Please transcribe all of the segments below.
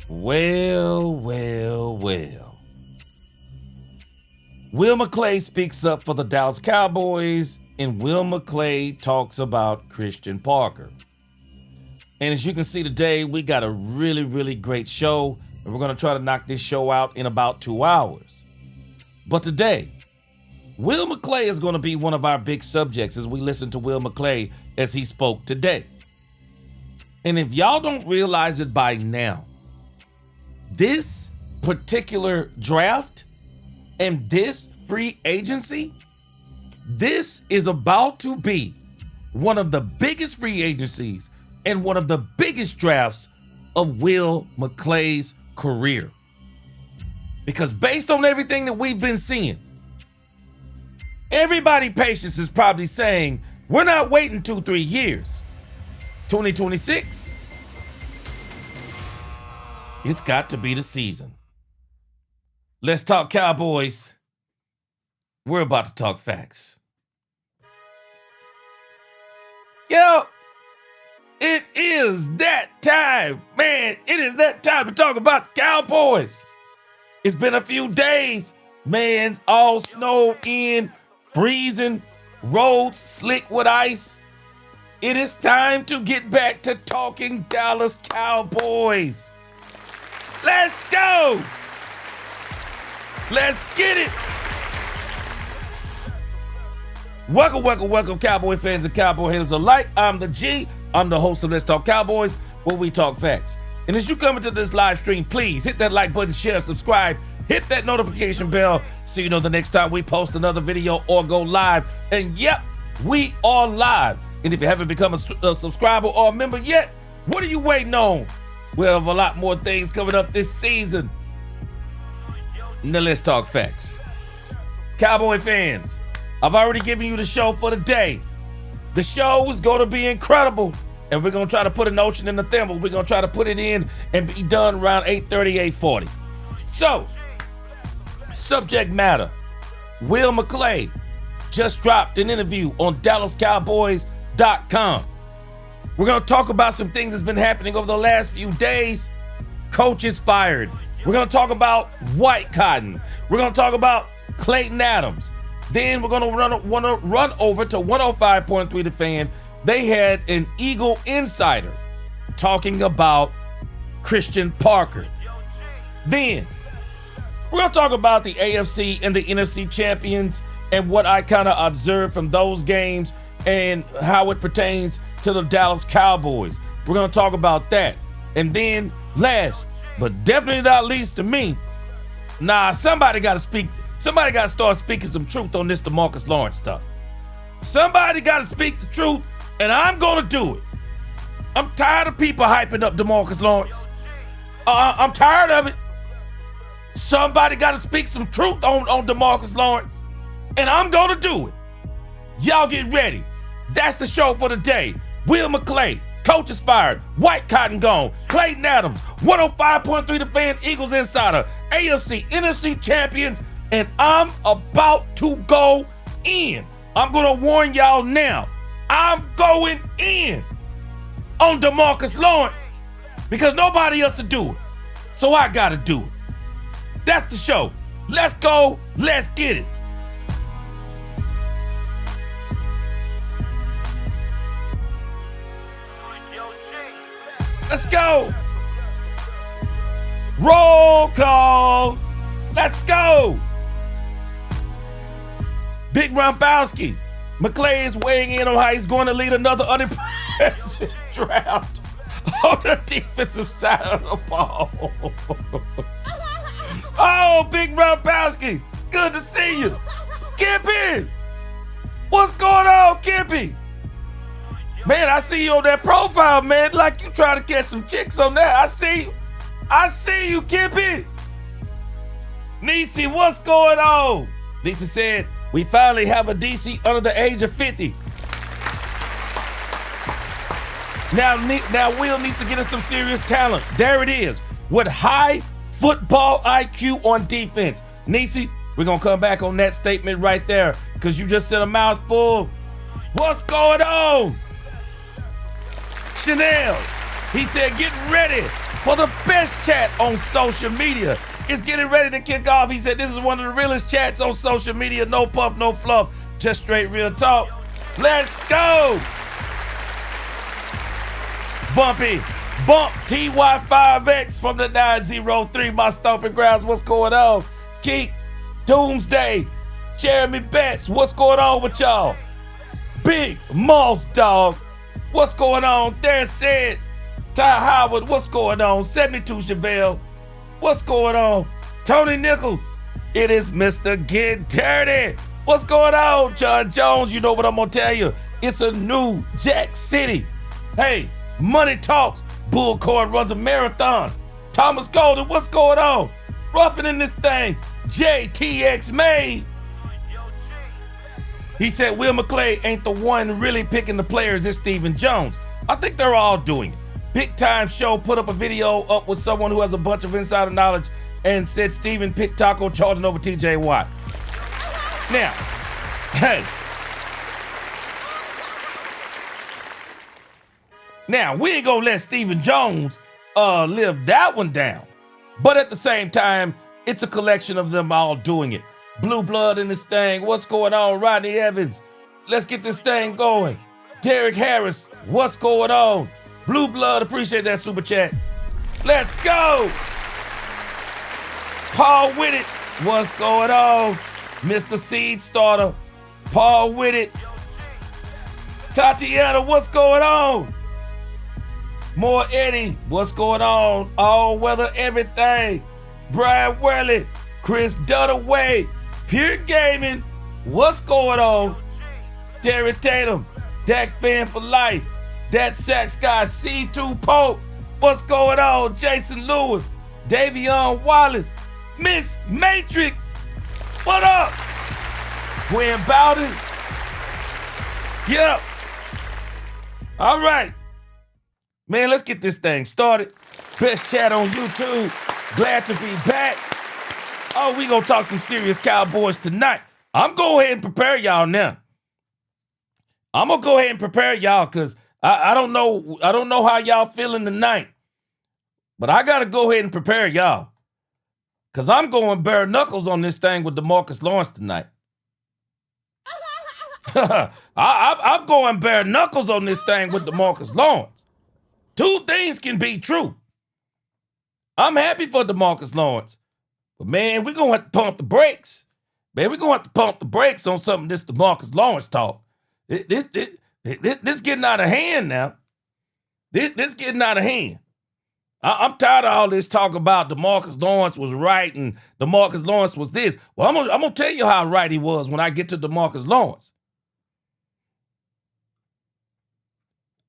Well. Will McClay speaks up for the Dallas Cowboys, and Will McClay talks about Christian Parker. And as you can see today, we got a really great show, and we're going to try to knock this show out in about 2 hours. But today, Will McClay is going to be one of our big subjects as we listen to Will McClay as he spoke today. And if y'all don't realize it by now, this particular draft and this free agency, this is about to be one of the biggest free agencies and one of the biggest drafts of Will McClay's career. Because based on everything that we've been seeing, everybody patience is probably saying, we're not waiting 2-3 years. 2026, it's got to be the season. Let's talk Cowboys. We're about to talk facts. Yo, it is that time, man. It is that time to talk about the Cowboys. It's been a few days, man, all snowed in, freezing, roads slick with ice. It is time to get back to talking Dallas Cowboys. Let's go. Let's get it. Welcome, Cowboy fans and Cowboy haters alike. I'm the G. I'm the host of Let's Talk Cowboys, where we talk facts. And as you come into this live stream, please hit that like button, share, subscribe, hit that notification bell so you know the next time we post another video or go live. And yep, we are live. And if you haven't become a subscriber or a member yet, what are you waiting on? We have a lot more things coming up this season. Now let's talk facts. Cowboy fans, I've already given you the show for the day. The show is going to be incredible, and we're going to try to put an ocean in the thimble. We're going to try to put it in and be done around 8:30, 8:40. So, subject matter. Will McClay just dropped an interview on DallasCowboys.com. We're going to talk about some things that's been happening over the last few days. Coaches fired. We're going to talk about White Cotton. We're going to talk about Clayton Adams. Then we're going to run over to 105.3 The Fan. They had an Eagle insider talking about Christian Parker. Then we're going to talk about the AFC and the NFC champions and what I kind of observed from those games and how it pertains to the Dallas Cowboys. We're going to talk about that. And then last, but definitely not least to me, somebody got to speak. Somebody got to start speaking some truth on this DeMarcus Lawrence stuff. Somebody got to speak the truth, and I'm going to do it. I'm tired of people hyping up DeMarcus Lawrence. I'm tired of it. Somebody got to speak some truth on DeMarcus Lawrence, and I'm going to do it. Y'all get ready. That's the show for today. Will McClay, coach is fired. White Cotton gone. Clayton Adams, 105.3 The Fan, Eagles insider, AFC, NFC champions, and I'm about to go in. I'm going to warn y'all now. I'm going in on DeMarcus Lawrence because nobody else to do it. So I got to do it. That's the show. Let's go. Let's get it. Let's go. Roll call. Let's go. Big Rompowski. McClay is weighing in on how he's going to lead another unimpressive draft on the defensive side of the ball. Oh, Big Rompowski. Good to see you. Kippy. What's going on, Kippy? Man, I see you on that profile, man. Like you trying to catch some chicks on that. I see you. I see you, Kippy. Niecy, what's going on? Niecy said, we finally have a DC under the age of 50. Now Will needs to get us some serious talent. There it is. With high football IQ on defense. Niecy, we're going to come back on that statement right there because you just said a mouthful. What's going on? Chanel, He said, get ready for the best chat on social media. It's getting ready to kick off. He said, this is one of the realest chats on social media. No puff, no fluff, just straight real talk. Let's go. Bumpy, Bump TY5X from the 903, my stomping grounds. What's going on? Keith, Doomsday, Jeremy Betts, what's going on with y'all? Big Moss Dog, what's going on? Darren said, Ty Howard, what's going on? 72 Chevelle, what's going on? Tony Nichols, it is Mr. Get Dirty. What's going on? John Jones, you know what I'm gonna tell you. It's a new Jack City. Hey, money talks. Bullcorn runs a marathon. Thomas Golden, what's going on? Roughing in this thing. JTX May. He said Will McClay ain't the one really picking the players, it's Stephen Jones. I think they're all doing it. Big Time Show put up a video up with someone who has a bunch of insider knowledge and said Stephen picked Taco charging over TJ Watt. Now, hey. Now, we ain't gonna let Stephen Jones live that one down. But at the same time, it's a collection of them all doing it. Blue blood in this thing. What's going on? Rodney Evans. Let's get this thing going. Derek Harris. What's going on? Blue blood. Appreciate that super chat. Let's go. Paul Whitted. What's going on? Mr. Seed Starter. Paul Whitted. Tatiana. What's going on? More Eddie, what's going on? All weather, everything. Brian Worley, Chris Dunaway, Pure Gaming, what's going on? Terry Tatum, Dak Fan for Life, That Shaq Sky, C2 Pope, what's going on? Jason Lewis, Davion Wallace, Miss Matrix, what up? Gwen Bowden, yep. All right. Man, let's get this thing started. Best chat on YouTube. Glad to be back. Oh, we gonna talk some serious Cowboys tonight. I'm going to go ahead and prepare y'all now. I'm gonna go ahead and prepare y'all because I don't know how y'all feeling tonight. But I gotta go ahead and prepare y'all. Because I'm going bare knuckles on this thing with DeMarcus Lawrence tonight. I'm going bare knuckles on this thing with DeMarcus Lawrence. Two things can be true. I'm happy for DeMarcus Lawrence. But, man, we're going to have to pump the brakes. Man, we're going to have to pump the brakes on some of this DeMarcus Lawrence talk. This getting out of hand now. This getting out of hand. I'm tired of all this talk about DeMarcus Lawrence was right and DeMarcus Lawrence was this. Well, I'm gonna tell you how right he was when I get to DeMarcus Lawrence.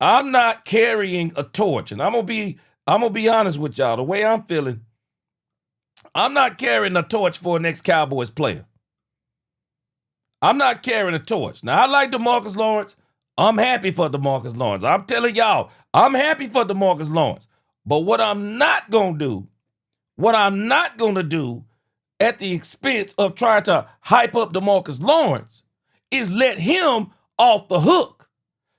I'm not carrying a torch, and I'm gonna be honest with y'all. The way I'm feeling, I'm not carrying a torch for a next Cowboys player. I'm not carrying a torch. Now I like DeMarcus Lawrence. I'm happy for DeMarcus Lawrence. I'm telling y'all, I'm happy for DeMarcus Lawrence. But what I'm not gonna do at the expense of trying to hype up DeMarcus Lawrence is let him off the hook.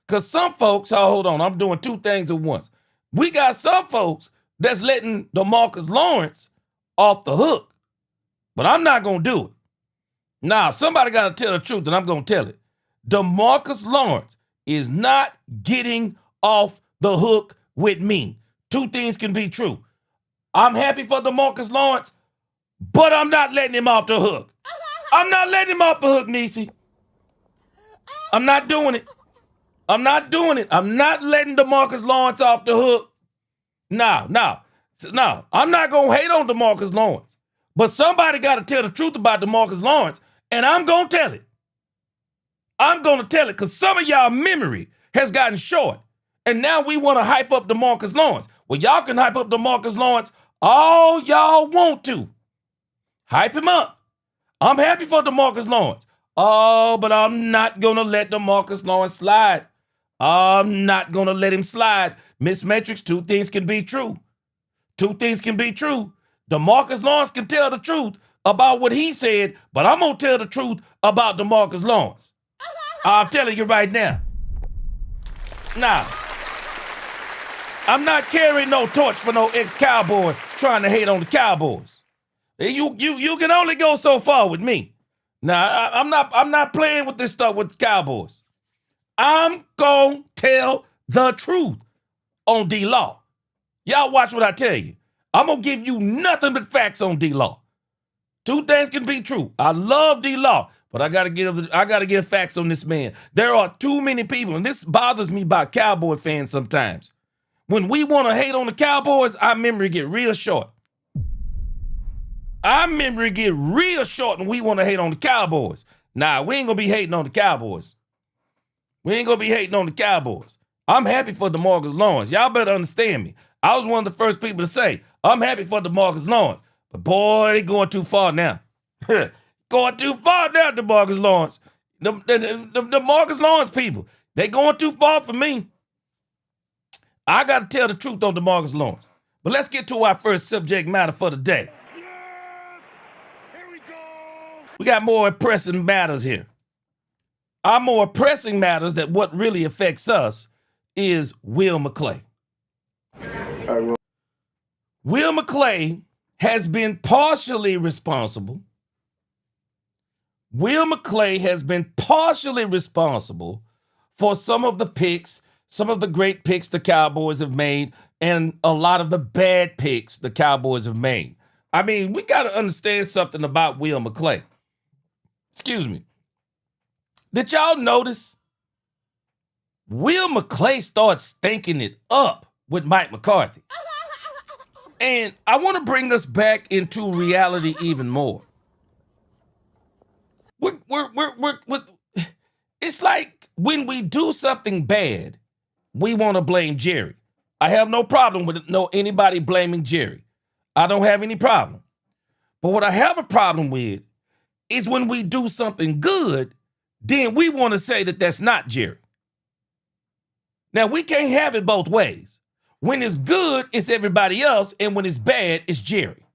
Because some folks, hold on, I'm doing two things at once. We got some folks that's letting DeMarcus Lawrence off the hook, but I'm not going to do it. Now, somebody got to tell the truth, and I'm going to tell it. DeMarcus Lawrence is not getting off the hook with me. Two things can be true. I'm happy for DeMarcus Lawrence, but I'm not letting him off the hook. I'm not letting him off the hook, Niecy. I'm not doing it. I'm not doing it. I'm not letting DeMarcus Lawrence off the hook. No. I'm not going to hate on DeMarcus Lawrence. But somebody got to tell the truth about DeMarcus Lawrence, and I'm going to tell it. I'm going to tell it because some of y'all memory has gotten short, and now we want to hype up DeMarcus Lawrence. Well, y'all can hype up DeMarcus Lawrence all y'all want to. Hype him up. I'm happy for DeMarcus Lawrence. Oh, but I'm not going to let DeMarcus Lawrence slide. I'm not going to let him slide. Miss Matrix, two things can be true. Two things can be true. DeMarcus Lawrence can tell the truth about what he said, but I'm going to tell the truth about DeMarcus Lawrence. I'm telling you right now. Now, I'm not carrying no torch for no ex-Cowboy trying to hate on the Cowboys. You can only go so far with me. Now, I'm not playing with this stuff with the Cowboys. I'm gonna tell the truth on D-Law. Y'all watch what I tell you. I'm gonna give you nothing but facts on D-Law. Two things can be true. I love D-Law, but I gotta give facts on this man. There are too many people, and this bothers me about Cowboy fans sometimes. When we want to hate on the Cowboys, our memory get real short. Our memory get real short when we want to hate on the Cowboys. Nah, we ain't gonna be hating on the Cowboys. We ain't gonna be hating on the Cowboys. I'm happy for DeMarcus Lawrence. Y'all better understand me. I was one of the first people to say, I'm happy for DeMarcus Lawrence. But boy, they going too far now. Going too far now, DeMarcus Lawrence. The DeMarcus Lawrence people, they going too far for me. I got to tell the truth on DeMarcus Lawrence. But let's get to our first subject matter for the day. Here we go. We got more pressing matters here. Our more pressing matters that what really affects us is Will McClay. Will McClay has been partially responsible. Will McClay has been partially responsible for some of the picks, some of the great picks the Cowboys have made, and a lot of the bad picks the Cowboys have made. I mean, we got to understand something about Will McClay. Excuse me. Did y'all notice? Will McClay starts stinking it up with Mike McCarthy. And I want to bring us back into reality even more. It's like when we do something bad, we want to blame Jerry. I have no problem with anybody blaming Jerry. I don't have any problem. But what I have a problem with is when we do something good, then we want to say that that's not Jerry. Now, we can't have it both ways. When it's good, it's everybody else, and when it's bad, it's Jerry.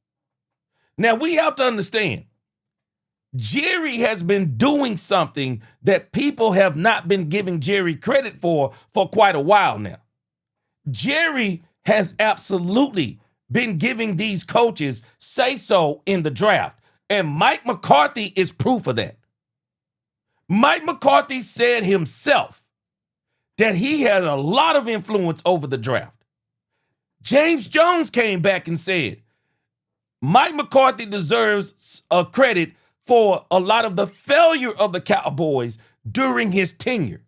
Now, we have to understand, Jerry has been doing something that people have not been giving Jerry credit for quite a while now. Jerry has absolutely been giving these coaches say-so in the draft, and Mike McCarthy is proof of that. Mike McCarthy said himself that he had a lot of influence over the draft. James Jones came back and said, Mike McCarthy deserves a credit for a lot of the failure of the Cowboys during his tenure.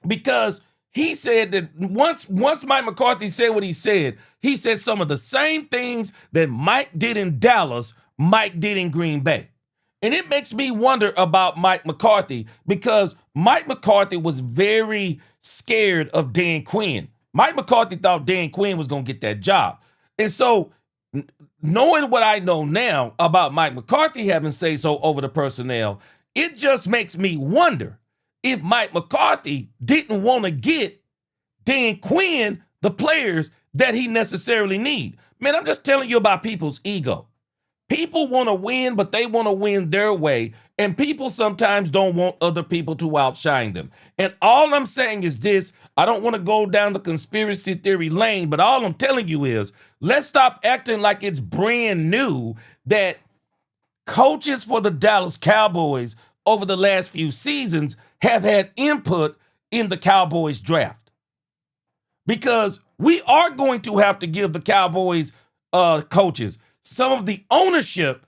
Because he said that once Mike McCarthy said what he said some of the same things that Mike did in Dallas, Mike did in Green Bay. And it makes me wonder about Mike McCarthy because Mike McCarthy was very scared of Dan Quinn. Mike McCarthy thought Dan Quinn was going to get that job. And so knowing what I know now about Mike McCarthy having say-so over the personnel, it just makes me wonder if Mike McCarthy didn't want to get Dan Quinn the players that he necessarily need. Man, I'm just telling you about people's ego. People want to win, but they want to win their way. And people sometimes don't want other people to outshine them. And all I'm saying is this. I don't want to go down the conspiracy theory lane, but all I'm telling you is let's stop acting like it's brand new that coaches for the Dallas Cowboys over the last few seasons have had input in the Cowboys draft. Because we are going to have to give the Cowboys coaches some of the ownership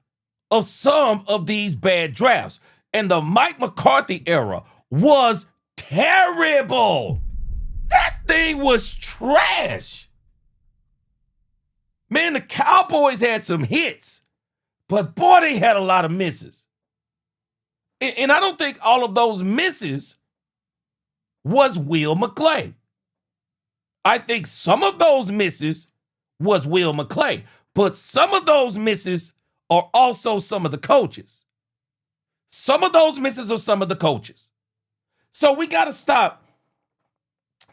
of some of these bad drafts. And the Mike McCarthy era was terrible. That thing was trash. Man, the Cowboys had some hits, but boy, they had a lot of misses. And I don't think all of those misses was Will McClay. I think some of those misses was Will McClay, but some of those misses are also some of the coaches. Some of those misses are some of the coaches. So we got to stop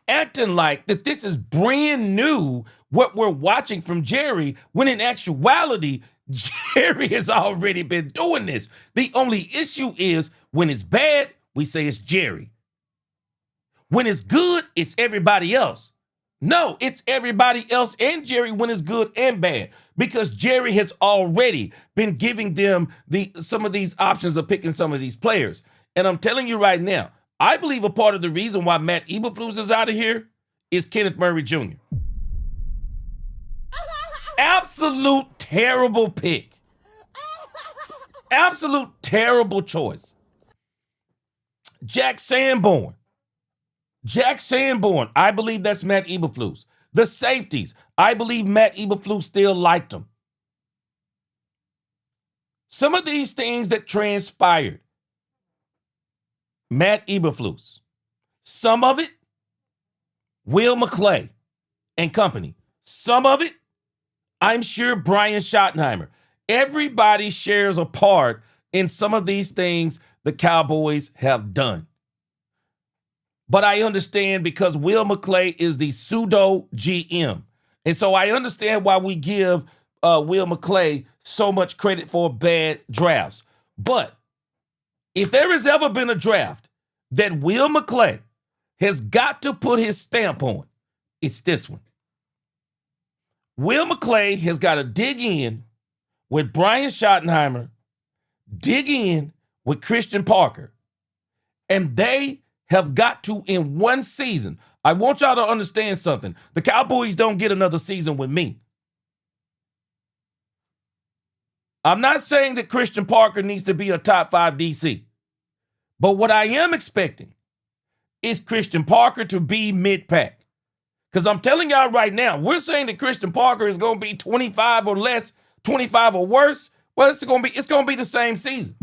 acting like that this is brand new, what we're watching from Jerry, when in actuality, Jerry has already been doing this. The only issue is when it's bad, we say it's Jerry. When it's good, it's everybody else. No, it's everybody else and Jerry when it's good and bad, because Jerry has already been giving them some of these options of picking some of these players. And I'm telling you right now, I believe a part of the reason why Matt Eberflus is out of here is Kenneth Murray Jr. Absolute terrible pick. Absolute terrible choice. Jack Sanborn, I believe that's Matt Eberflus. The safeties, I believe Matt Eberflus still liked them. Some of these things that transpired, Matt Eberflus. Some of it, Will McClay and company. Some of it, I'm sure Brian Schottenheimer. Everybody shares a part in some of these things the Cowboys have done. But I understand because Will McClay is the pseudo GM. And so I understand why we give Will McClay so much credit for bad drafts. But if there has ever been a draft that Will McClay has got to put his stamp on, it's this one. Will McClay has got to dig in with Brian Schottenheimer, dig in with Christian Parker, and they have got to, in one season, I want y'all to understand something. The Cowboys don't get another season with me. I'm not saying that Christian Parker needs to be a top 5 DC. But what I am expecting is Christian Parker to be mid-pack. Because I'm telling y'all right now, we're saying that Christian Parker is going to be 25 or less, 25 or worse. Well, it's going to be the same season.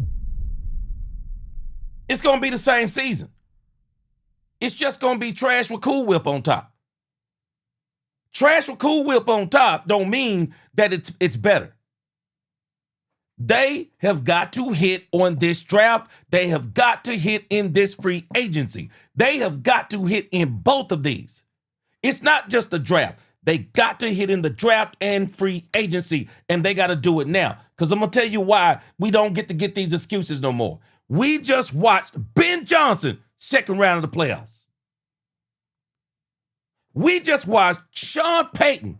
It's going to be the same season. It's just going to be trash with Cool Whip on top. Trash with Cool Whip on top don't mean that it's better. They have got to hit on this draft. They have got to hit in this free agency. They have got to hit in both of these. It's not just the draft. They got to hit in the draft and free agency, and they got to do it now. Because I'm going to tell you why we don't get to get these excuses no more. We just watched Ben Johnson, second round of the playoffs. We just watched Sean Payton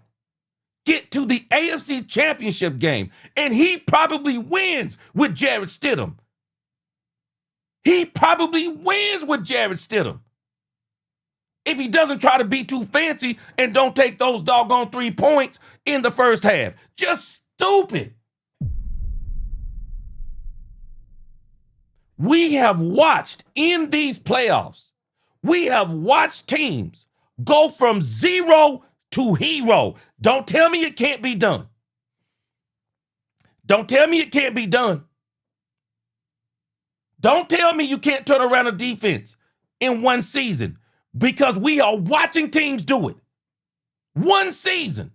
get to the AFC Championship game, and he probably wins with Jarrett Stidham. He probably wins with Jarrett Stidham. If he doesn't try to be too fancy and don't take those doggone 3 points in the first half. Just stupid. We have watched in these playoffs, we have watched teams go from zero to hero. Don't tell me it can't be done. Don't tell me it can't be done. Don't tell me you can't turn around a defense in one season, because we are watching teams do it. One season.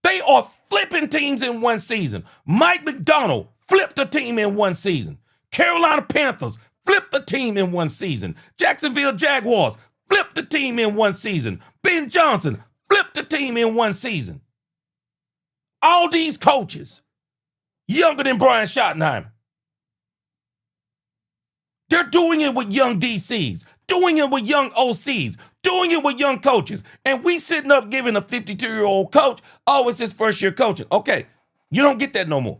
They are flipping teams in one season. Mike McDonald flipped a team in one season. Carolina Panthers flipped a team in one season. Jacksonville Jaguars flipped the team in one season. Ben Johnson flipped the team in one season. All these coaches, younger than Brian Schottenheimer. They're doing it with young DCs, doing it with young OCs, doing it with young coaches. And we sitting up giving a 52-year-old coach, oh, it's his first year coaching. Okay, you don't get that no more.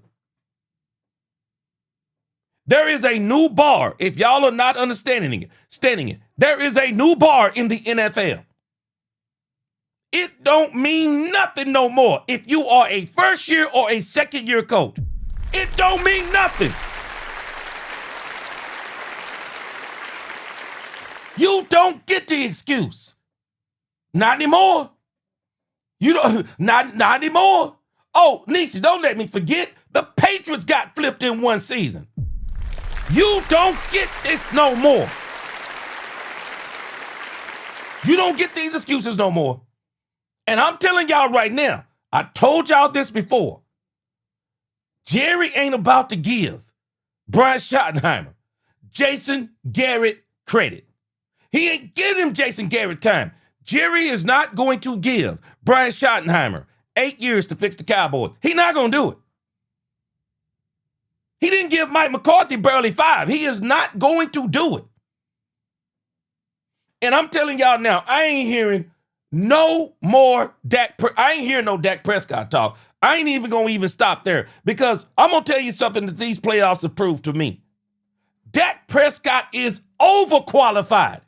There is a new bar. If y'all are not understanding it, there is a new bar in the NFL. It don't mean nothing no more if you are a first year or a second year coach. It don't mean nothing. You don't get the excuse. Not anymore. You don't, not anymore. Oh, Niecy, don't let me forget, the Patriots got flipped in one season. You don't get this no more. You don't get these excuses no more. And I'm telling y'all right now, I told y'all this before. Jerry ain't about to give Brian Schottenheimer, Jason Garrett credit. He ain't giving him Jason Garrett time. Jerry is not going to give Brian Schottenheimer 8 years to fix the Cowboys. He's not going to do it. He didn't give Mike McCarthy barely 5. He is not going to do it. And I'm telling y'all now, I ain't hearing No more I ain't hearing no Dak Prescott talk. I ain't even going to even stop there because I'm going to tell you something that these playoffs have proved to me. Dak Prescott is overqualified.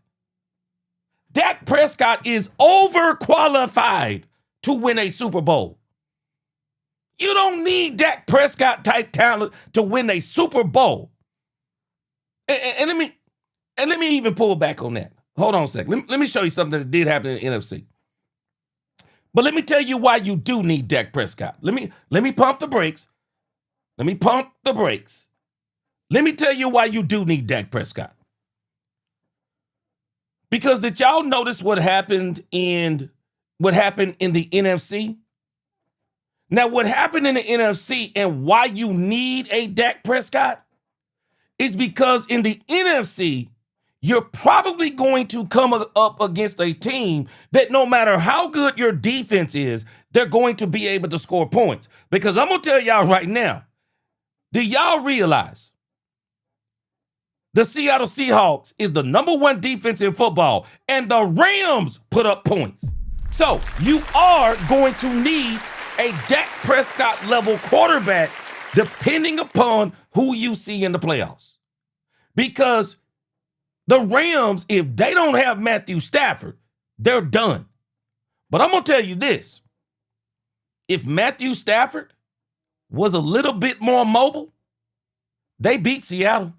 Dak Prescott is overqualified to win a Super Bowl. You don't need Dak Prescott type talent to win a Super Bowl. And let me even pull back on that. Hold on a second. Let me show you something that did happen in the NFC. But let me tell you why you do need Dak Prescott. Let me pump the brakes. Let me pump the brakes. Let me tell you why you do need Dak Prescott. Because did y'all notice what happened in the NFC? Now, what happened in the NFC and why you need a Dak Prescott is because in the NFC, you're probably going to come up against a team that no matter how good your defense is, they're going to be able to score points. Because I'm going to tell y'all right now, do y'all realize the Seattle Seahawks is the number one defense in football and the Rams put up points? So you are going to need a Dak Prescott level quarterback depending upon who you see in the playoffs. Because the Rams, if they don't have Matthew Stafford, they're done. But I'm going to tell you this. If Matthew Stafford was a little bit more mobile, they beat Seattle.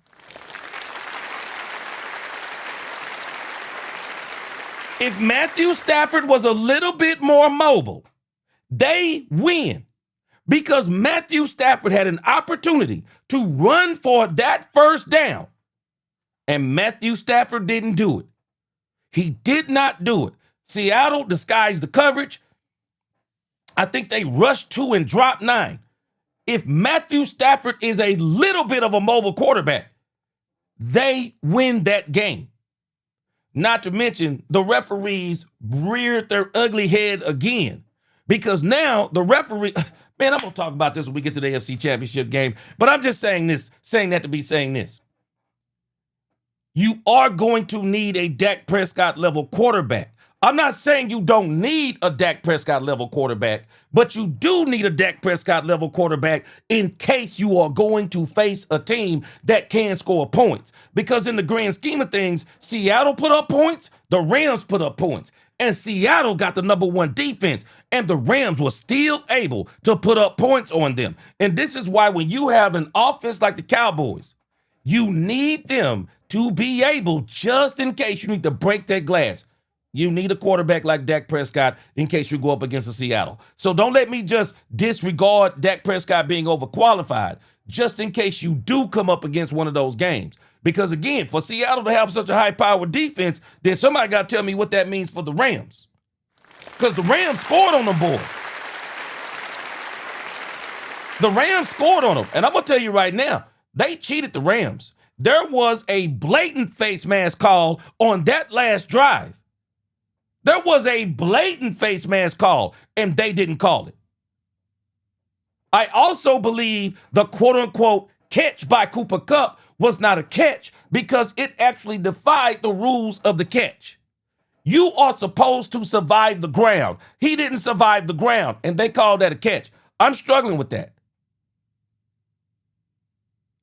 If Matthew Stafford was a little bit more mobile, they win. Because Matthew Stafford had an opportunity to run for that first down. And Matthew Stafford didn't do it. He did not do it. Seattle disguised the coverage. I think they rushed 2 and dropped 9. If Matthew Stafford is a little bit of a mobile quarterback, they win that game. Not to mention the referees reared their ugly head again. Because now the referee, man, I'm going to talk about this when we get to the AFC Championship game. But I'm just saying this, saying that to be saying this. You are going to need a Dak Prescott level quarterback. I'm not saying you don't need a Dak Prescott level quarterback, but you do need a Dak Prescott level quarterback in case you are going to face a team that can score points. Because in the grand scheme of things, Seattle put up points, the Rams put up points, and Seattle got the number one defense, and the Rams were still able to put up points on them. And this is why when you have an offense like the Cowboys, you need them to be able, just in case you need to break that glass, you need a quarterback like Dak Prescott in case you go up against a Seattle. So don't let me just disregard Dak Prescott being overqualified, just in case you do come up against one of those games. Because again, for Seattle to have such a high-powered defense, then somebody got to tell me what that means for the Rams. Because the Rams scored on them boys. The Rams scored on them. And I'm going to tell you right now, they cheated the Rams. There was a blatant face mask call on that last drive. There was a blatant face mask call, and they didn't call it. I also believe the quote-unquote catch by Cooper Kupp was not a catch because it actually defied the rules of the catch. You are supposed to survive the ground. He didn't survive the ground, and they called that a catch. I'm struggling with that.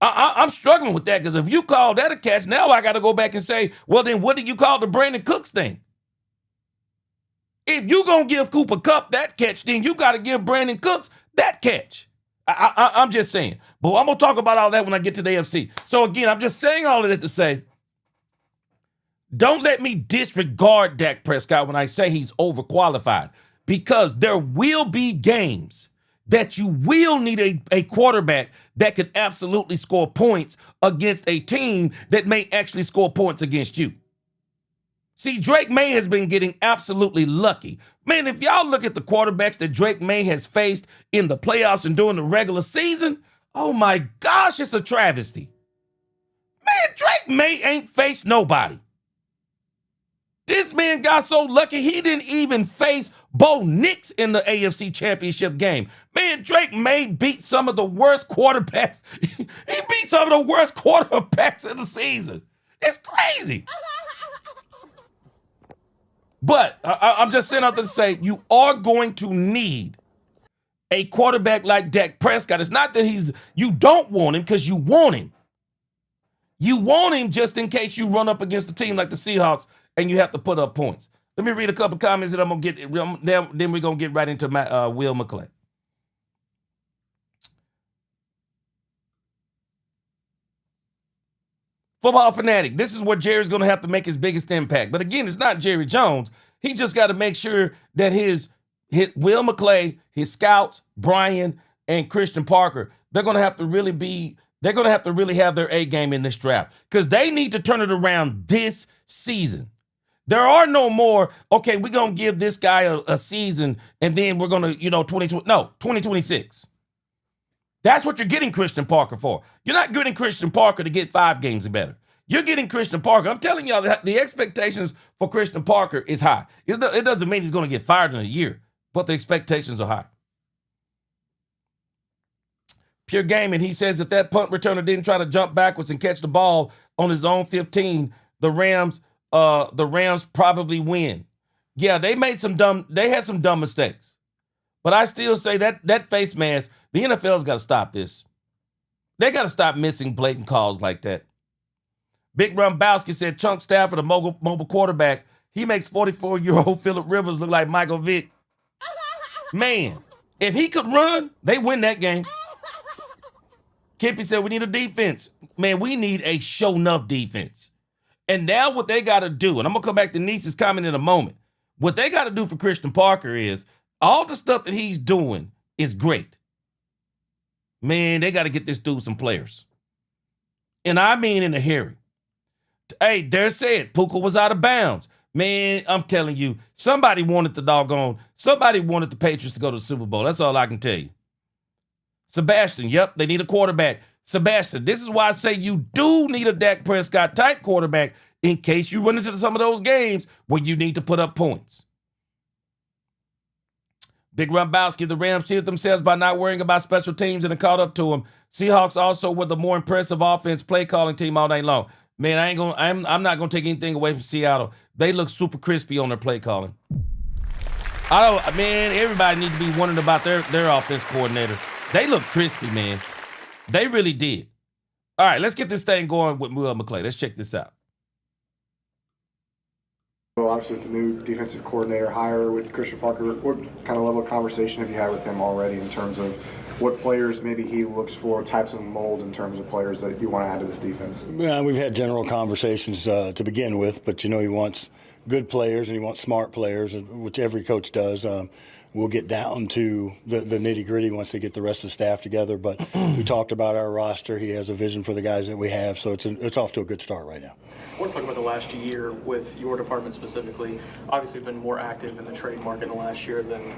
I'm struggling with that because if you call that a catch, now I got to go back and say, well, then what did you call the Brandon Cooks thing? If you're going to give Cooper Kupp that catch, then you got to give Brandon Cooks that catch. I'm just saying. But I'm going to talk about all that when I get to the AFC. So again, I'm just saying all of that to say, don't let me disregard Dak Prescott when I say he's overqualified, because there will be games that you will need a quarterback that can absolutely score points against a team that may actually score points against you. See, Drake May has been getting absolutely lucky. Man, if y'all look at the quarterbacks that Drake May has faced in the playoffs and during the regular season, oh my gosh, it's a travesty. Man, Drake May ain't faced nobody. This man got so lucky he didn't even face Bo Nix in the AFC Championship game. Man, Drake May beat some of the worst quarterbacks. He beat some of the worst quarterbacks in the season. It's crazy. But I'm just saying out there to say you are going to need a quarterback like Dak Prescott. It's not that you don't want him, because you want him. You want him just in case you run up against a team like the Seahawks and you have to put up points. Let me read a couple comments that I'm going to get. Then we're going to get right into Will McClay. Football fanatic. This is where Jerry's going to have to make his biggest impact. But again, it's not Jerry Jones. He just got to make sure that his Will McClay, his scouts, Brian, and Christian Parker, they're going to have to really have their A game in this draft, because they need to turn it around this season. There are no more, okay, we're going to give this guy a season and then we're going to, 2026. That's what you're getting Christian Parker for. You're not getting Christian Parker to get 5 games and better. You're getting Christian Parker. I'm telling y'all that the expectations for Christian Parker is high. It doesn't mean he's going to get fired in a year, but the expectations are high. Pure Gaming, he says if that punt returner didn't try to jump backwards and catch the ball on his own 15, the Rams probably win. Yeah, they had some dumb mistakes. But I still say that face mask, the NFL's got to stop this. They got to stop missing blatant calls like that. Big Rumbowski said Chunk Stafford, a mobile quarterback, he makes 44-year-old Phillip Rivers look like Michael Vick. Man, if he could run, they win that game. Kippy said we need a defense. Man, we need a show-enough defense. And now what they got to do, and I'm going to come back to Niece's comment in a moment, what they got to do for Christian Parker is all the stuff that he's doing is great. Man, they got to get this dude some players. And I mean in a hurry. Hey, they're saying Puka was out of bounds. Man, I'm telling you, somebody wanted the Patriots to go to the Super Bowl. That's all I can tell you. Sebastian, yep, they need a quarterback. Sebastian, this is why I say you do need a Dak Prescott type quarterback in case you run into some of those games where you need to put up points. Big Rumbowski, the Rams cheated themselves by not worrying about special teams and it caught up to them. Seahawks also were the more impressive offense play calling team all night long. Man, I'm not gonna take anything away from Seattle. They look super crispy on their play calling. Everybody needs to be wondering about their offense coordinator. They look crispy, man. They really did. All right, let's get this thing going with Will McClay. Let's check this out. Well, obviously, with the new defensive coordinator hire with Christian Parker, what kind of level of conversation have you had with him already in terms of what players maybe he looks for, types of mold in terms of players that you want to add to this defense? Yeah, we've had general conversations to begin with, but he wants good players and he wants smart players, which every coach does. We'll get down to the nitty-gritty once they get the rest of the staff together. But we talked about our roster. He has a vision for the guys that we have, so it's off to a good start right now. I want to talk about the last year with your department specifically. Obviously, been more active in the trade market in the last year than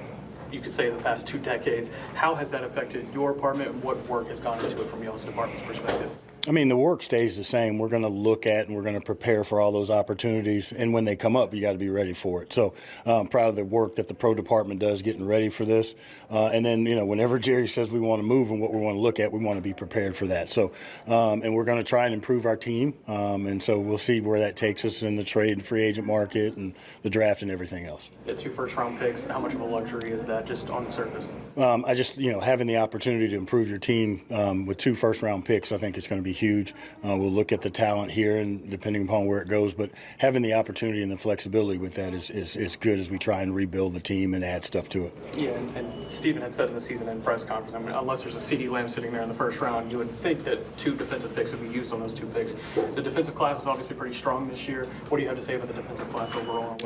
you could say in the past 2 decades. How has that affected your department, and what work has gone into it from y'all's department's perspective? I mean, the work stays the same. We're going to look at and we're going to prepare for all those opportunities. And when they come up, you got to be ready for it. So I'm proud of the work that the pro department does getting ready for this. And then, whenever Jerry says we want to move and what we want to look at, we want to be prepared for that. So, and we're going to try and improve our team. And so we'll see where that takes us in the trade and free agent market and the draft and everything else. The 2 first-round picks, how much of a luxury is that just on the surface? I just, having the opportunity to improve your team with 2 first-round picks, I think it's going to be huge. We'll look at the talent here and depending upon where it goes, but having the opportunity and the flexibility with that is good as we try and rebuild the team and add stuff to it. Yeah, and Steven had said in the season end press conference, unless there's a CeeDee Lamb sitting there in the first round, you would think that 2 defensive picks would be used on those 2 picks. The defensive class is obviously pretty strong this year. What do you have to say about the defensive class overall?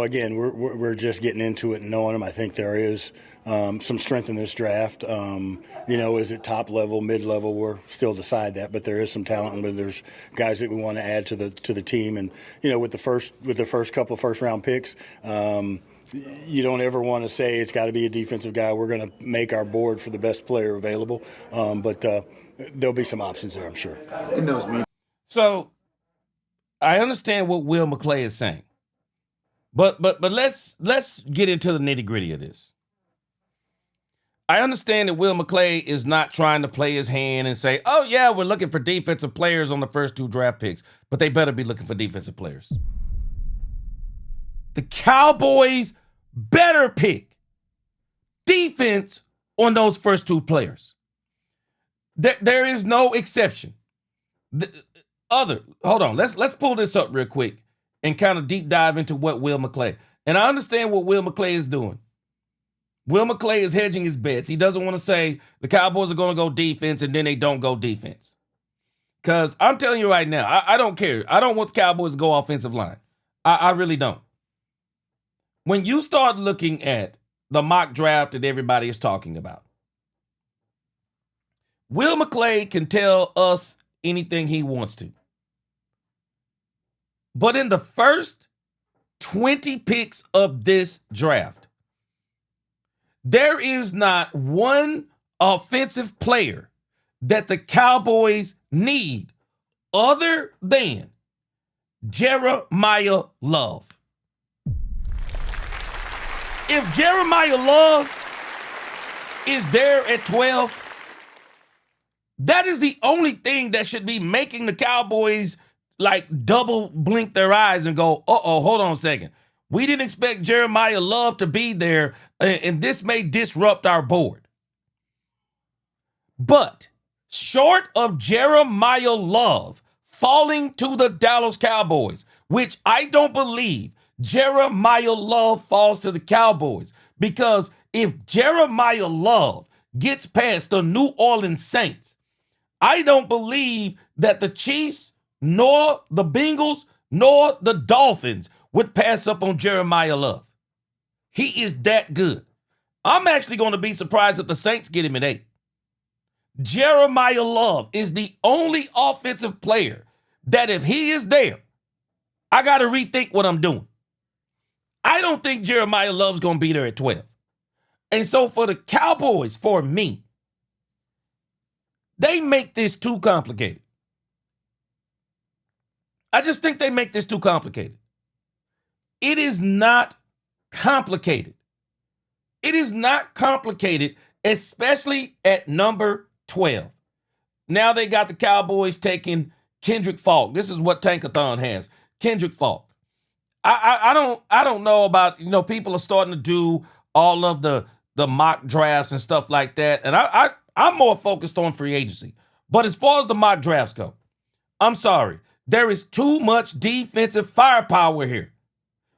Again, we're just getting into it and knowing them. I think there is some strength in this draft. Is it top level, mid level? We'll still decide that, but there is some talent, and there's guys that we want to add to the team. And with the first couple of first round picks, you don't ever want to say it's got to be a defensive guy. We're going to make our board for the best player available, but there'll be some options there, I'm sure. In those meetings. So I understand what Will McClay is saying, but let's get into the nitty gritty of this. I understand that Will McClay is not trying to play his hand and say, oh, yeah, we're looking for defensive players on the first 2 draft picks, but they better be looking for defensive players. the Cowboys better pick defense on those first two players. There is no exception. Hold on, let's pull this up real quick and kind of deep dive into what Will McClay. And I understand what Will McClay is doing. Will McClay is hedging his bets. He doesn't want to say the Cowboys are going to go defense and then they don't go defense. Because I'm telling you right now, I don't care. I don't want the Cowboys to go offensive line. I really don't. When you start looking at the mock draft that everybody is talking about, Will McClay can tell us anything he wants to. But in the first 20 picks of this draft, there is not one offensive player that the Cowboys need other than Jeremiah Love. If Jeremiah Love is there at 12, that is the only thing that should be making the Cowboys like double blink their eyes and go, hold on a second. We didn't expect Jeremiah Love to be there, and this may disrupt our board. But short of Jeremiah Love falling to the Dallas Cowboys, which I don't believe Jeremiah Love falls to the Cowboys, because if Jeremiah Love gets past the New Orleans Saints, I don't believe that the Chiefs, nor the Bengals, nor the Dolphins would pass up on Jeremiah Love. He is that good. I'm actually going to be surprised if the Saints get him at 8. Jeremiah Love is the only offensive player that if he is there, I got to rethink what I'm doing. I don't think Jeremiah Love's going to be there at 12. And so for the Cowboys, for me, they make this too complicated. I just think they make this too complicated. It is not complicated. It is not complicated, especially at number 12. Now they got the Cowboys taking Kendrick Falk. This is what Tankathon has. Kendrick Falk. I don't know about, people are starting to do all of the mock drafts and stuff like that. And I'm more focused on free agency. But as far as the mock drafts go, I'm sorry. There is too much defensive firepower here.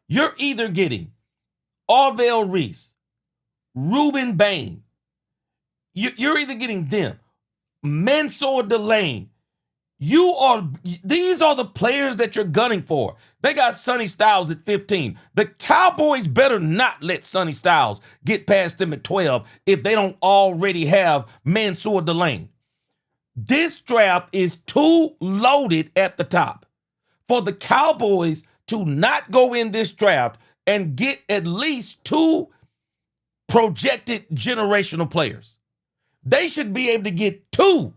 You're either getting Arvell Reese, Reuben Bain. You're either getting them, Mansour Delane. These are the players that you're gunning for. They got Sonny Styles at 15. The Cowboys better not let Sonny Styles get past them at 12 if they don't already have Mansour Delane. This draft is too loaded at the top for the Cowboys to not go in this draft and get at least 2 projected generational players. They should be able to get 2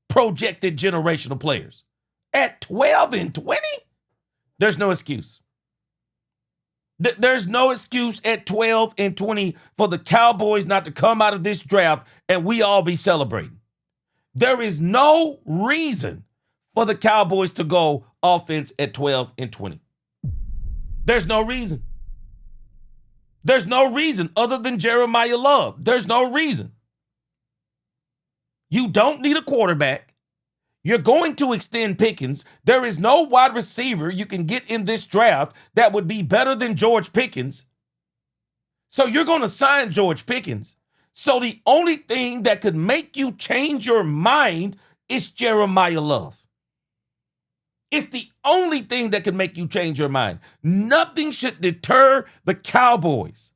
projected generational players. At 12 and 20, there's no excuse. There's no excuse at 12 and 20 for the Cowboys not to come out of this draft and we all be celebrating. There is no reason for the Cowboys to go offense at 12 and 20. There's no reason. There's no reason other than Jeremiah Love. There's no reason. You don't need a quarterback. You're going to extend Pickens. There is no wide receiver you can get in this draft that would be better than George Pickens. So you're going to sign George Pickens. So the only thing that could make you change your mind is Jeremiah Love. It's the only thing that can make you change your mind. Nothing should deter the Cowboys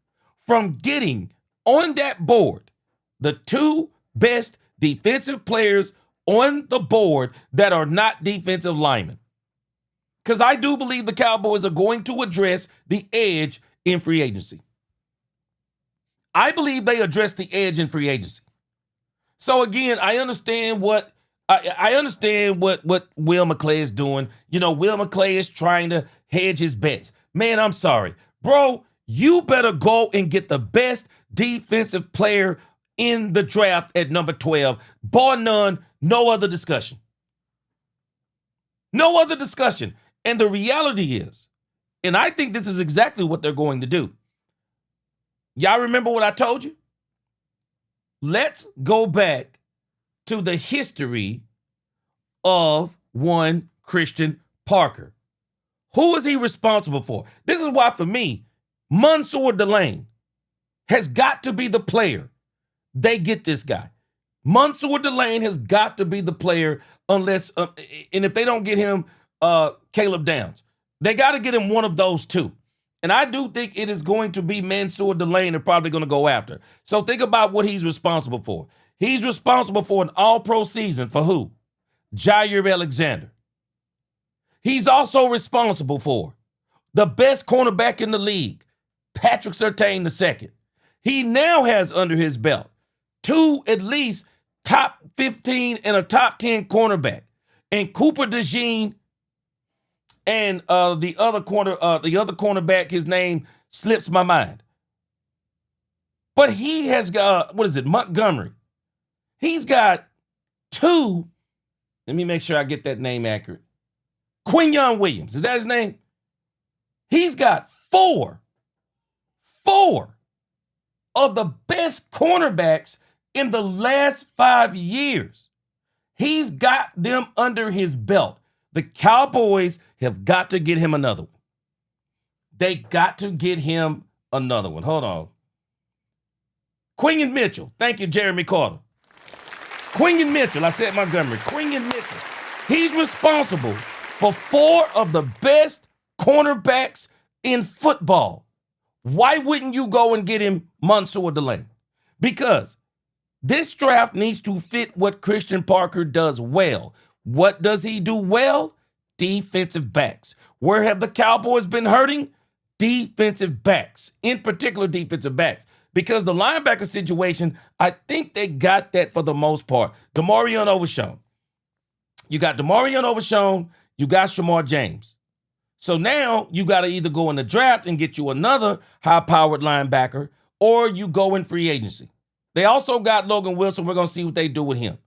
from getting on that board the 2 best defensive players on the board that are not defensive linemen. Because I do believe the Cowboys are going to address the edge in free agency. I believe they address the edge in free agency. So again, I understand what Will McClay is doing. Will McClay is trying to hedge his bets. Man, I'm sorry. Bro, you better go and get the best defensive player in the draft at number 12. Bar none, no other discussion. No other discussion. And the reality is, And I think this is exactly what they're going to do. Y'all remember what I told you? Let's go back to the history of one Christian Parker. Who is he responsible for? This is why, for me, Mansour Delane has got to be the player. They get this guy. Mansour Delane has got to be the player unless, and if they don't get him, Caleb Downs. They got to get him one of those two. And I do think it is going to be Mansour Delane they're probably going to go after. So think about what he's responsible for. He's responsible for an all-pro season for who? Jair Alexander. He's also responsible for the best cornerback in the league, Patrick Surtain II. He now has under his belt two at least top 15 and a top 10 cornerback. And Cooper DeJean and the other cornerback, his name slips my mind. But he has got, Montgomery. He's got two, let me make sure I get that name accurate. Quinyon Williams, is that his name? He's got four of the best cornerbacks in the last 5 years. He's got them under his belt. The Cowboys have got to get him another one. They got to get him another one. Hold on. Quinyon Mitchell. Thank you, Jeremy Carter. Quinyon Mitchell. I said Montgomery. Quinyon Mitchell. He's responsible for four of the best cornerbacks in football. Why wouldn't you go and get him Mansour Delane? Because this draft needs to fit what Christian Parker does well. What does he do well? Defensive backs. Where have the Cowboys been hurting? Defensive backs, in particular defensive backs. Because the linebacker situation, I think they got that for the most part. Demarion Overshown. You got Demarion Overshown, you got Shamar James. So now you got to either go in the draft and get you another high-powered linebacker, or you go in free agency. They also got Logan Wilson. We're going to see what they do with him.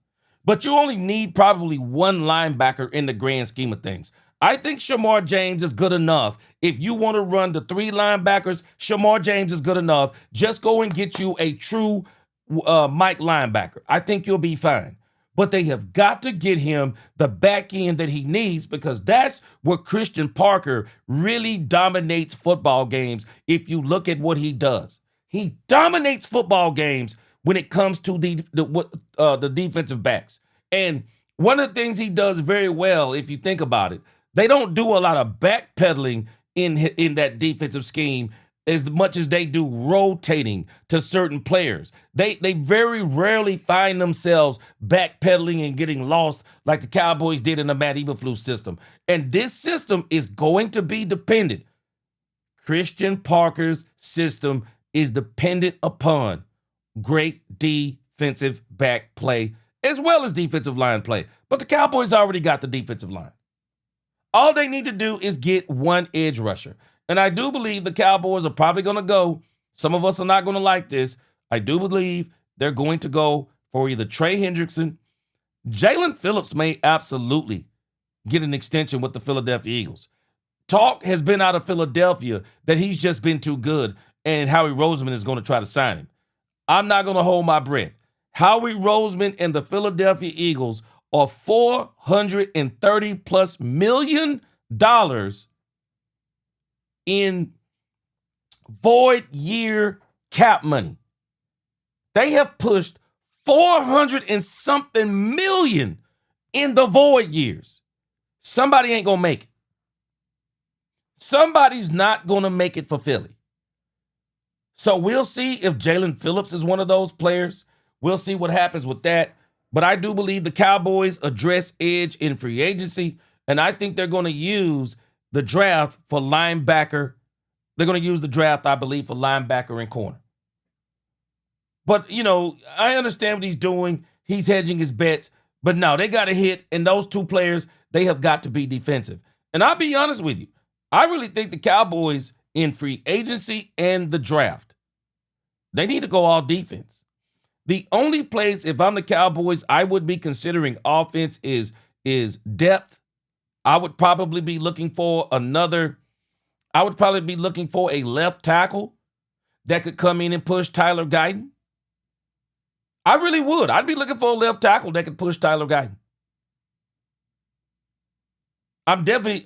But you only need probably one linebacker in the grand scheme of things. I think Shamar James is good enough. If you want to run the three linebackers, Shamar James is good enough. Just go and get you a true Mike linebacker. I think you'll be fine. But they have got to get him the back end that he needs, because that's where Christian Parker really dominates football games. If you look at what he does, he dominates football games when it comes to the defensive backs. And one of the things he does very well, if you think about it, they don't do a lot of backpedaling in that defensive scheme as much as they do rotating to certain players. They very rarely find themselves backpedaling and getting lost like the Cowboys did in the Matt Eberflus system. And this system is going to be dependent. Christian Parker's system is dependent upon great defensive back play as well as defensive line play. But the Cowboys already got the defensive line. All they need to do is get one edge rusher. And I do believe the Cowboys are probably going to go. Some of us are not going to like this. I do believe they're going to go for either Trey Hendrickson. Jalen Phillips may absolutely get an extension with the Philadelphia Eagles. Talk has been out of Philadelphia that he's just been too good, and Howie Roseman is going to try to sign him. I'm not going to hold my breath. Howie Roseman and the Philadelphia Eagles are $430+ million in void year cap money. They have pushed 400 and something million in the void years. Somebody ain't going to make it. Somebody's not going to make it for Philly. So we'll see if Jalen Phillips is one of those players. We'll see what happens with that. But I do believe the Cowboys address edge in free agency, and I think they're going to use the draft for linebacker. They're going to use the draft, I believe, for linebacker and corner. But, you know, I understand what he's doing. He's hedging his bets. But no, they got to hit, and those two players, they have got to be defensive. And I'll be honest with you, I really think the Cowboys in free agency and the draft, they need to go all defense. The only place, if I'm the Cowboys, I would be considering offense is depth. I would probably be looking for another I would probably be looking for a left tackle that could come in and push Tyler Guyton. I really would. I'd be looking for a left tackle that could push Tyler Guyton. I'm definitely,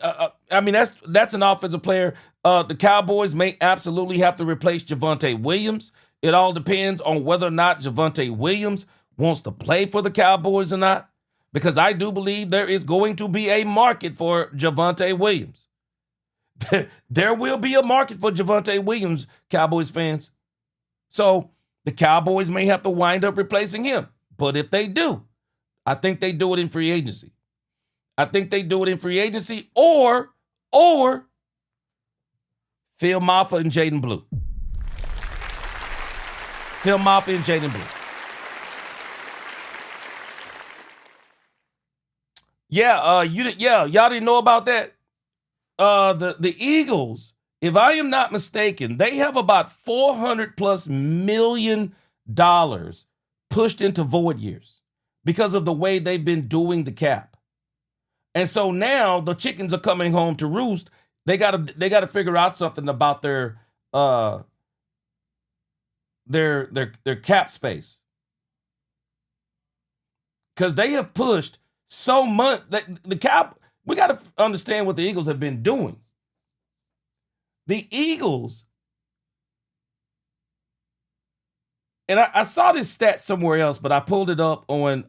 that's an offensive player. The Cowboys may absolutely have to replace Javonte Williams. It all depends on whether or not Javonte Williams wants to play for the Cowboys or not, because I do believe there is going to be a market for Javonte Williams. There will be a market for Javonte Williams, Cowboys fans. So the Cowboys may have to wind up replacing him. But if they do, I think they do it in free agency. I think they do it in free agency or Phil Maffa and Jaden Blue. Phil Maffa and Jaden Blue. Y'all didn't know about that? The Eagles, if I am not mistaken, they have about $400+ million pushed into void years because of the way they've been doing the cap. And so now the chickens are coming home to roost. They gotta figure out something about their cap space, because they have pushed so much that the cap. We got to understand what the Eagles have been doing. The Eagles, and I saw this stat somewhere else, but I pulled it up on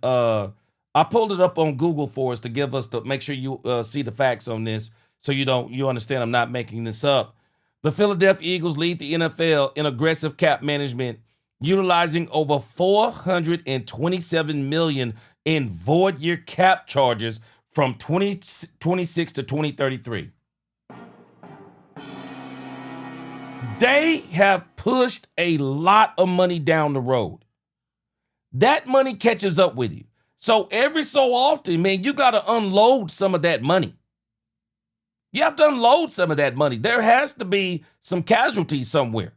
Google for us to make sure you see the facts on this, so you understand I'm not making this up. The Philadelphia Eagles lead the NFL in aggressive cap management, utilizing over $427 million in void year cap charges from 2026 to 2033. They have pushed a lot of money down the road. That money catches up with you. So every so often, man, you got to unload some of that money. You have to unload some of that money. There has to be some casualties somewhere.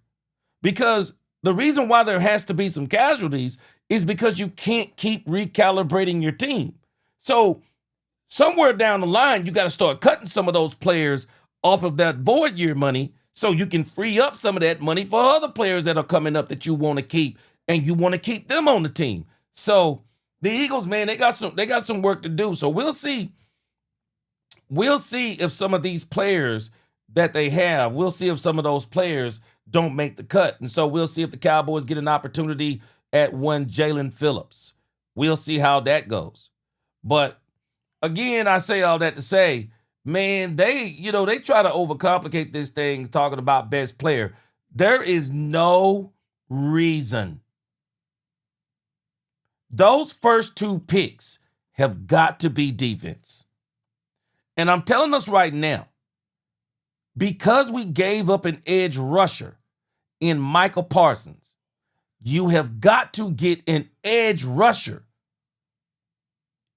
Because the reason why there has to be some casualties is because you can't keep recalibrating your team. So somewhere down the line, you got to start cutting some of those players off of that void year money so you can free up some of that money for other players that are coming up that you want to keep, and you want to keep them on the team. So the Eagles, man, they got some work to do. So we'll see. We'll see if some of these players that they have, we'll see if some of those players don't make the cut. And so we'll see if the Cowboys get an opportunity at one Jalen Phillips. We'll see how that goes. But again, I say all that to say, man, they try to overcomplicate this thing talking about best player. There is no reason. Those first two picks have got to be defense. And I'm telling us right now, because we gave up an edge rusher in Michael Parsons, you have got to get an edge rusher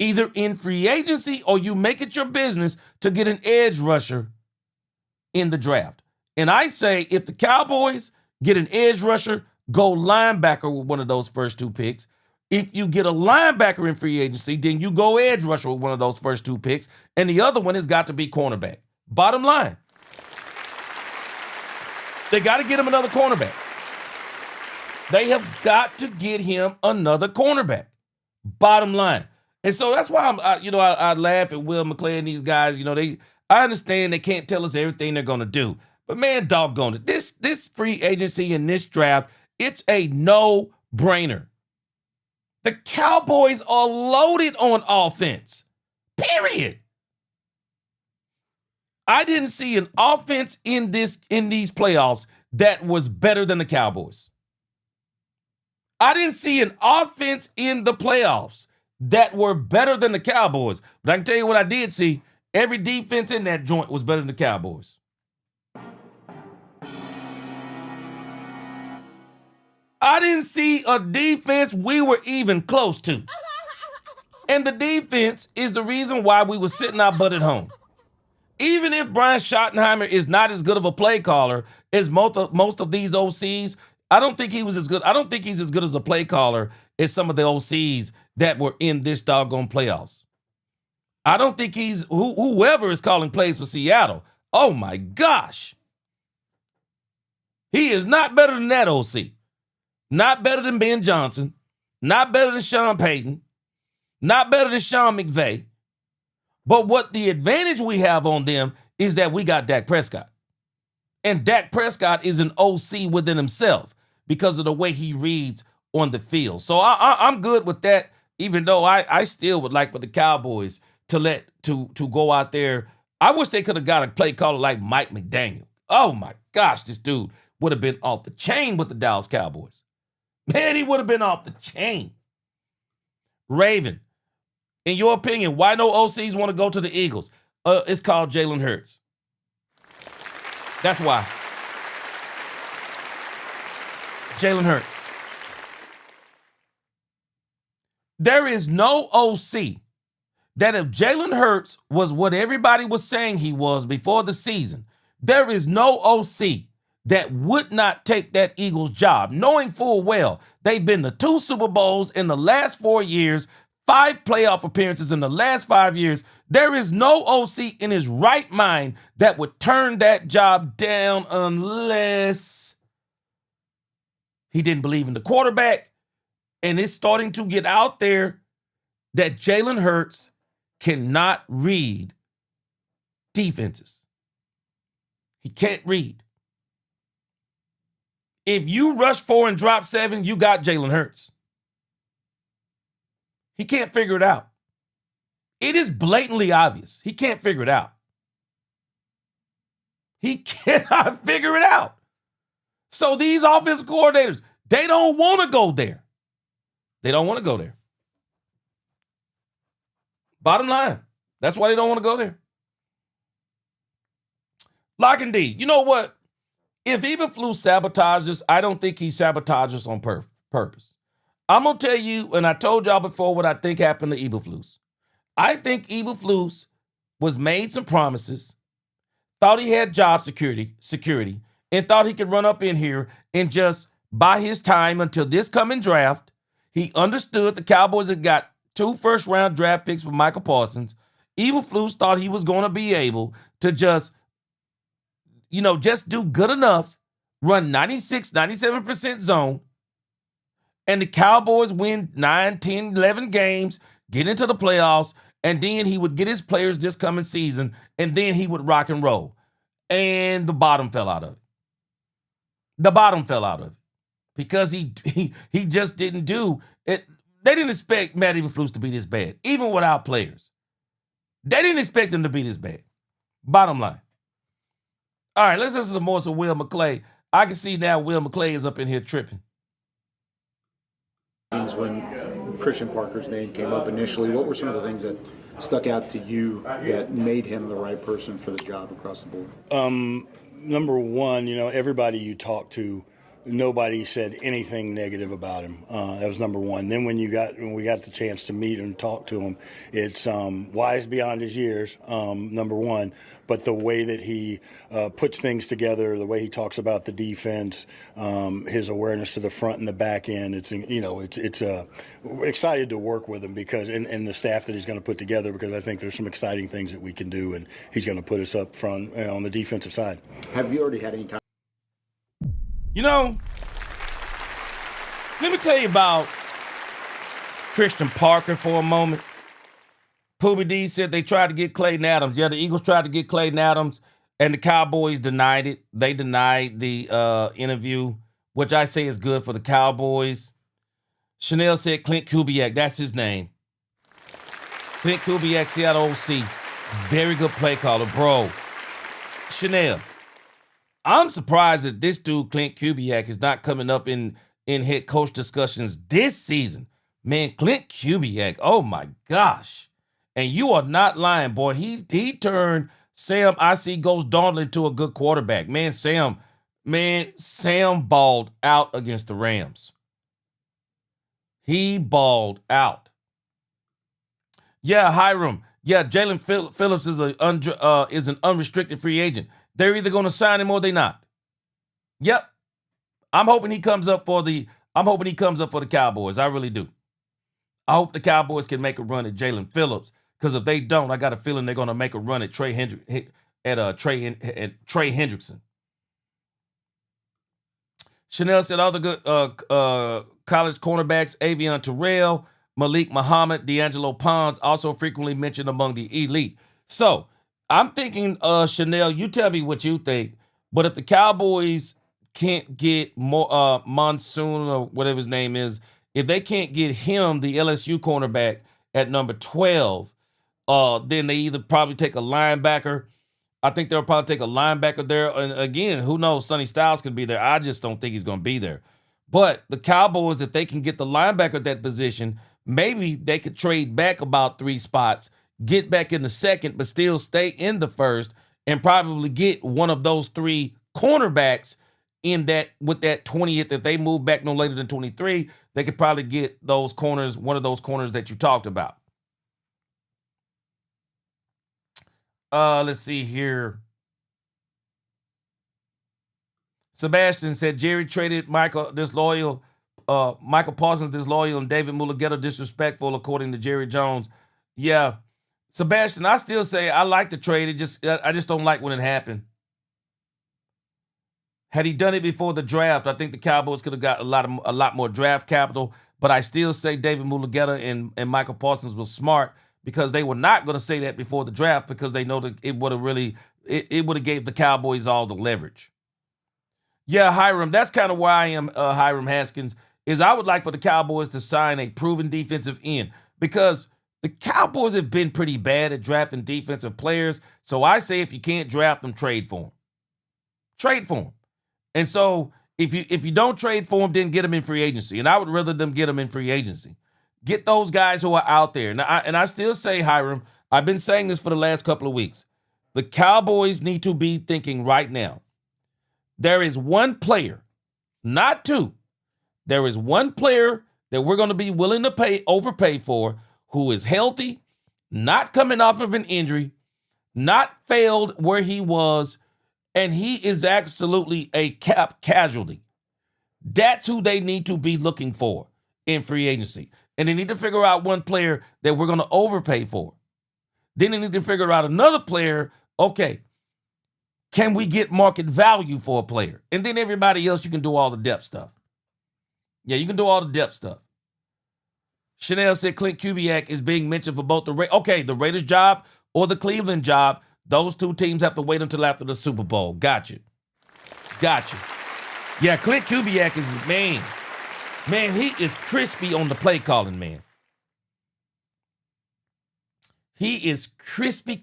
either in free agency, or you make it your business to get an edge rusher in the draft. And I say, if the Cowboys get an edge rusher, go linebacker with one of those first two picks. If you get a linebacker in free agency, then you go edge rusher with one of those first two picks. And the other one has got to be cornerback. Bottom line. They got to get him another cornerback. They have got to get him another cornerback. Bottom line. And so that's why I laugh at Will McClay and these guys. I understand they can't tell us everything they're going to do. But man, doggone it. This free agency and this draft, it's a no-brainer. The Cowboys are loaded on offense. Period. I didn't see an offense in these playoffs that was better than the Cowboys. I didn't see an offense in the playoffs that were better than the Cowboys. But I can tell you what I did see. Every defense in that joint was better than the Cowboys. I didn't see a defense we were even close to. And the defense is the reason why we were sitting our butt at home. Even if Brian Schottenheimer is not as good of a play caller as most of these OCs, I don't think he was as good. I don't think he's as good as a play caller as some of the OCs that were in this doggone playoffs. I don't think he's whoever is calling plays for Seattle. Oh my gosh. He is not better than that OC. Not better than Ben Johnson. Not better than Sean Payton. Not better than Sean McVay. But what the advantage we have on them is that we got Dak Prescott. And Dak Prescott is an OC within himself because of the way he reads on the field. So I'm good with that, even though I still would like for the Cowboys to go out there. I wish they could have got a play caller like Mike McDaniel. Oh, my gosh, this dude would have been off the chain with the Dallas Cowboys. Man, he would have been off the chain. Raven, in your opinion, why no OCs want to go to the Eagles? It's called Jalen Hurts. That's why. Jalen Hurts. There is no OC that if Jalen Hurts was what everybody was saying he was before the season, there is no OC that would not take that Eagles job, knowing full well they've been to 2 Super Bowls in the last 4 years, 5 playoff appearances in the last 5 years. There is no OC in his right mind that would turn that job down unless he didn't believe in the quarterback. And it's starting to get out there that Jalen Hurts cannot read defenses. He can't read. If you rush 4 and drop 7, you got Jalen Hurts. He can't figure it out. It is blatantly obvious. He can't figure it out. He cannot figure it out. So these offensive coordinators, they don't want to go there. They don't want to go there. Bottom line, that's why they don't want to go there. Lock and D, you know what? If Eberflus sabotages, I don't think he sabotages on purpose. I'm going to tell you, and I told y'all before what I think happened to Eberflus. I think Eberflus was made some promises, thought he had job security, and thought he could run up in here and just buy his time until this coming draft. He understood the Cowboys had got 2 first-round draft picks for Michael Parsons. Eberflus thought he was going to be able to just do good enough, run 96, 97% zone, and the Cowboys win 9, 10, 11 games, get into the playoffs, and then he would get his players this coming season, and then he would rock and roll. And the bottom fell out of it. The bottom fell out of it because he just didn't do it. They didn't expect Matt Eberflus to be this bad, even without players. They didn't expect him to be this bad. Bottom line. All right, let's listen to more of Will McClay. I can see now Will McClay is up in here tripping. When Christian Parker's name came up initially, what were some of the things that stuck out to you that made him the right person for the job across the board? Number one, everybody you talk to, nobody said anything negative about him. That was number one. Then when we got the chance to meet and talk to him, it's wise beyond his years, number one. But the way that he puts things together, the way he talks about the defense, his awareness to the front and the back end, we're excited to work with him because and the staff that he's going to put together, because I think there's some exciting things that we can do, and he's going to put us up front on the defensive side. Have you already had any time? Let me tell you about Christian Parker for a moment. Poobie D said they tried to get Clayton Adams. Yeah, the Eagles tried to get Clayton Adams, and the Cowboys denied it. They denied the interview, which I say is good for the Cowboys. Chanel said Clint Kubiak. That's his name. Clint Kubiak, Seattle OC. Very good play caller, bro. Chanel, I'm surprised that this dude, Clint Kubiak, is not coming up in head coach discussions this season. Man, Clint Kubiak, oh my gosh. And you are not lying, boy. He turned Sam Goes Darnold into a good quarterback. Man, Sam balled out against the Rams. He balled out. Yeah, Hiram. Yeah, Jalen Phillips is an unrestricted free agent. They're either going to sign him or they're not. Yep. I'm hoping he comes up for the Cowboys. I really do. I hope the Cowboys can make a run at Jalen Phillips, because if they don't, I got a feeling they're going to make a run at Trey Hendrickson. Chanel said other good college cornerbacks, Avion Terrell, Malik Muhammad, D'Angelo Pons, also frequently mentioned among the elite. So I'm thinking, Chanel, you tell me what you think. But if the Cowboys can't get more Monsoon or whatever his name is, if they can't get him, the LSU cornerback, at number 12, then they either probably take a linebacker. I think they'll probably take a linebacker there. And again, who knows? Sonny Styles could be there. I just don't think he's going to be there. But the Cowboys, if they can get the linebacker at that position, maybe they could trade back about 3 spots, get back in the second, but still stay in the first, and probably get one of those 3 cornerbacks in that with that 20th. If they move back no later than 23, they could probably get those corners, one of those corners that you talked about. Let's see here. Sebastian said Jerry traded Michael Parsons disloyal and David Mulugeta disrespectful, according to Jerry Jones. Yeah, Sebastian, I still say I like the trade. I just don't like when it happened. Had he done it before the draft, I think the Cowboys could have got a lot more draft capital. But I still say David Mulugeta and Michael Parsons was smart, because they were not going to say that before the draft, because they know that it would have gave the Cowboys all the leverage. Yeah, Hiram, that's kind of where I am, Hiram Haskins, is I would like for the Cowboys to sign a proven defensive end, because the Cowboys have been pretty bad at drafting defensive players. So I say if you can't draft them, trade for them. Trade for them. And so if you don't trade for them, then get them in free agency. And I would rather them get them in free agency. Get those guys who are out there. And I still say, Hiram, I've been saying this for the last couple of weeks. The Cowboys need to be thinking right now, there is one player, not 2. There is one player that we're going to be willing to overpay for, who is healthy, not coming off of an injury, not failed where he was, and he is absolutely a cap casualty. That's who they need to be looking for in free agency. And they need to figure out one player that we're going to overpay for. Then they need to figure out another player. Okay, can we get market value for a player? And then everybody else, you can do all the depth stuff. Yeah, you can do all the depth stuff. Chanel said Clint Kubiak is being mentioned for both the Raiders job or the Cleveland job. Those 2 teams have to wait until after the Super Bowl. Gotcha. Yeah, Clint Kubiak is, man, he is crispy on the play calling, man. He is crispy.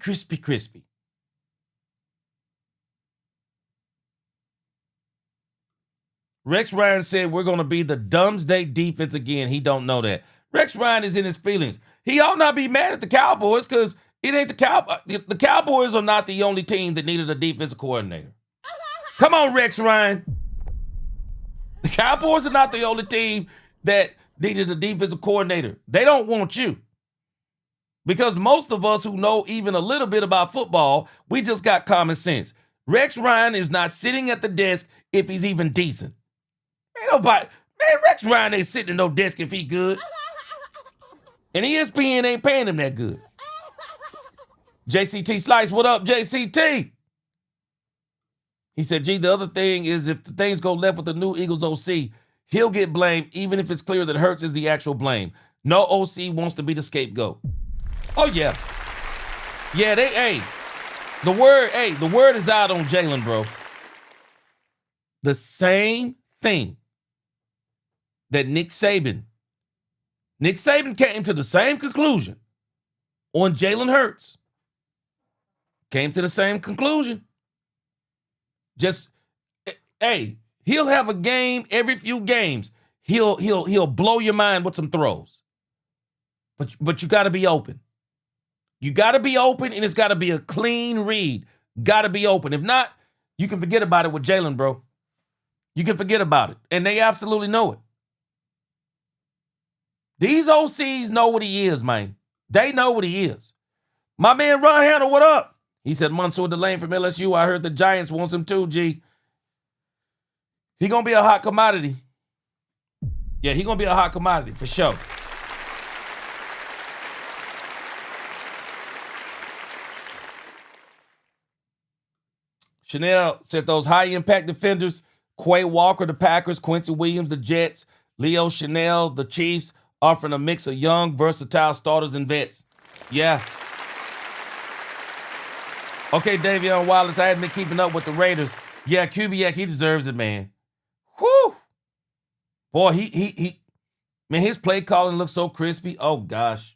Rex Ryan said we're going to be the Doomsday defense again. He don't know that. Rex Ryan is in his feelings. He ought not be mad at the Cowboys, because it ain't the Cowboys. The Cowboys are not the only team that needed a defensive coordinator. Come on, Rex Ryan. The Cowboys are not the only team that needed a defensive coordinator. They don't want you. Because most of us who know even a little bit about football, we just got common sense. Rex Ryan is not sitting at the desk if he's even decent. Rex Ryan ain't sitting at no desk if he good. And ESPN ain't paying him that good. JCT Slice, what up, JCT? He said, gee, the other thing is if the things go left with the new Eagles OC, he'll get blamed even if it's clear that Hurts is the actual blame. No OC wants to be the scapegoat. Oh, yeah. Yeah, the word is out on Jalen, bro. The same thing that Nick Saban came to the same conclusion on Jalen Hurts. Came to the same conclusion. He'll have a game every few games. He'll blow your mind with some throws. But you got to be open. You got to be open, and it's got to be a clean read. Got to be open. If not, you can forget about it with Jalen, bro. You can forget about it. And they absolutely know it. These OCs know what he is, man. They know what he is. My man Ron Hanna, what up? He said, Mansour Delane from LSU. I heard the Giants wants him too, G. He going to be a hot commodity. Yeah, he going to be a hot commodity for sure. Chanel said those high-impact defenders Quay Walker, the Packers. Quincy Williams, the Jets. Leo Chanel, the Chiefs, offering a mix of young, versatile starters and vets. Yeah. Okay, Davion Wallace, I hadn't been keeping up with the Raiders. Yeah, Kubiak, he deserves it, man. Whew. Boy, man, his play calling looks so crispy. Oh, gosh.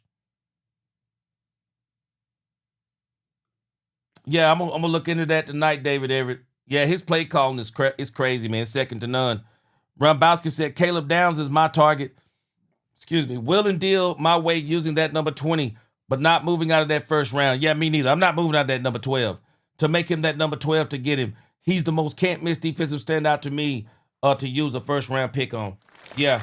Yeah, I'm gonna look into that tonight, David Everett. Yeah, his play calling is crazy, man. Second to none. Rumbowski said, Caleb Downs is my target. Excuse me. Will and deal my way using that number 20, but not moving out of that first round. Yeah, me neither. I'm not moving out of that number 12. To make him that number 12 to get him. He's the most can't-miss defensive standout to me to use a first-round pick on. Yeah.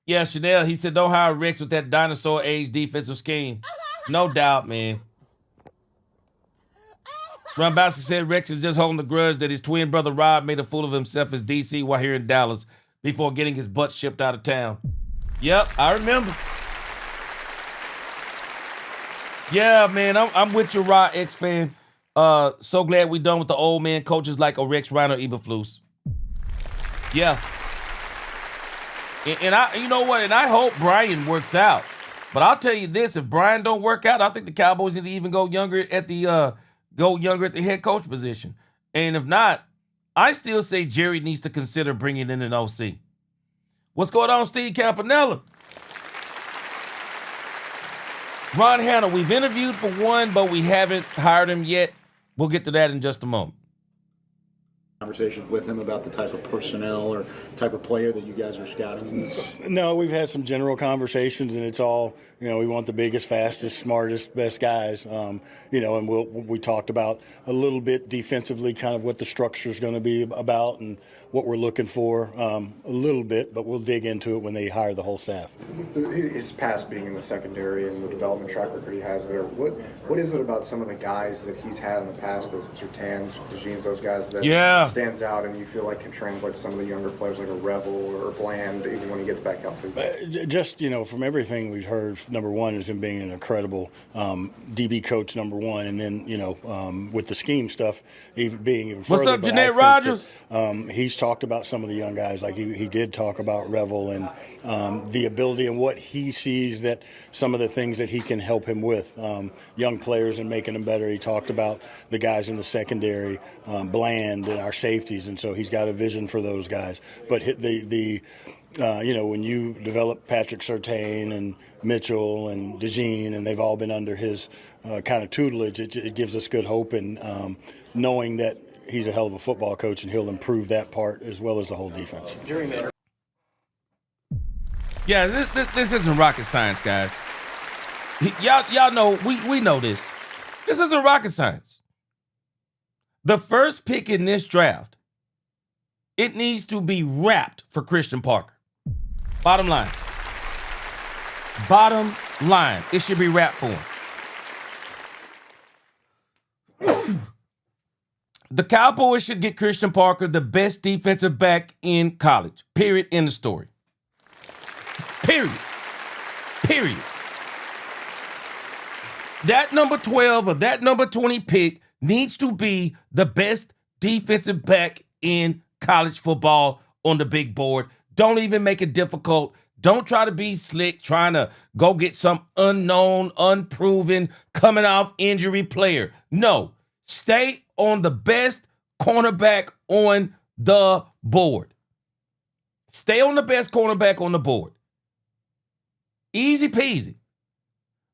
Yeah, Chanel, he said, don't hire Rex with that dinosaur age defensive scheme. No doubt, man. Ron Bowser said Rex is just holding the grudge that his twin brother Rob made a fool of himself as DC while here in Dallas before getting his butt shipped out of town. Yep, I remember. Yeah, man, I'm with you, Rod X fan. So glad we done with the old man coaches like Rex Ryan or Eberflus. Yeah. And you know what? And I hope Brian works out. But I'll tell you this: if Brian don't work out, I think the Cowboys need to even go younger at the head coach position. And if not, I still say Jerry needs to consider bringing in an OC. What's going on, Steve Campanella? Ron Hanna, we've interviewed for one, but we haven't hired him yet. We'll get to that in just a moment. Conversations with him about the type of personnel or type of player that you guys are scouting? No, we've had some general conversations, and it's all, we want the biggest, fastest, smartest, best guys. And we talked about a little bit defensively, kind of what the structure is going to be about and what we're looking for a little bit, but we'll dig into it when they hire the whole staff. His past being in the secondary and the development track record he has there, what is it about some of the guys that he's had in the past, those Sertans, Dejeans, those guys that stands out and you feel like can translate to some of the younger players like a Revel or Bland even when he gets back out there? Just, from everything we've heard, number one is him being an incredible DB coach, number one, and then, with the scheme stuff, being even further. What's up, Jeanette Rogers? He's talked about some of the young guys, like he did talk about Revel and the ability and what he sees that some of the things that he can help him with, young players and making them better. He talked about the guys in the secondary, Bland and our safeties, and so he's got a vision for those guys. But when you develop Patrick Surtain and Mitchell and DeJean, and they've all been under his kind of tutelage, it gives us good hope in knowing that he's a hell of a football coach and he'll improve that part as well as the whole defense. Yeah, this isn't rocket science, guys. Y'all know, we know this. This isn't rocket science. The first pick in this draft, it needs to be wrapped for Christian Parker. Bottom line. Bottom line. It should be wrapped for him. The Cowboys should get Christian Parker the best defensive back in college. Period. End of story. Period. That number 12 or that number 20 pick needs to be the best defensive back in college football on the big board. Don't even make it difficult. Don't try to be slick trying to go get some unknown, unproven, coming off injury player. No. Stay on the best cornerback on the board. Stay on the best cornerback on the board. Easy peasy.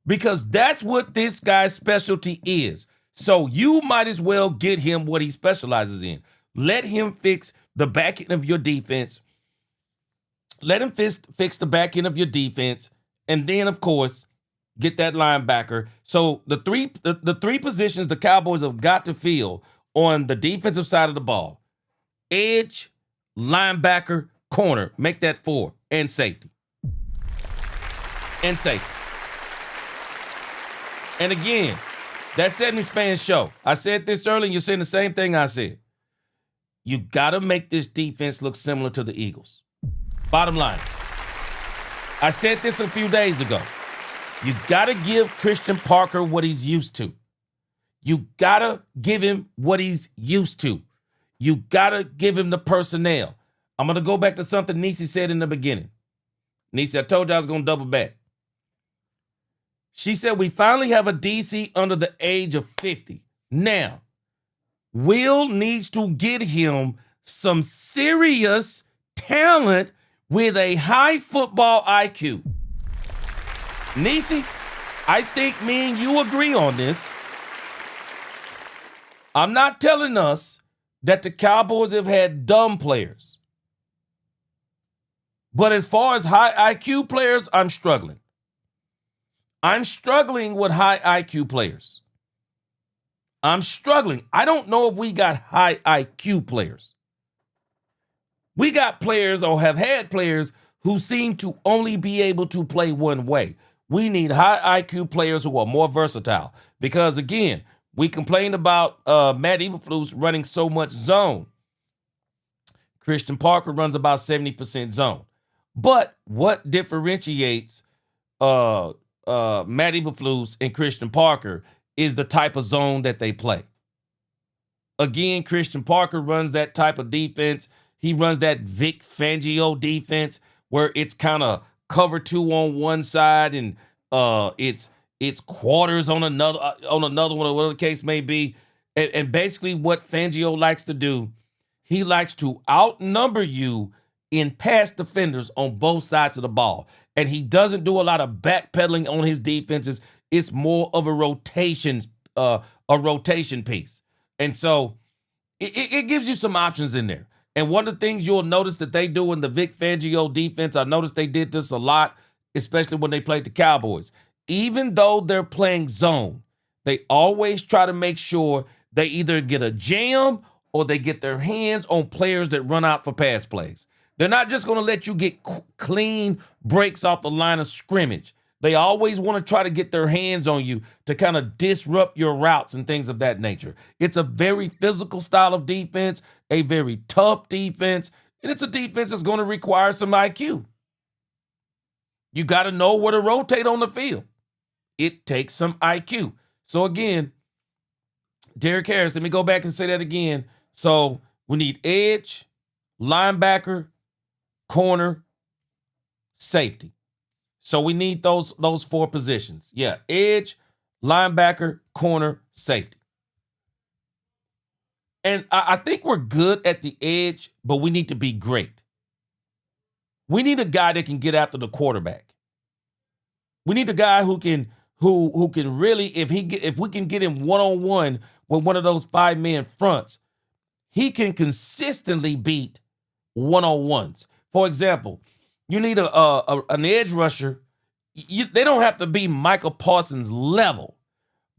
Because that's what this guy's specialty is. So you might as well get him what he specializes in. Let him fix the back end of your defense. Let him fix the back end of your defense. And then, of course, get that linebacker. So the three positions the Cowboys have got to fill on the defensive side of the ball: edge, linebacker, corner. Make that 4. And safety. And again, that 70s Fans show. I said this earlier, and you're saying the same thing I said. You got to make this defense look similar to the Eagles. Bottom line. I said this a few days ago. You got to give Christian Parker what he's used to. You gotta give him what he's used to. You gotta give him the personnel. I'm gonna go back to something Nisi said in the beginning. Nisi, I told you I was gonna double back. She said, we finally have a DC under the age of 50. Now, Will needs to get him some serious talent with a high football IQ. Nisi, I think me and you agree on this. I'm not telling us that the Cowboys have had dumb players. But as far as high IQ players, I'm struggling. I'm struggling with high IQ players. I'm struggling. I don't know if we got high IQ players. We got players or have had players who seem to only be able to play one way. We need high IQ players who are more versatile. Because again, we complained about Matt Eberflus running so much zone. Christian Parker runs about 70% zone. But what differentiates Matt Eberflus and Christian Parker is the type of zone that they play. Again, Christian Parker runs that type of defense. He runs that Vic Fangio defense where it's kind of cover two on one side and it's quarters on another one, or whatever the case may be. And basically what Fangio likes to do, he likes to outnumber you in pass defenders on both sides of the ball. And he doesn't do a lot of backpedaling on his defenses. It's more of a rotation piece. And so it gives you some options in there. And one of the things you'll notice that they do in the Vic Fangio defense, I noticed they did this a lot, especially when they played the Cowboys. Even though they're playing zone, they always try to make sure they either get a jam or they get their hands on players that run out for pass plays. They're not just going to let you get clean breaks off the line of scrimmage. They always want to try to get their hands on you to kind of disrupt your routes and things of that nature. It's a very physical style of defense, a very tough defense, and it's a defense that's going to require some IQ. You got to know where to rotate on the field. It takes some IQ. So again, Derek Harris, let me go back and say that again. So we need edge, linebacker, corner, safety. So we need those four positions. Yeah, edge, linebacker, corner, safety. And I think we're good at the edge, but we need to be great. We need a guy that can get after the quarterback. We need a guy who can really, if we can get him one-on-one with one of those 5-man fronts, he can consistently beat one-on-ones. For example, you need an edge rusher. They don't have to be Michael Parsons level,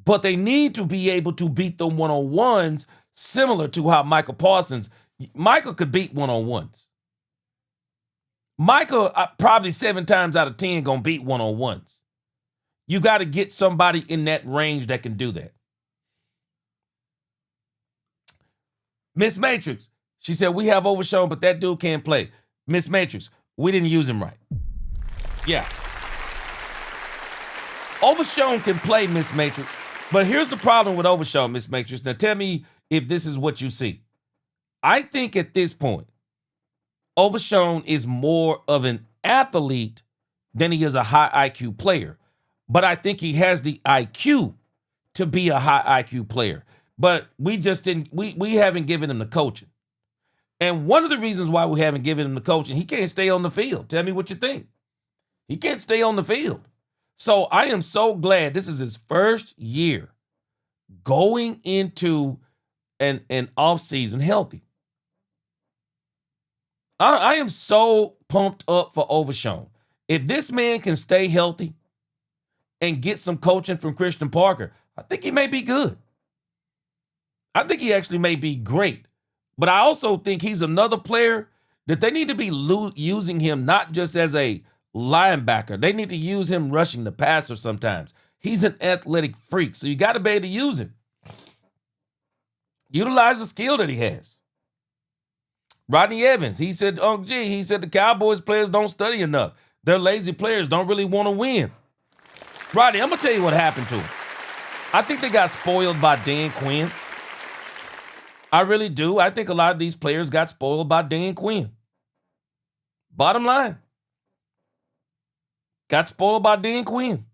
but they need to be able to beat them one-on-ones similar to how Michael could beat one-on-ones. Michael, probably 7 times out of 10, gonna beat one-on-ones. You got to get somebody in that range that can do that. Miss Matrix, she said, we have Overshown, but that dude can't play. Miss Matrix, we didn't use him right. Yeah. Overshown can play, Miss Matrix, but here's the problem with Overshown, Miss Matrix. Now tell me if this is what you see. I think at this point, Overshown is more of an athlete than he is a high IQ player. But I think he has the IQ to be a high IQ player. But we haven't given him the coaching. And one of the reasons why we haven't given him the coaching, he can't stay on the field. Tell me what you think. He can't stay on the field. So I am so glad this is his first year going into an offseason healthy. I am so pumped up for Overshown. If this man can stay healthy and get some coaching from Christian Parker, I think he may be good. I think he actually may be great. But I also think he's another player that they need to be using him not just as a linebacker. They need to use him rushing the passer sometimes. He's an athletic freak, so you got to be able to use him. Utilize the skill that he has. Rodney Evans, he said, the Cowboys players don't study enough. They're lazy players, don't really want to win. Rodney, I'm going to tell you what happened to him. I think they got spoiled by Dan Quinn. I really do. I think a lot of these players got spoiled by Dan Quinn. Bottom line. Got spoiled by Dan Quinn.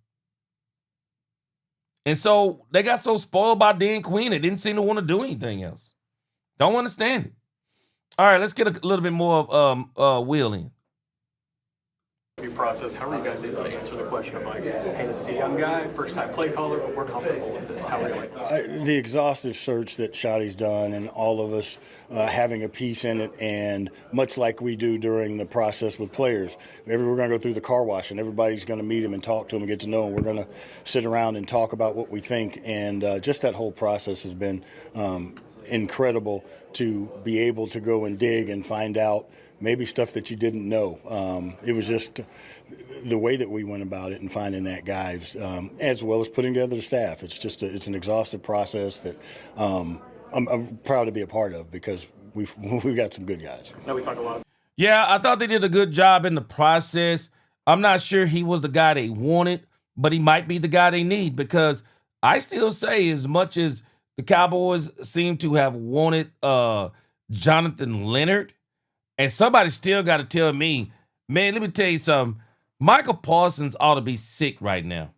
And so they got so spoiled by Dan Quinn, they didn't seem to want to do anything else. Don't understand it. All right, let's get a little bit more of Will in. Process. How are you guys able to answer the question of like, hey, this is a young guy, first time play caller, but we're comfortable with this? How are you like that? The exhaustive search that Shotty's done, and all of us having a piece in it, and much like we do during the process with players, we're going to go through the car wash, and everybody's going to meet him and talk to him and get to know him. We're going to sit around and talk about what we think, and just that whole process has been incredible to be able to go and dig and find out maybe stuff that you didn't know. It was just the way that we went about it and finding that guy, as well as putting together the staff. It's just it's an exhaustive process that I'm proud to be a part of, because we've got some good guys. Now we talk a lot. Yeah, I thought they did a good job in the process. I'm not sure he was the guy they wanted, but he might be the guy they need, because I still say, as much as the Cowboys seem to have wanted Jonathan Leonard, and somebody still got to tell me, man, let me tell you something. Michael Parsons ought to be sick right now.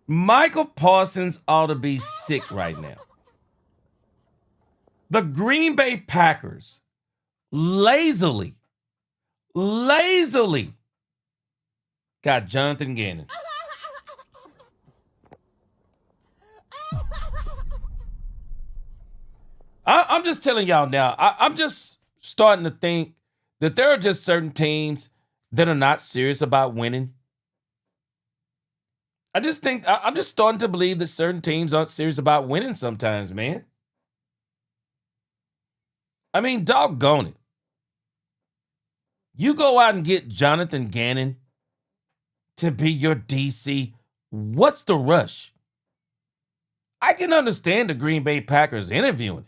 Michael Parsons ought to be sick right now. The Green Bay Packers lazily got Jonathan Gannon. I'm just telling y'all now, I'm just starting to think that there are just certain teams that are not serious about winning. I'm just starting to believe that certain teams aren't serious about winning sometimes, man. I mean, doggone it. You go out and get Jonathan Gannon to be your DC. What's the rush? I can understand the Green Bay Packers interviewing him.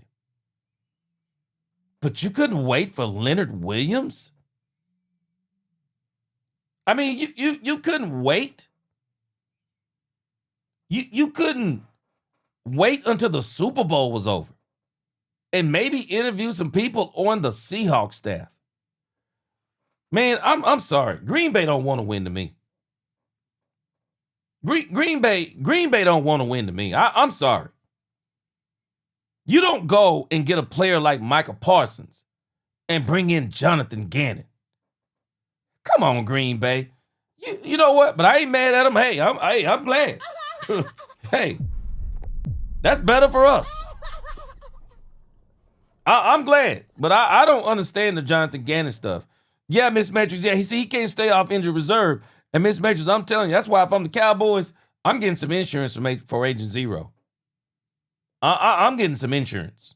But you couldn't wait for Leonard Williams? I mean, you couldn't wait. You couldn't wait until the Super Bowl was over and maybe interview some people on the Seahawks staff. Man, I'm sorry. Green Bay don't want to win to me. Green Bay don't want to win to me. I'm sorry. You don't go and get a player like Michael Parsons and bring in Jonathan Gannon. Come on, Green Bay. You know what? But I ain't mad at him. Hey, I'm glad. Hey, that's better for us. I'm glad, but I don't understand the Jonathan Gannon stuff. Yeah, Miss Matrix. Yeah, he can't stay off injured reserve. And Miss Matrix, I'm telling you, that's why if I'm the Cowboys, I'm getting some insurance for Agent Zero. I'm getting some insurance.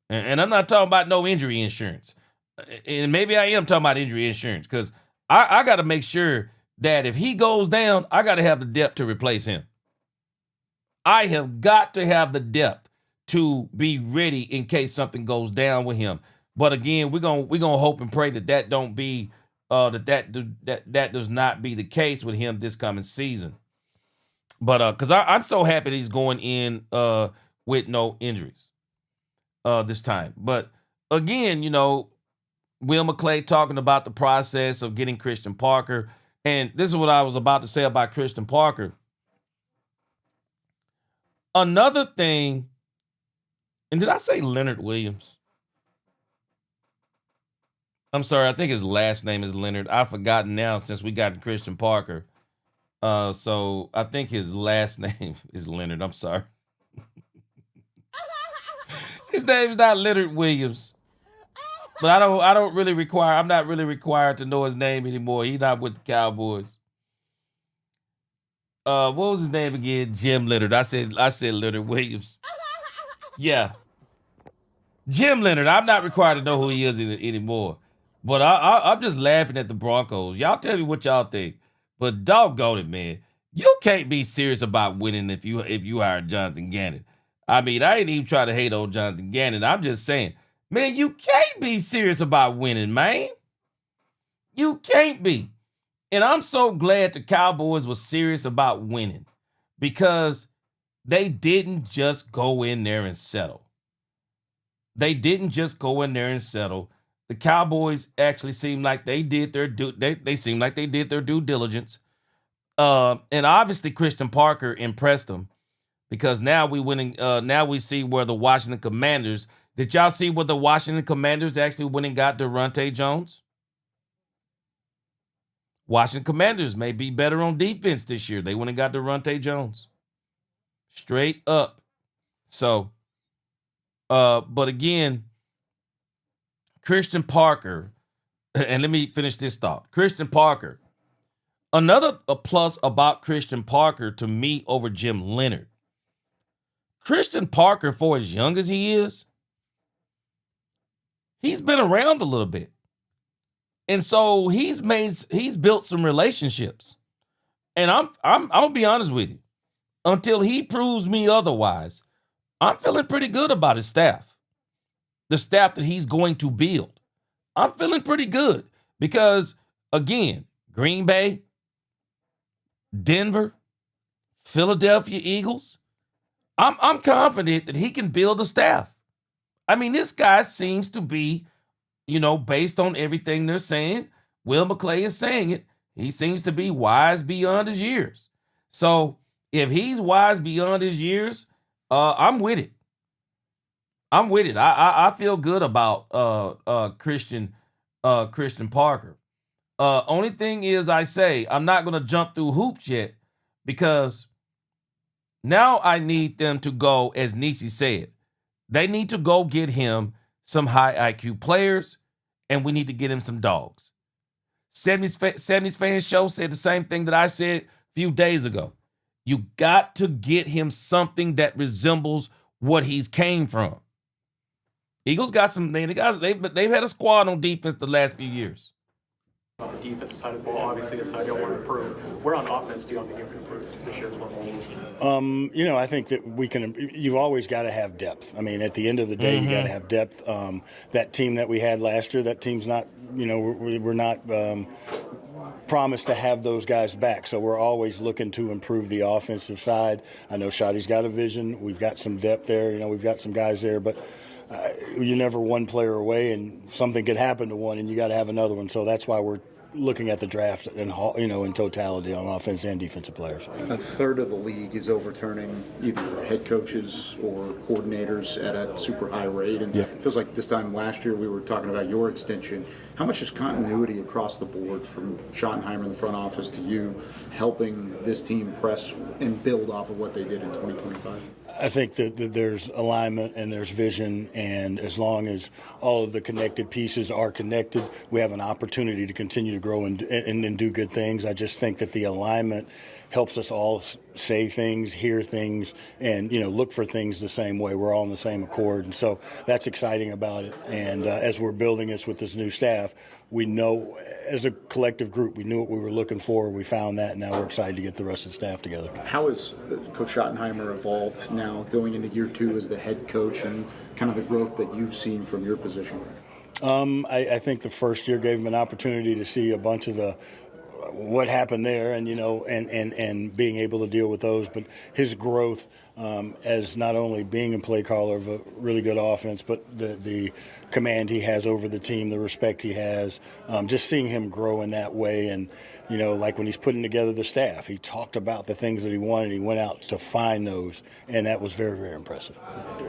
And I'm not talking about no injury insurance. And maybe I am talking about injury insurance, because I got to make sure that if he goes down, I got to have the depth to replace him. I have got to have the depth to be ready in case something goes down with him. But again, we're gonna hope and pray that don't be that does not be the case with him this coming season. But because I'm so happy that he's going in with no injuries this time. But again, Will McClay talking about the process of getting Christian Parker. And this is what I was about to say about Christian Parker. Another thing, and did I say Leonard Williams? I'm sorry, I think his last name is Leonard. I've forgotten now since we got Christian Parker. So I think his last name is Leonard. I'm sorry. His name's not Leonard Williams. But I'm not really required to know his name anymore. He's not with the Cowboys. What was his name again? Jim Leonard. I said Leonard Williams. Yeah. Jim Leonard. I'm not required to know who he is anymore. But I'm just laughing at the Broncos. Y'all tell me what y'all think. But doggone it, man. You can't be serious about winning if you hire Jonathan Gannon. I mean, I ain't even trying to hate on Jonathan Gannon. I'm just saying, man, you can't be serious about winning, man. You can't be. And I'm so glad the Cowboys were serious about winning. because they didn't just go in there and settle. They didn't just go in there and settle. The Cowboys actually seemed like they did their they seemed like they did their due diligence. And obviously Christian Parker impressed them because now we see where the Washington Commanders. Did y'all see where the Washington Commanders actually went and got Durante Jones? Washington Commanders may be better on defense this year. They went and got Durante Jones. Straight up. So, but again, Christian Parker, and let me finish this thought. Christian Parker, another plus about Christian Parker to me over Jim Leonard. Christian Parker, for as young as he is, he's been around a little bit. And so he's built some relationships. And I'm gonna be honest with you. Until he proves me otherwise, I'm feeling pretty good about his staff. The staff that he's going to build. I'm feeling pretty good because, again, Green Bay, Denver, Philadelphia Eagles, I'm confident that he can build a staff. I mean, this guy seems to be, based on everything they're saying, Will McClay is saying it, he seems to be wise beyond his years. So if he's wise beyond his years, I'm with it. I'm with it. I feel good about Christian Parker. Only thing is, I say I'm not going to jump through hoops yet because now I need them to go, as Nisi said, they need to go get him some high IQ players, and we need to get him some dogs. 70s Fans Show said the same thing that I said a few days ago. You got to get him something that resembles what he's came from. Eagles got some. They've had a squad on defense the last few years. On the defensive side of the ball, obviously a side you want to improve. Where on offense do you think you can improve this year as well? I think that we can. You've always got to have depth. I mean, at the end of the day, you got to have depth. That team that we had last year, that team's not. We're not promised to have those guys back. So we're always looking to improve the offensive side. I know Shotty's got a vision. We've got some depth there. We've got some guys there, but you're never one player away, and something could happen to one, and you got to have another one. So that's why we're looking at the draft in totality on offense and defensive players. A third of the league is overturning either head coaches or coordinators at a super high rate, and it feels like this time last year we were talking about your extension. How much is continuity across the board from Schottenheimer in the front office to you helping this team press and build off of what they did in 2025? I think that there's alignment and there's vision, and as long as all of the connected pieces are connected, we have an opportunity to continue to grow and do good things. I just think that the alignment helps us all say things, hear things, and look for things the same way. We're all in the same accord, and so that's exciting about it. And as we're building this with this new staff, we know as a collective group, we knew what we were looking for. We found that, and now we're excited to get the rest of the staff together. How has Coach Schottenheimer evolved now going into year 2 as the head coach, and kind of the growth that you've seen from your position? I think the first year gave him an opportunity to see a bunch of what happened there, and and being able to deal with those. But his growth as not only being a play caller of a really good offense, but the command he has over the team, the respect he has, just seeing him grow in that way. And like when he's putting together the staff, he talked about the things that he wanted. He went out to find those, and that was very, very impressive.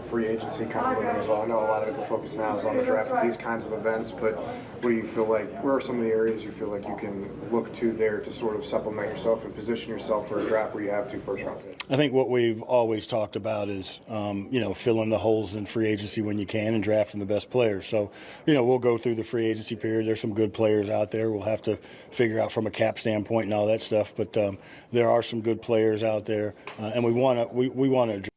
Free agency kind of moving as well. I know a lot of the focus now is on the draft with these kinds of events, but what do you feel like, where are some of the areas you feel like you can look to there to sort of supplement yourself and position yourself for a draft where you have 2 first-round picks? I think what we've always talked about is, filling the holes in free agency when you can and drafting the best players. So, we'll go through the free agency period. There's some good players out there. We'll have to figure out from a cap standpoint and all that stuff. But there are some good players out there, and we want to.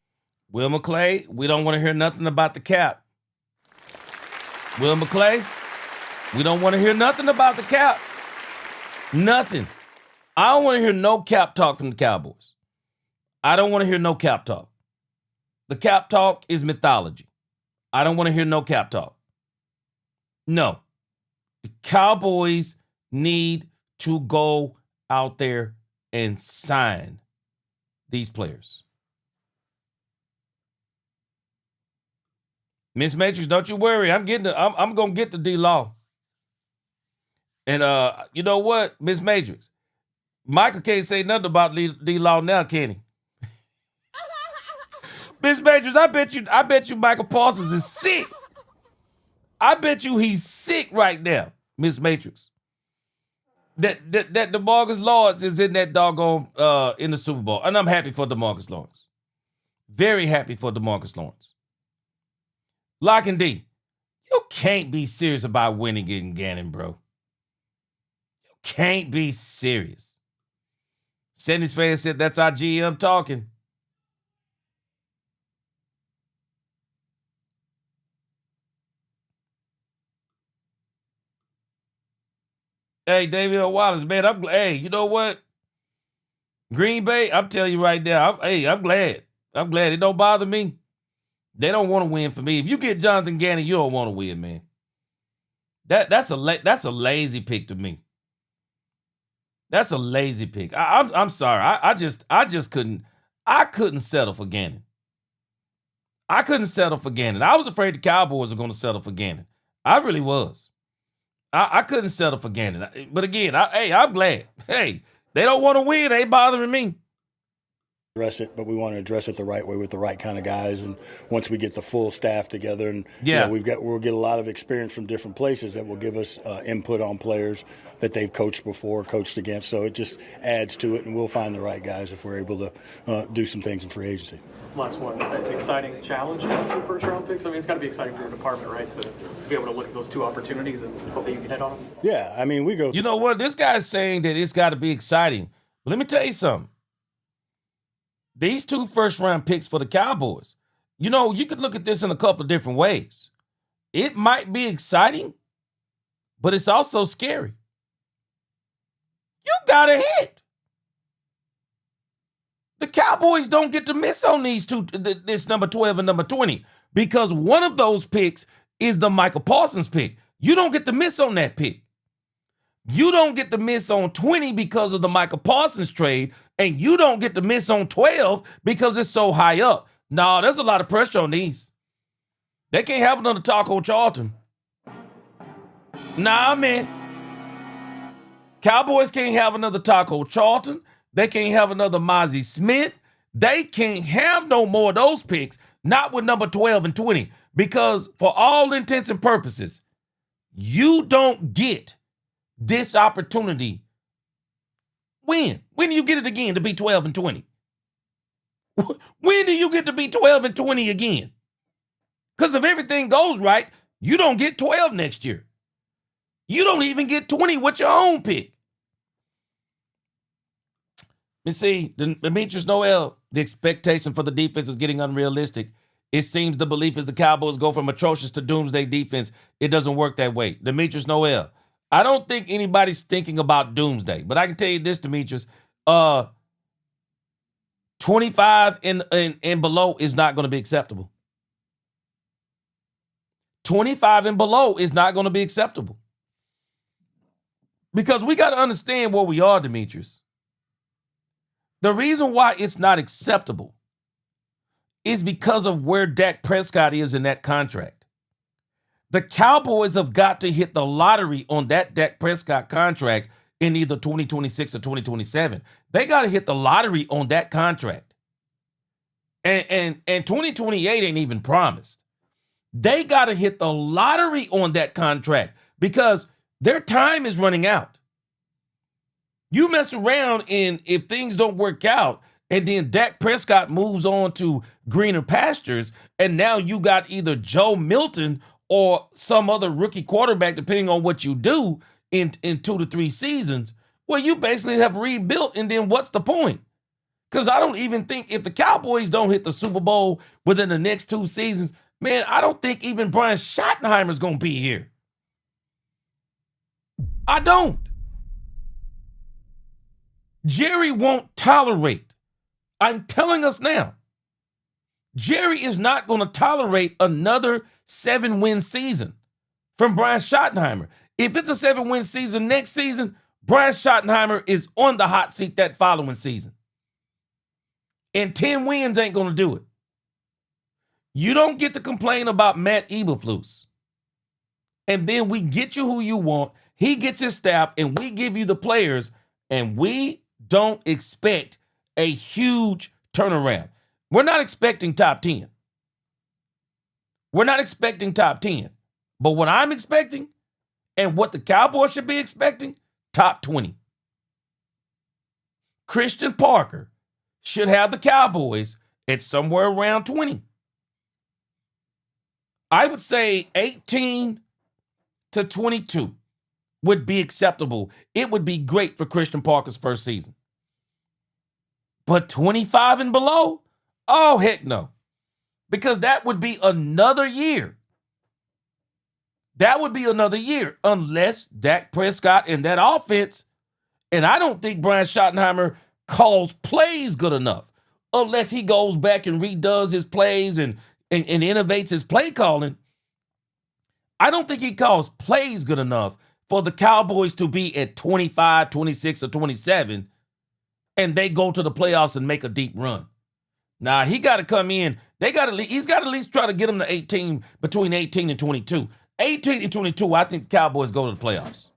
Will McClay, we don't want to hear nothing about the cap. Will McClay, we don't want to hear nothing about the cap. Nothing. I don't want to hear no cap talk from the Cowboys. I don't want to hear no cap talk. The cap talk is mythology. I don't want to hear no cap talk. No. The Cowboys need to go out there and sign these players. Miss Matrix, don't you worry. I'm gonna get the D-Law. And you know what, Miss Matrix? Michael can't say nothing about D-Law now, can he? Miss Matrix, I bet you Michael Parsons is sick. I bet you he's sick right now, Miss Matrix. That DeMarcus Lawrence is in that doggone in the Super Bowl. And I'm happy for DeMarcus Lawrence. Very happy for DeMarcus Lawrence. Lock and D, you can't be serious about winning in Gannon, bro. You can't be serious. Sandy's fan said that's our GM talking. Hey, David Wallace, man, hey, you know what? Green Bay, I'm telling you right now, I'm glad. I'm glad. It don't bother me. They don't want to win for me. If you get Jonathan Gannon, you don't want to win, man. That's a lazy pick to me. That's a lazy pick. I'm sorry. I just couldn't settle for Gannon. I couldn't settle for Gannon. I was afraid the Cowboys were going to settle for Gannon. I really was. I couldn't settle for Gannon. But again, I'm glad. Hey, they don't want to win. They ain't bothering me. Address it, but we want to address it the right way with the right kind of guys. And once we get the full staff together, and we'll get a lot of experience from different places that will give us input on players that they've coached before, coached against. So it just adds to it, and we'll find the right guys if we're able to do some things in free agency. Last one, an exciting challenge for first-round picks. I mean, it's got to be exciting for your department, right, to be able to look at those two opportunities and hope that you can hit on them. Yeah, I mean, we go. You know what? This guy's saying that it's got to be exciting. But let me tell you something. These two first-round picks for the Cowboys, you know, you could look at this in a couple of different ways. It might be exciting, but it's also scary. You got to hit. The Cowboys don't get to miss on these two, this number 12 and number 20, because one of those picks is the Michael Parsons pick. You don't get to miss on that pick. You don't get to miss on 20 because of the Michael Parsons trade, and you don't get to miss on 12 because it's so high up. No, there's a lot of pressure on these. They can't have another Taco Charlton. Nah, man. Cowboys can't have another Taco Charlton. They can't have another Mozzie Smith. They can't have no more of those picks, not with number 12 and 20, because for all intents and purposes, you don't get this opportunity. When do you get it again to be 12 and 20? When do you get to be 12 and 20 again? Because if everything goes right, you don't get 12 next year. You don't even get 20 with your own pick. You see, Demetrius Noel, the expectation for the defense is getting unrealistic. It seems the belief is the Cowboys go from atrocious to doomsday defense. It doesn't work that way. Demetrius Noel, I don't think anybody's thinking about doomsday, but I can tell you this, Demetrius, 25 and below is not going to be acceptable. 25 and below is not going to be acceptable. Because we got to understand where we are, Demetrius. The reason why it's not acceptable is because of where Dak Prescott is in that contract. The Cowboys have got to hit the lottery on that Dak Prescott contract in either 2026 or 2027. They got to hit the lottery on that contract. And 2028 ain't even promised. They got to hit the lottery on that contract because their time is running out. You mess around, and if things don't work out, and then Dak Prescott moves on to greener pastures, and now you got either Joe Milton or some other rookie quarterback, depending on what you do in 2 to 3 seasons, well, you basically have rebuilt, and then what's the point? Because I don't even think if the Cowboys don't hit the Super Bowl within the next 2 seasons, man, I don't think even Brian Schottenheimer's going to be here. I don't. Jerry won't tolerate. I'm telling us now. Jerry is not going to tolerate another 7-win season from Brian Schottenheimer. If it's a 7-win season next season, Brian Schottenheimer is on the hot seat that following season. And 10 wins ain't going to do it. You don't get to complain about Matt Eberflus. And then we get you who you want. He gets his staff, and we give you the players, and we don't expect a huge turnaround. We're not expecting top 10. We're not expecting top 10. But what I'm expecting and what the Cowboys should be expecting, top 20. Christian Parker should have the Cowboys at somewhere around 20. I would say 18 to 22 would be acceptable. It would be great for Christian Parker's first season. But 25 and below? Oh, heck no. Because that would be another year. That would be another year unless Dak Prescott and that offense, and I don't think Brian Schottenheimer calls plays good enough unless he goes back and redoes his plays and innovates his play calling. I don't think he calls plays good enough for the Cowboys to be at 25, 26, or 27, and they go to the playoffs and make a deep run. Now, he got to come in. He's got to at least try to get them to 18, between 18 and 22. 18 and 22, I think the Cowboys go to the playoffs.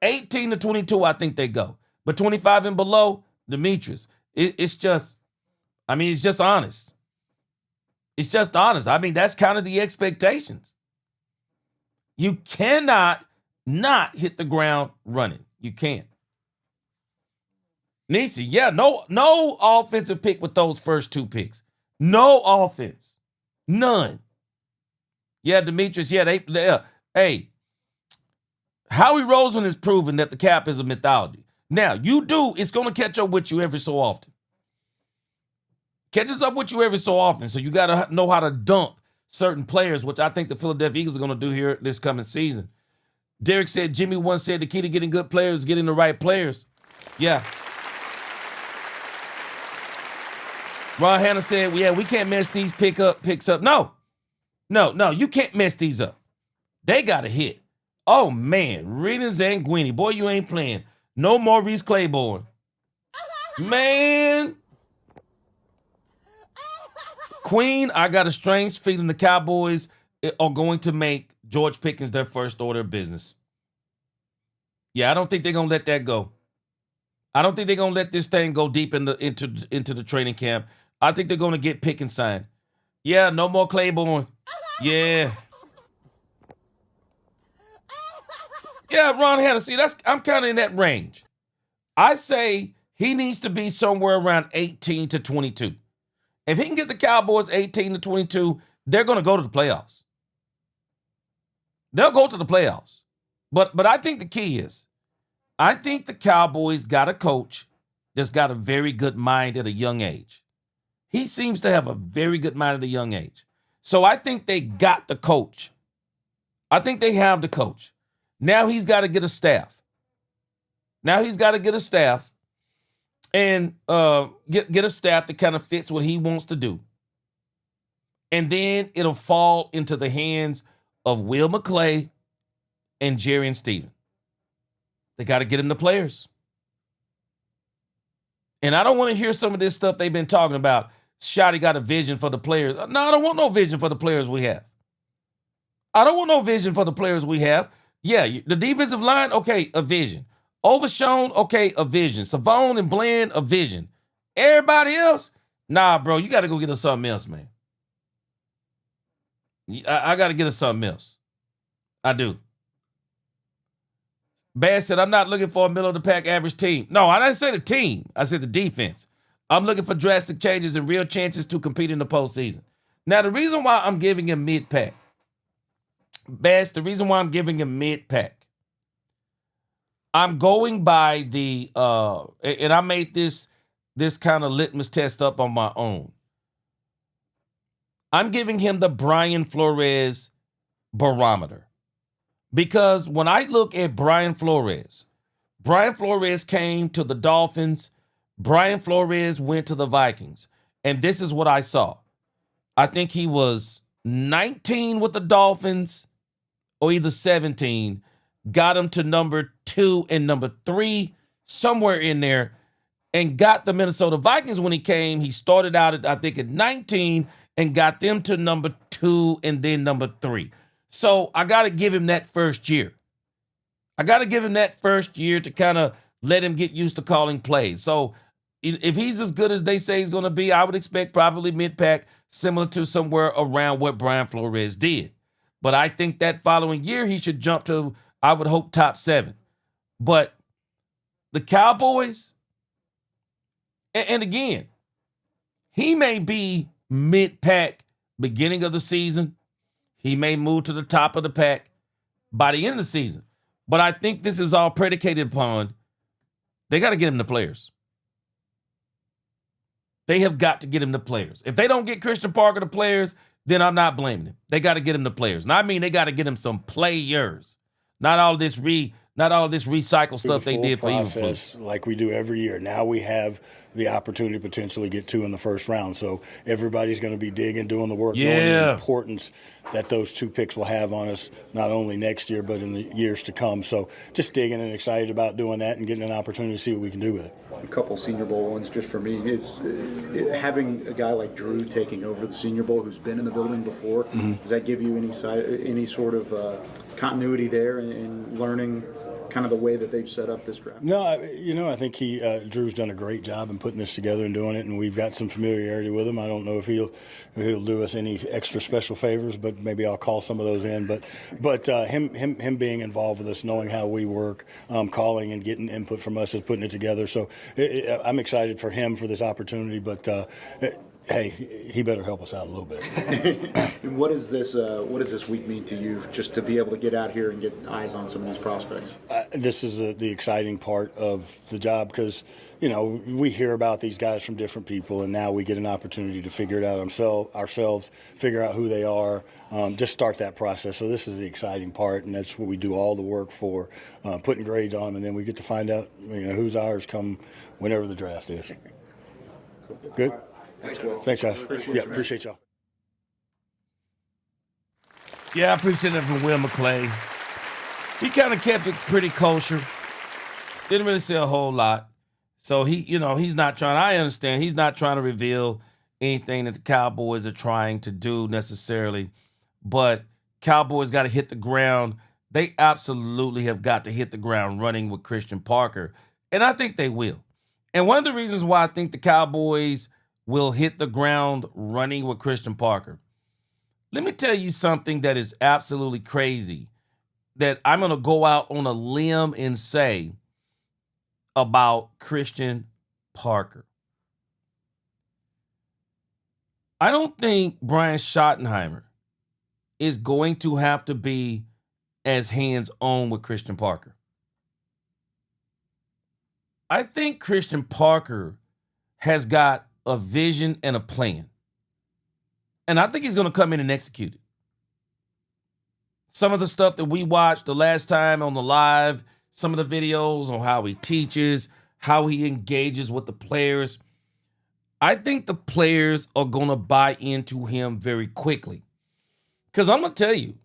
18 to 22, I think they go. But 25 and below, Demetrius, it's just honest. It's just honest. I mean, that's kind of the expectations. You cannot not hit the ground running. You can't. Nisi, yeah, no offensive pick with those first two picks. No offense. None. Yeah, Demetrius, hey, Howie Roseman has proven that the cap is a mythology. Now, it's going to catch up with you every so often. Catches up with you every so often, so you got to know how to dump certain players, which I think the Philadelphia Eagles are going to do here this coming season. Derek said, Jimmy once said the key to getting good players is getting the right players. Yeah. Ron Hanna said, yeah, we can't mess these picks up. No, you can't mess these up. They got to hit. Oh, man, Rena Zanguini. Boy, you ain't playing. No Maurice Claiborne. Man. Queen, I got a strange feeling the Cowboys are going to make George Pickens their first order of business. Yeah, I don't think they're going to let that go. I don't think they're going to let this thing go deep into the training camp. I think they're going to get Pickens signed. Yeah, no more Claiborne. Yeah. Yeah, Ron Hennessy, I'm kind of in that range. I say he needs to be somewhere around 18 to 22. If he can get the Cowboys 18 to 22, they're going to go to the playoffs. They'll go to the playoffs. But I think the key is, I think the Cowboys got a coach that's got a very good mind at a young age. He seems to have a very good mind at a young age. So I think they got the coach. I think they have the coach. Now he's got to get a staff. And get a staff that kind of fits what he wants to do. And then it'll fall into the hands of Will McClay and Jerry and Steven. They got to get him the players. And I don't want to hear some of this stuff they've been talking about. Shotty got a vision for the players. No, I don't want no vision for the players we have. Yeah, the defensive line, okay, a vision. Overshown, okay, a vision. Savone and Bland, a vision. Everybody else, nah, bro, you got to go get us something else, man. I got to get us something else. I do. Bass said, I'm not looking for a middle-of-the-pack average team. No, I didn't say the team. I said the defense. I'm looking for drastic changes and real chances to compete in the postseason. Now, the reason why I'm giving him mid-pack, Bass, the reason why I'm giving him mid-pack, I'm going by the, and I made this kind of litmus test up on my own. I'm giving him the Brian Flores barometer. Because when I look at Brian Flores came to the Dolphins. Brian Flores went to the Vikings. And this is what I saw. I think he was 19 with the Dolphins or either 17. Got him to number 2 and number 3, somewhere in there. and got the Minnesota Vikings when he came. He started out at, I think, at 19 and got them to number 2 and then number 3. So I got to give him that first year. I got to give him that first year to kind of let him get used to calling plays. So if he's as good as they say he's going to be, I would expect probably mid-pack, similar to somewhere around what Brian Flores did. But I think that following year he should jump to, I would hope, top 7. But the Cowboys, and again, he may be mid-pack beginning of the season. He may move to the top of the pack by the end of the season. But I think this is all predicated upon they got to get him the players. They have got to get him the players. If they don't get Christian Parker the players, then I'm not blaming him. They got to get him the players. And I mean they got to get him some players. Not all this recycle stuff they did for Eberflus. Like we do every year. Now we have the opportunity to potentially get 2 in the first round. So everybody's going to be digging, doing the work, knowing the importance that those 2 picks will have on us, not only next year, but in the years to come. So just digging and excited about doing that and getting an opportunity to see what we can do with it. A couple Senior Bowl ones just for me is having a guy like Drew taking over the Senior Bowl who's been in the building before. Does that give you any sort of continuity there in learning kind of the way that they've set up this draft? No, I think Drew's done a great job in putting this together and doing it, and we've got some familiarity with him. I don't know if he'll do us any extra special favors, but maybe I'll call some of those in. But him being involved with us, knowing how we work, calling and getting input from us, is putting it together. So I'm excited for him for this opportunity, but. Hey, he better help us out a little bit. And what does this week mean to you, just to be able to get out here and get eyes on some of these prospects? This is the exciting part of the job because, we hear about these guys from different people, and now we get an opportunity to figure it out ourselves, figure out who they are, just start that process. So this is the exciting part, and that's what we do all the work for, putting grades on them, and then we get to find out who's ours come whenever the draft is. Good? Thanks, guys. Appreciate y'all. Yeah, I appreciate that from Will McClay. He kind of kept it pretty kosher. Didn't really say a whole lot. So he's not trying, I understand, he's not trying to reveal anything that the Cowboys are trying to do necessarily. But Cowboys got to hit the ground. They absolutely have got to hit the ground running with Christian Parker. And I think they will. And one of the reasons why I think the Cowboys will hit the ground running with Christian Parker. Let me tell you something that is absolutely crazy that I'm going to go out on a limb and say about Christian Parker. I don't think Brian Schottenheimer is going to have to be as hands-on with Christian Parker. I think Christian Parker has got a vision and a plan. And I think he's going to come in and execute it. Some of the stuff that we watched the last time on the live, some of the videos on how he teaches, how he engages with the players, I think the players are going to buy into him very quickly. Because I'm going to tell you,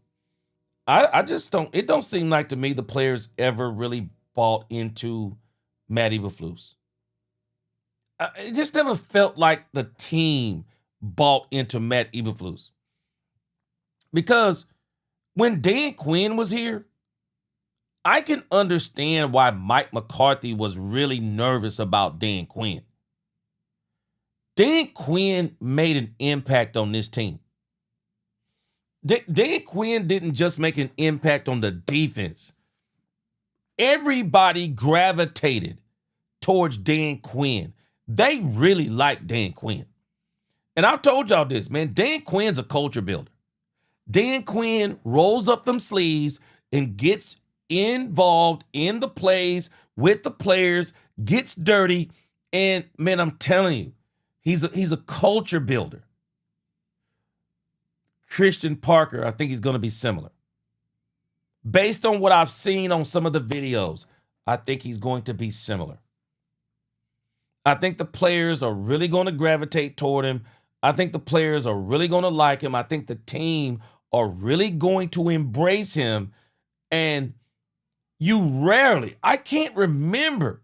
it don't seem like to me the players ever really bought into Matt Eberflus. It just never felt like the team bought into Matt Eberflus. Because when Dan Quinn was here, I can understand why Mike McCarthy was really nervous about Dan Quinn. Dan Quinn made an impact on this team. Dan Quinn didn't just make an impact on the defense. Everybody gravitated towards Dan Quinn. They really like Dan Quinn. And I've told y'all this, man. Dan Quinn's a culture builder. Dan Quinn rolls up them sleeves and gets involved in the plays with the players, gets dirty, and man, I'm telling you, he's a culture builder. Christian Parker, I think he's going to be similar. Based on what I've seen on some of the videos, I think he's going to be similar. I think the players are really going to gravitate toward him. I think the players are really going to like him. I think the team are really going to embrace him. And I can't remember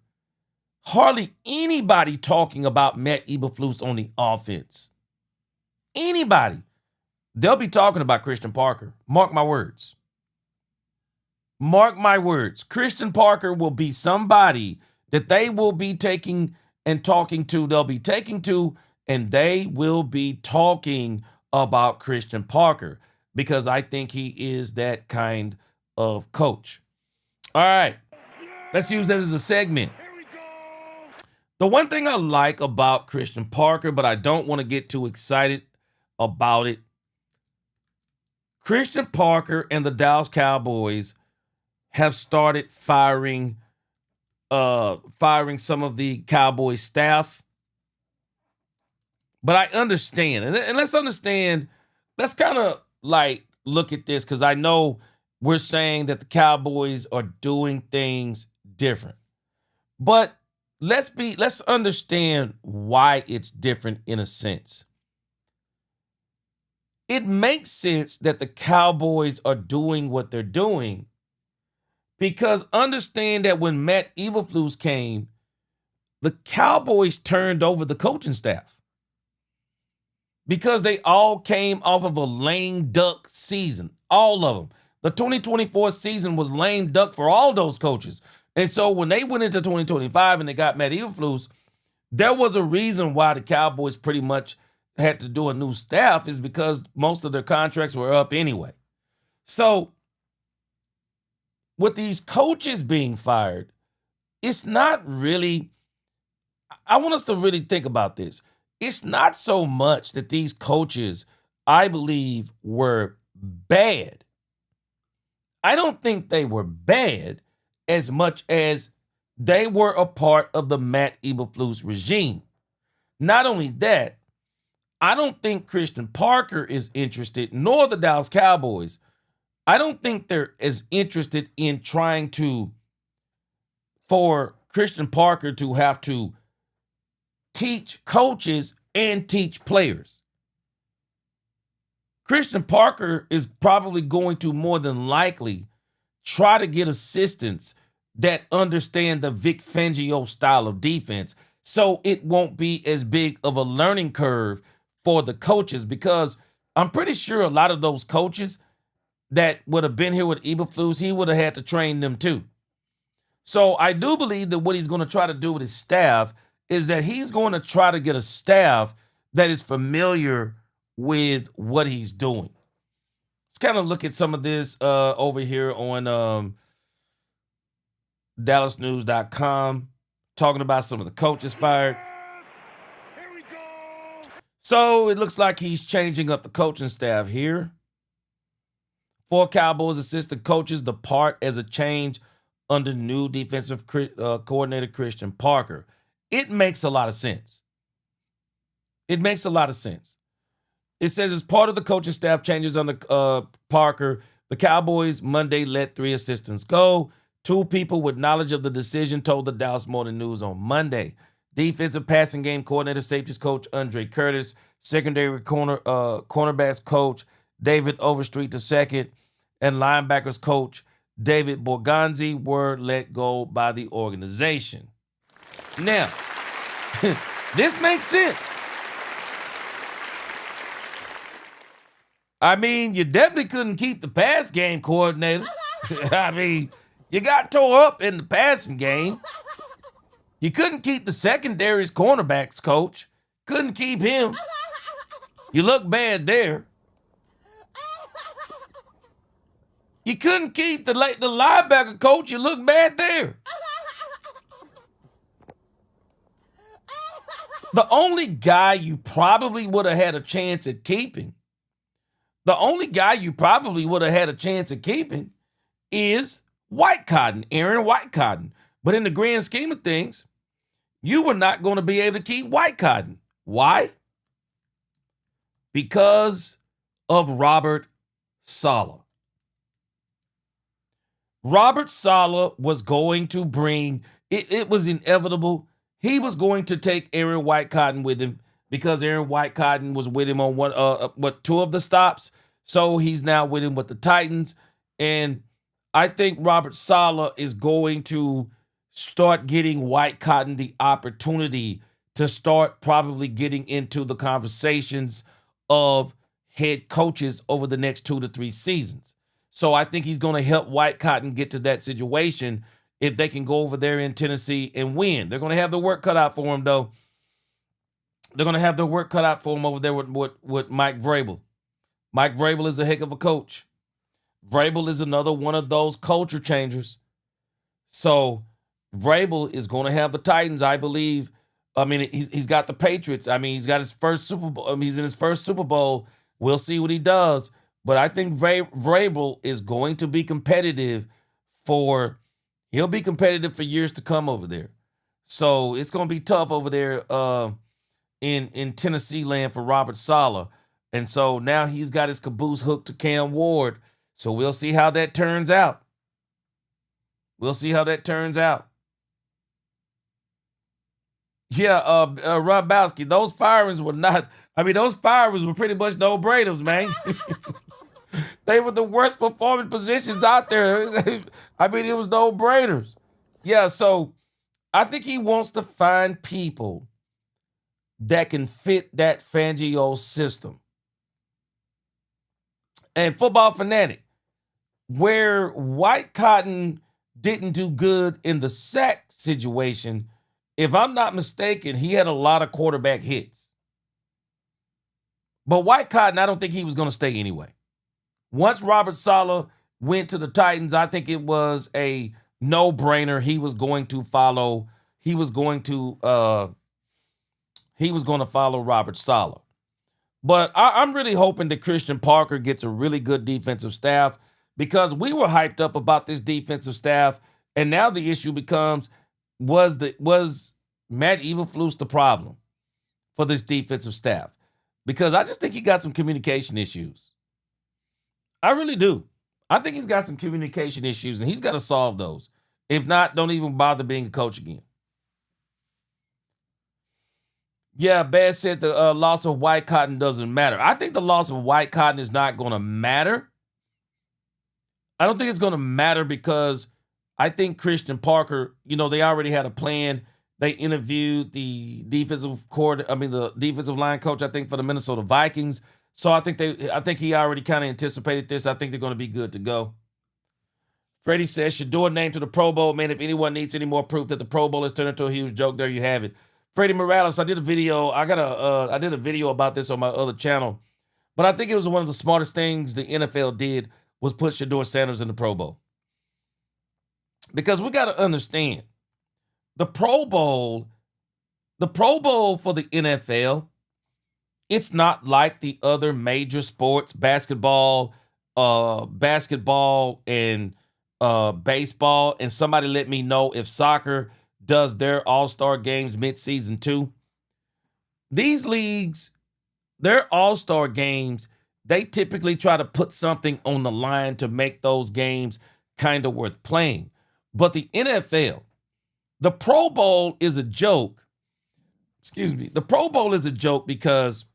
hardly anybody talking about Matt Eberflus on the offense. Anybody. They'll be talking about Christian Parker. Mark my words. Mark my words. Christian Parker will be somebody that they will be taking and talking to. They'll be taking to, and they will be talking about Christian Parker because I think he is that kind of coach. All right. Let's use that as a segment. The one thing I like about Christian Parker, but I don't want to get too excited about it, Christian Parker and the Dallas Cowboys have started firing some of the Cowboys staff. But I understand, and let's understand, let's kind of like look at this because I know we're saying that the Cowboys are doing things different. But let's understand why it's different in a sense. It makes sense that the Cowboys are doing what they're doing because understand that when Matt Eberflus came, the Cowboys turned over the coaching staff because they all came off of a lame duck season, all of them. The 2024 season was lame duck for all those coaches. And so when they went into 2025 and they got Matt Eberflus, there was a reason why the Cowboys pretty much had to do a new staff is because most of their contracts were up anyway. So with these coaches being fired, it's not really, I want us to really think about this. It's not so much that these coaches, I believe, were bad. I don't think they were bad as much as they were a part of the Matt Eberflus regime. Not only that, I don't think Christian Parker is interested, nor the Dallas Cowboys. I don't think they're as interested in trying to, for Christian Parker to have to teach coaches and teach players. Christian Parker is probably going to more than likely try to get assistants that understand the Vic Fangio style of defense so it won't be as big of a learning curve for the coaches because I'm pretty sure a lot of those coaches that would have been here with Eberflus, he would have had to train them too. So I do believe that what he's going to try to do with his staff is that he's going to try to get a staff that is familiar with what he's doing. Let's kind of look at some of this over here on DallasNews.com, talking about some of the coaches fired. So it looks like he's changing up the coaching staff here. 4 Cowboys assistant coaches depart as a change under new defensive coordinator Christian Parker. It makes a lot of sense. It makes a lot of sense. It says as part of the coaching staff changes under Parker, the Cowboys Monday let 3 assistants go. 2 people with knowledge of the decision told the Dallas Morning News on Monday. Defensive passing game coordinator, safeties coach Andre Curtis, secondary cornerbacks coach David Overstreet II, and linebackers coach David Borgonzi were let go by the organization. Now, this makes sense. I mean, you definitely couldn't keep the pass game coordinator. I mean, you got tore up in the passing game. You couldn't keep the secondary's cornerbacks coach. Couldn't keep him. You look bad there. You couldn't keep the linebacker coach. You look bad there. The only guy you probably would have had a chance at keeping, is White Cotton, Aaron White Cotton. But in the grand scheme of things, you were not going to be able to keep White Cotton. Why? Because of Robert Saleh. Robert Saleh was going to bring, it was inevitable. He was going to take Aaron White Cotton with him because Aaron White Cotton was with him on 2 of the stops. So he's now with him with the Titans. And I think Robert Saleh is going to start getting White Cotton the opportunity to start probably getting into the conversations of head coaches over the next 2 to 3 seasons. So I think he's going to help White Cotton get to that situation if they can go over there in Tennessee and win. They're going to have the work cut out for him, though. They're going to have their work cut out for him over there with Mike Vrabel. Mike Vrabel is a heck of a coach. Vrabel is another one of those culture changers. So Vrabel is going to have the Titans, I believe. I mean, he's got the Patriots. I mean, he's got his first Super Bowl. I mean, he's in his first Super Bowl. We'll see what he does. But I think Vrabel is going to be competitive he'll be competitive for years to come over there. So it's going to be tough over there in Tennessee land for Robert Saleh. And so now he's got his caboose hooked to Cam Ward. So we'll see how that turns out. We'll see how that turns out. Yeah, Robowski, those firings were not, those firings were pretty much no-brainers, man. They were the worst performing positions out there. It was no-brainers. Yeah, so I think he wants to find people that can fit that Fangio system. And Football Fanatic, where White Cotton didn't do good in the sack situation, if I'm not mistaken, he had a lot of quarterback hits. But White Cotton, I don't think he was going to stay anyway. Once Robert Saleh went to the Titans, I think it was a no-brainer. He was going to follow Robert Saleh. But I'm really hoping that Christian Parker gets a really good defensive staff, because we were hyped up about this defensive staff, and now the issue becomes, was Matt Eberflus the problem for this defensive staff? Because I just think he got some communication issues. I really do. I think he's got some communication issues, and he's got to solve those. If not, don't even bother being a coach again. Yeah, Baz said the loss of White Cotton doesn't matter. I think the loss of White Cotton is not going to matter. I don't think it's going to matter because I think Christian Parker, they already had a plan. They interviewed the defensive line coach, I think, for the Minnesota Vikings. So I think he already kind of anticipated this. I think they're going to be good to go. Freddie says, Shador named to the Pro Bowl. Man, if anyone needs any more proof that the Pro Bowl has turned into a huge joke, there you have it. Freddie Morales, I did a video. I did a video about this on my other channel. But I think it was one of the smartest things the NFL did was put Shador Sanders in the Pro Bowl. Because we got to understand, the Pro Bowl for the NFL, it's not like the other major sports, basketball and baseball. And somebody let me know if soccer does their all-star games mid-season too. These leagues, their all-star games, they typically try to put something on the line to make those games kind of worth playing. But the NFL, the Pro Bowl is a joke. The Pro Bowl is a joke because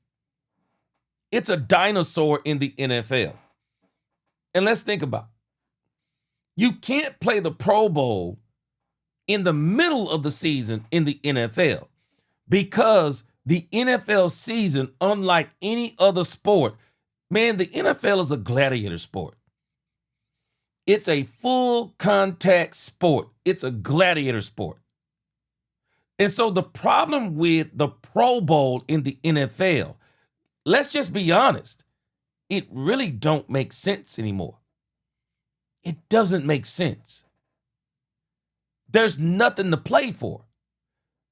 it's a dinosaur in the NFL. And let's think about it. You can't play the Pro Bowl in the middle of the season in the NFL because the NFL season, unlike any other sport, man, the NFL is a gladiator sport. It's a full contact sport. It's a gladiator sport. And so the problem with the Pro Bowl in the NFL, let's just be honest, it really don't make sense anymore. It doesn't make sense. There's nothing to play for.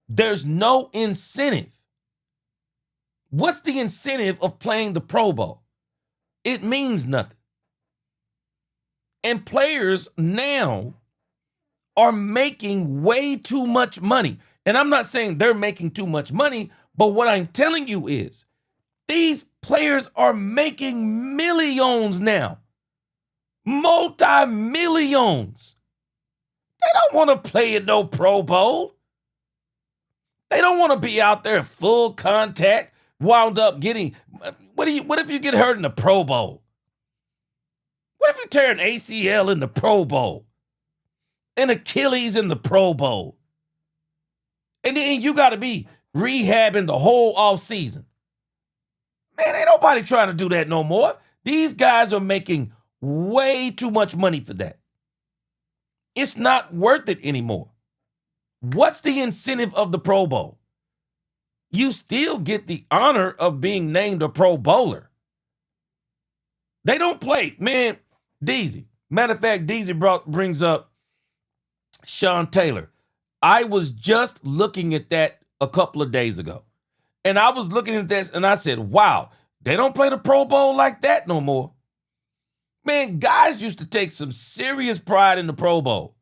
There's no incentive. What's the incentive of playing the Pro Bowl? It means nothing. And players now are making way too much money. And I'm not saying they're making too much money, but what I'm telling you is these players are making millions now. Multi-millions. They don't want to play in no Pro Bowl. They don't want to be out there full contact, wound up getting, what if you get hurt in the Pro Bowl? What if you tear an ACL in the Pro Bowl? an Achilles in the Pro Bowl. And then you got to be rehabbing the whole offseason. Man, ain't nobody trying to do that no more. These guys are making way too much money for that. It's not worth it anymore. What's the incentive of the Pro Bowl? You still get the honor of being named a Pro Bowler. They don't play. Man, Deezy. Matter of fact, Deezy brings up Sean Taylor. I was just looking at that a couple of days ago. And I was looking at this and I said, wow, they don't play the Pro Bowl like that no more. Man, guys used to take some serious pride in the Pro Bowl.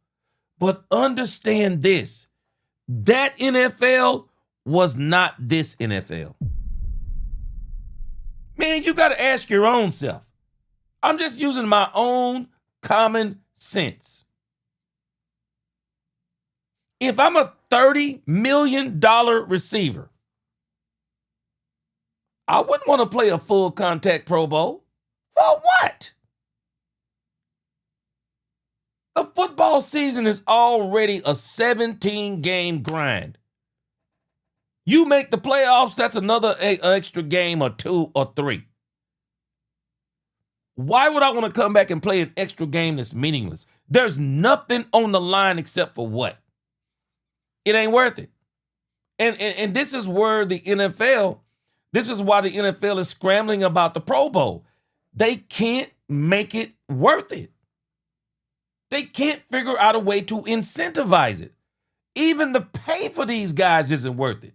But understand this, that NFL was not this NFL. Man, you got to ask your own self. I'm just using my own common sense. If I'm a $30 million receiver, I wouldn't want to play a full contact Pro Bowl. For what? The football season is already a 17-game grind. You make the playoffs, that's another extra game or 2 or 3. Why would I want to come back and play an extra game that's meaningless? There's nothing on the line except for what? It ain't worth it. And this is where the NFL, this is why the NFL is scrambling about the Pro Bowl. They can't make it worth it. They can't figure out a way to incentivize it. Even the pay for these guys isn't worth it.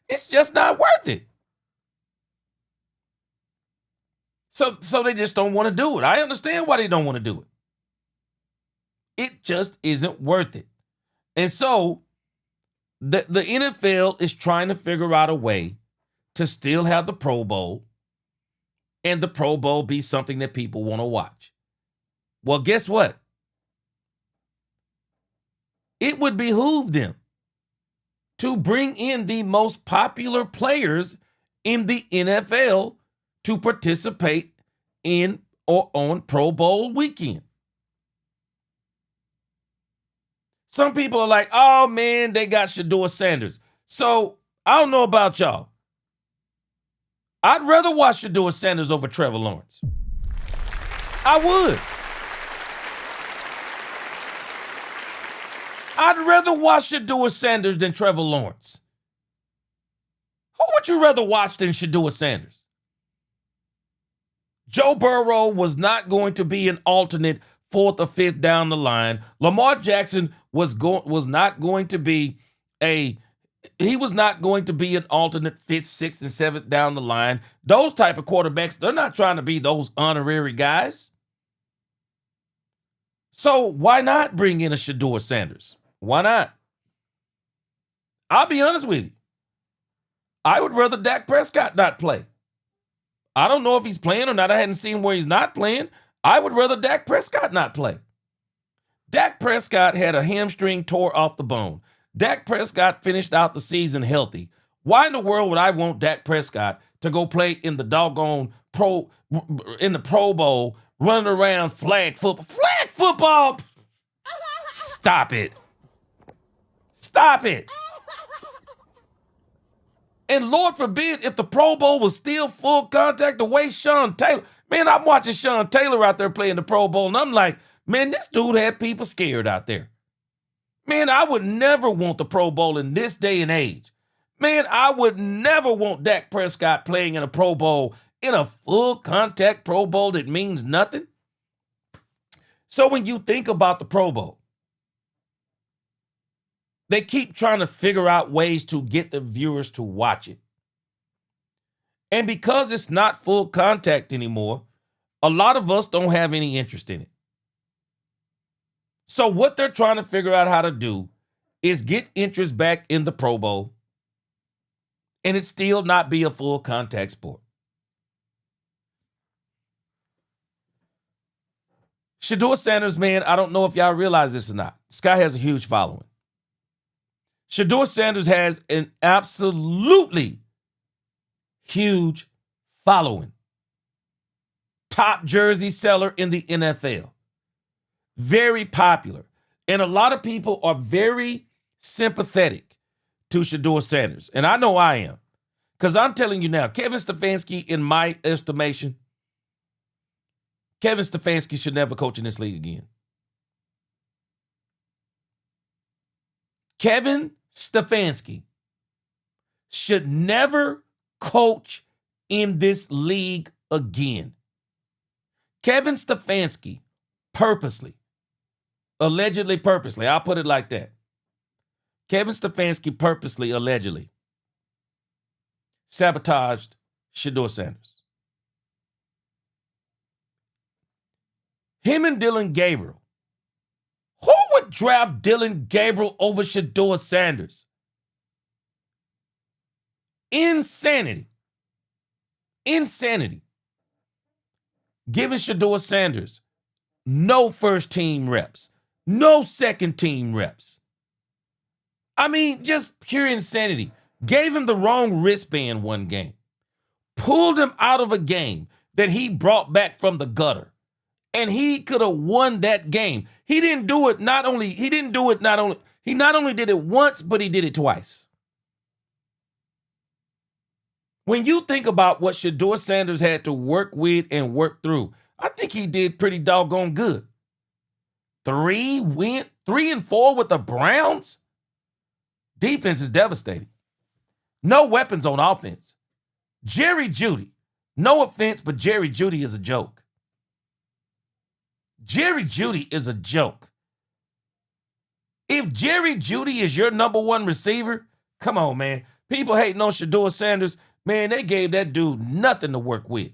It's just not worth it. So they just don't want to do it. I understand why they don't want to do it. It just isn't worth it. And so the NFL is trying to figure out a way to still have the Pro Bowl and the Pro Bowl be something that people want to watch. Well, guess what? It would behoove them to bring in the most popular players in the NFL to participate in or on Pro Bowl weekend. Some people are like, oh man, they got Shedeur Sanders. So I don't know about y'all. I'd rather watch Shedeur Sanders over Trevor Lawrence. I would. I'd rather watch Shedeur Sanders than Trevor Lawrence. Who would you rather watch than Shedeur Sanders? Joe Burrow was not going to be an alternate 4th or 5th down the line. Lamar Jackson was not going to be an alternate 5th, 6th, and 7th down the line. Those type of quarterbacks, they're not trying to be those honorary guys. So why not bring in a Shedeur Sanders? Why not? I'll be honest with you. I would rather Dak Prescott not play. I don't know if he's playing or not. I hadn't seen where he's not playing. I would rather Dak Prescott not play. Dak Prescott had a hamstring tore off the bone. Dak Prescott finished out the season healthy. Why in the world would I want Dak Prescott to go play in the doggone Pro Bowl, running around flag football? Flag football! Stop it. Stop it. And Lord forbid if the Pro Bowl was still full contact the way Sean Taylor. Man, I'm watching Sean Taylor out there playing the Pro Bowl, and I'm like, man, this dude had people scared out there. Man, I would never want the Pro Bowl in this day and age. Man, I would never want Dak Prescott playing in a Pro Bowl, in a full contact Pro Bowl that means nothing. So when you think about the Pro Bowl, they keep trying to figure out ways to get the viewers to watch it. And because it's not full contact anymore, a lot of us don't have any interest in it. So what they're trying to figure out how to do is get interest back in the Pro Bowl and it still not be a full contact sport. Shedeur Sanders, man, I don't know if y'all realize this or not. This guy has a huge following. Shedeur Sanders has an absolutely huge following. Top jersey seller in the NFL. very popular. And a lot of people are very sympathetic to Shedeur Sanders. And I know I am. Because I'm telling you now, Kevin Stefanski, in my estimation, Kevin Stefanski should never coach in this league again. Kevin Stefanski should never coach in this league again. Kevin Stefanski allegedly purposely, I'll put it like that. Kevin Stefanski purposely, allegedly sabotaged Shedeur Sanders. Him and Dylan Gabriel. Who would draft Dylan Gabriel over Shedeur Sanders? Insanity. Insanity. Giving Shedeur Sanders no first team reps, no second team reps. I mean, just pure insanity. Gave him the wrong wristband one game. Pulled him out of a game that he brought back from the gutter. And he could have won that game. He not only did it once, but he did it twice. When you think about what Shedeur Sanders had to work with and work through, I think he did pretty doggone good. 3-4 with the Browns. Defense is devastating. No weapons on offense. Jerry Jeudy. No offense, but Jerry Jeudy is a joke. Jerry Jeudy is a joke. If Jerry Jeudy is your number one receiver, come on, man. People hating on Shedeur Sanders, man, they gave that dude nothing to work with.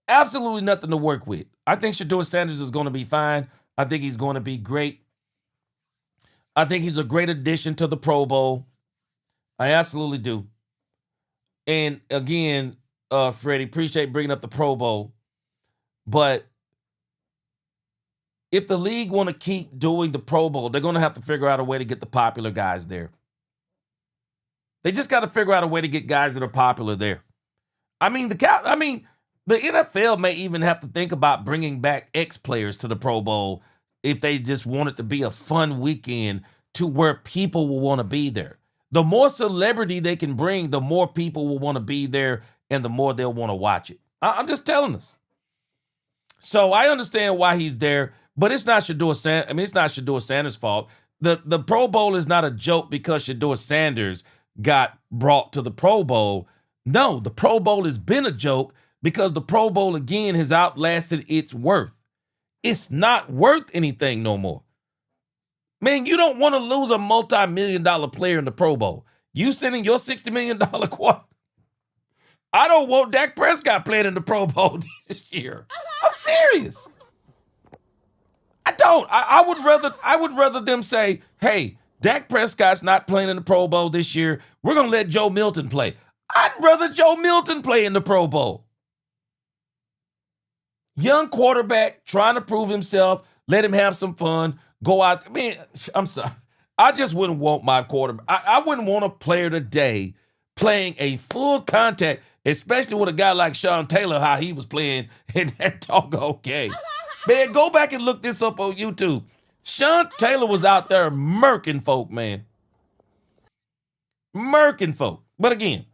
Absolutely nothing to work with. I think Shedeur Sanders is going to be fine. I think he's going to be great. I think he's a great addition to the Pro Bowl. I absolutely do. And again, Freddie, appreciate bringing up the Pro Bowl. But if the league want to keep doing the Pro Bowl, they're going to have to figure out a way to get the popular guys there. They just got to figure out a way to get guys that are popular there. I mean, the NFL may even have to think about bringing back ex-players to the Pro Bowl if they just want it to be a fun weekend to where people will want to be there. The more celebrity they can bring, the more people will want to be there and the more they'll want to watch it. I'm just telling us. So I understand why he's there, but it's not Shedeur Sanders' fault. The Pro Bowl is not a joke because Shedeur Sanders got brought to the Pro Bowl. No, the Pro Bowl has been a joke because the Pro Bowl, again, has outlasted its worth. It's not worth anything no more. Man, you don't want to lose a multi-million-dollar player in the Pro Bowl. You sending your $60 million quarter. I don't want Dak Prescott playing in the Pro Bowl this year. I'm serious. I don't. I would rather them say, hey, Dak Prescott's not playing in the Pro Bowl this year. We're going to let Joe Milton play. I'd rather Joe Milton play in the Pro Bowl. Young quarterback trying to prove himself. Let him have some fun. Go out. I mean, I'm sorry. I just wouldn't want my quarterback. I wouldn't want a player today playing a full contact, especially with a guy like Sean Taylor, how he was playing in that doggone game. Man, go back and look this up on YouTube. Sean Taylor was out there murking folk, man. Murking folk. But again,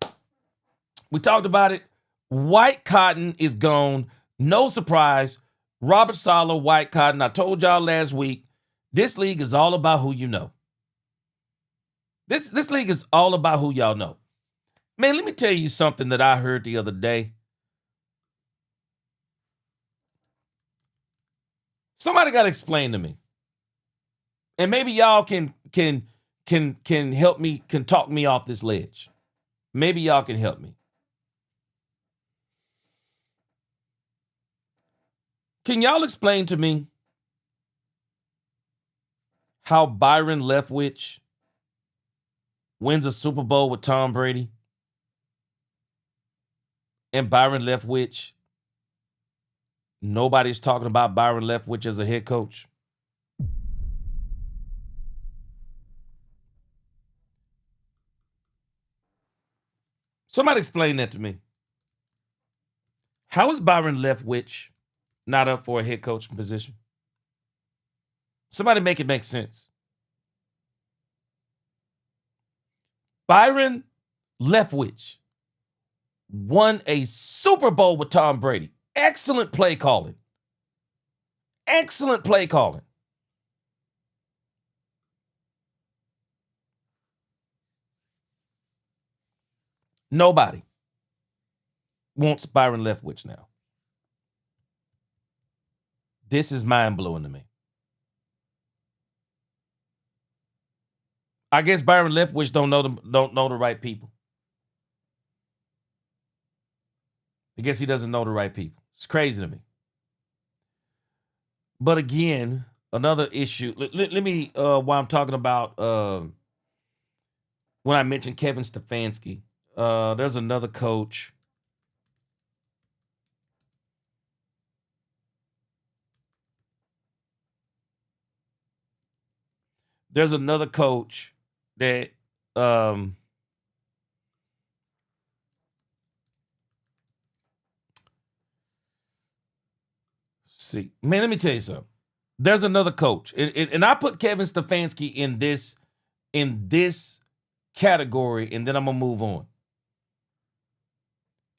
we talked about it. White cotton is gone. No surprise. Robert Saleh, white cotton. I told y'all last week, this league is all about who you know. This league is all about who y'all know. Man, let me tell you something that I heard the other day. Somebody got to explain to me. And maybe y'all can help me, can talk me off this ledge. Maybe y'all can help me. Can y'all explain to me how Byron Leftwich wins a Super Bowl with Tom Brady? And Byron Leftwich, nobody's talking about Byron Leftwich as a head coach. Somebody explain that to me. How is Byron Leftwich not up for a head coaching position? Somebody make it make sense. Byron Leftwich won a Super Bowl with Tom Brady. Excellent play calling. Excellent play calling. Nobody wants Byron Leftwich now. This is mind-blowing to me. I guess Byron Leftwich don't know the right people. I guess he doesn't know the right people. It's crazy to me. But again, another issue. Let me, while I'm talking about when I mentioned Kevin Stefanski, there's another coach. There's another coach that see, man, let me tell you something. There's another coach, and I put Kevin Stefanski in this category, and then I'm gonna move on.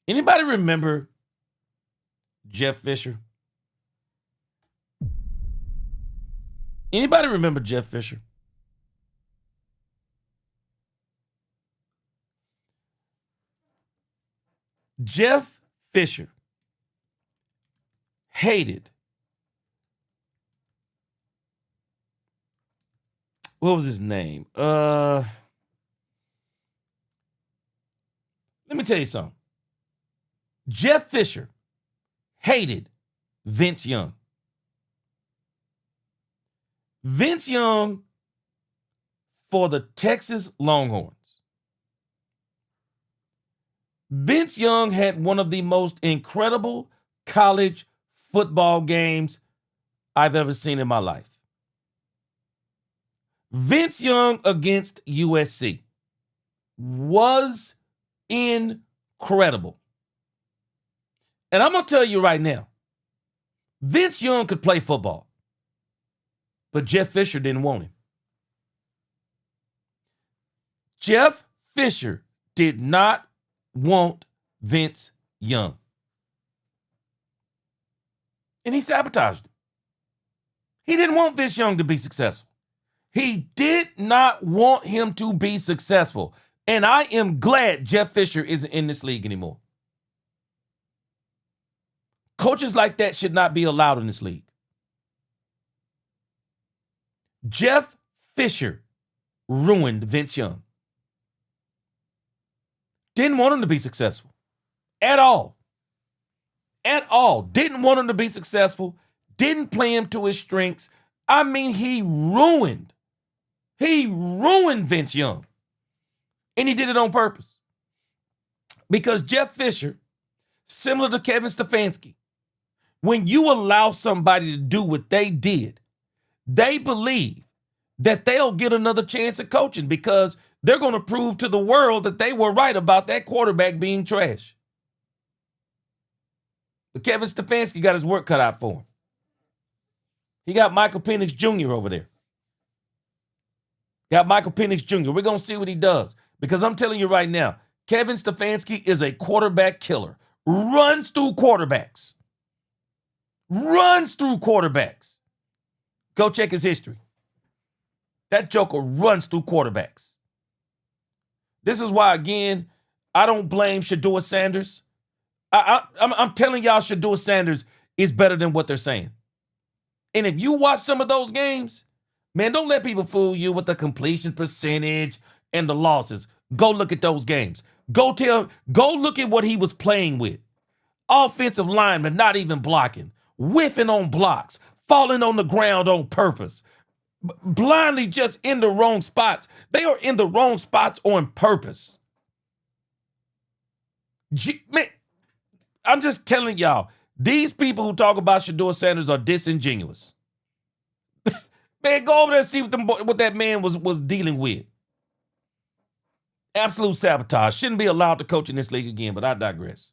Anybody remember Jeff Fisher? Anybody remember Jeff Fisher? Jeff Fisher hated, what was his name? Let me tell you something. Jeff Fisher hated Vince Young. Vince Young for the Texas Longhorns. Vince Young had one of the most incredible college football games I've ever seen in my life. Vince Young against USC was incredible. And I'm going to tell you right now, Vince Young could play football, but Jeff Fisher didn't want him. Jeff Fisher did not want Vince Young. And he sabotaged him. He didn't want Vince Young to be successful. He did not want him to be successful. And I am glad Jeff Fisher isn't in this league anymore. Coaches like that should not be allowed in this league. Jeff Fisher ruined Vince Young. Didn't want him to be successful at all. At all. Didn't want him to be successful. Didn't play him to his strengths. I mean, he ruined Vince Young. And he did it on purpose. Because Jeff Fisher, similar to Kevin Stefanski, when you allow somebody to do what they did, they believe that they'll get another chance at coaching because they're going to prove to the world that they were right about that quarterback being trash. But Kevin Stefanski got his work cut out for him. He got Michael Penix Jr. over there. Got Michael Penix Jr. We're going to see what he does. Because I'm telling you right now, Kevin Stefanski is a quarterback killer. Runs through quarterbacks. Runs through quarterbacks. Go check his history. That joker runs through quarterbacks. This is why, again, I don't blame Shedeur Sanders. I'm telling y'all Shedeur Sanders is better than what they're saying. And if you watch some of those games, man, don't let people fool you with the completion percentage and the losses. Go look at those games. Go look at what he was playing with. Offensive linemen not even blocking, whiffing on blocks, falling on the ground on purpose, blindly just in the wrong spots. They are in the wrong spots on purpose. Man, I'm just telling y'all, these people who talk about Shedeur Sanders are disingenuous. Man, go over there and see what that man was dealing with. Absolute sabotage. Shouldn't be allowed to coach in this league again, but I digress.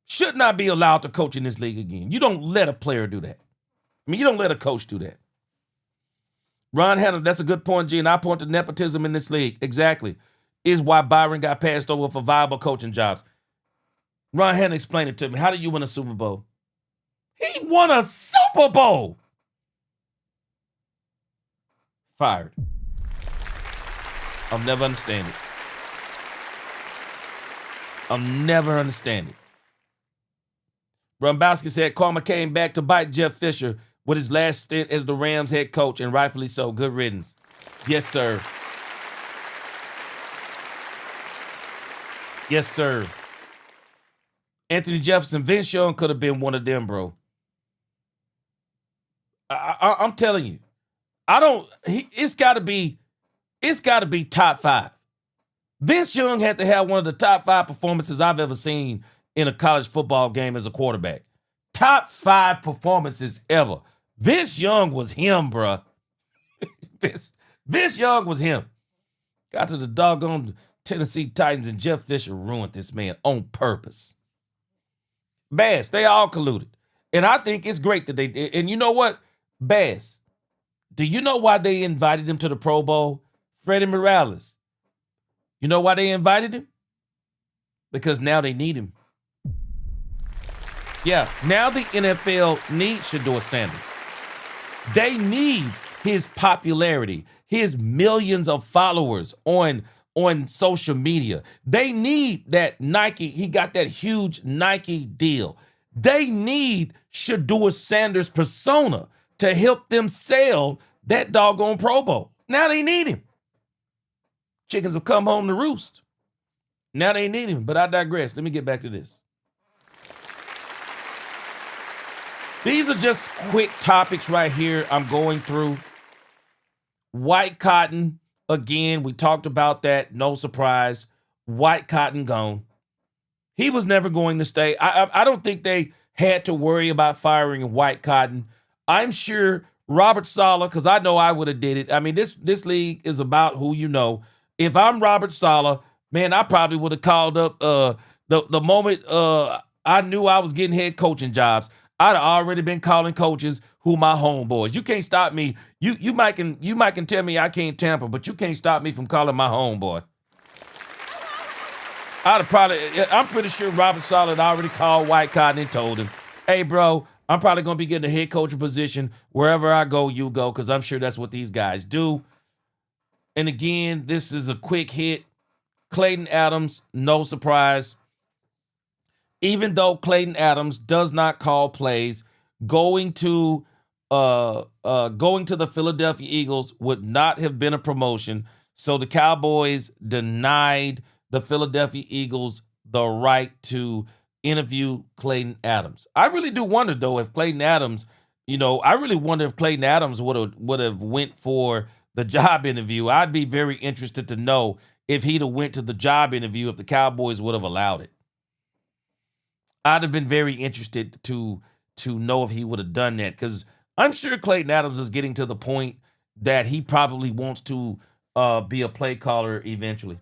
Should not be allowed to coach in this league again. You don't let a player do that. I mean, you don't let a coach do that. Ron Hanna, that's a good point, G, and I point to nepotism in this league. Exactly. Is why Byron got passed over for viable coaching jobs. Ron Hanna, explain it to me. How do you win a Super Bowl? He won a Super Bowl. Fired. I'll never understand it. I'll never understand it. Rumbowski said Karma came back to bite Jeff Fisher with his last stint as the Rams head coach, and rightfully so. Good riddance. Yes, sir. Yes, sir. Anthony Jefferson, Vince Young could have been one of them, bro. I'm telling you. It's got to be top 5. Vince Young had to have one of the top 5 performances I've ever seen in a college football game as a quarterback. Top 5 performances ever. Vince Young was him, bruh. Vince Young was him. Got to the doggone Tennessee Titans, and Jeff Fisher ruined this man on purpose. Bass, they all colluded. And I think it's great that they did. And you know what? Bass, do you know why they invited him to the Pro Bowl? Freddie Morales. You know why they invited him? Because now they need him. Yeah, now the NFL needs Shedeur Sanders. They need his popularity, his millions of followers on social media. They need that Nike. He got that huge Nike deal. They need Shedeur Sanders' persona to help them sell that doggone Pro Bowl. Now they need him. Chickens will come home to roost. Now they need him, but I digress. Let me get back to this. These are just quick topics right here I'm going through. White cotton, again, we talked about that. No surprise. White cotton gone. He was never going to stay. I don't think they had to worry about firing White cotton. I'm sure Robert Saleh, because I know I would have did it. I mean, this league is about who you know. If I'm Robert Saleh, man, I probably would have called up the moment I knew I was getting head coaching jobs. I'd have already been calling coaches who my homeboys. You can't stop me. You might can tell me I can't tamper, but you can't stop me from calling my homeboy. I'm pretty sure Robert Saleh had already called White Cotton and told him, hey, bro, I'm probably going to be getting a head coaching position. Wherever I go, you go, because I'm sure that's what these guys do. And again, this is a quick hit. Clayton Adams, no surprise. Even though Clayton Adams does not call plays, going to the Philadelphia Eagles would not have been a promotion. So the Cowboys denied the Philadelphia Eagles the right to interview Clayton Adams. I really do wonder, though, if Clayton Adams, I really wonder if Clayton Adams would have went for the job interview. I'd be very interested to know if he'd have went to the job interview if the Cowboys would have allowed it. I'd have been very interested to know if he would have done that, because I'm sure Clayton Adams is getting to the point that he probably wants to be a play caller eventually.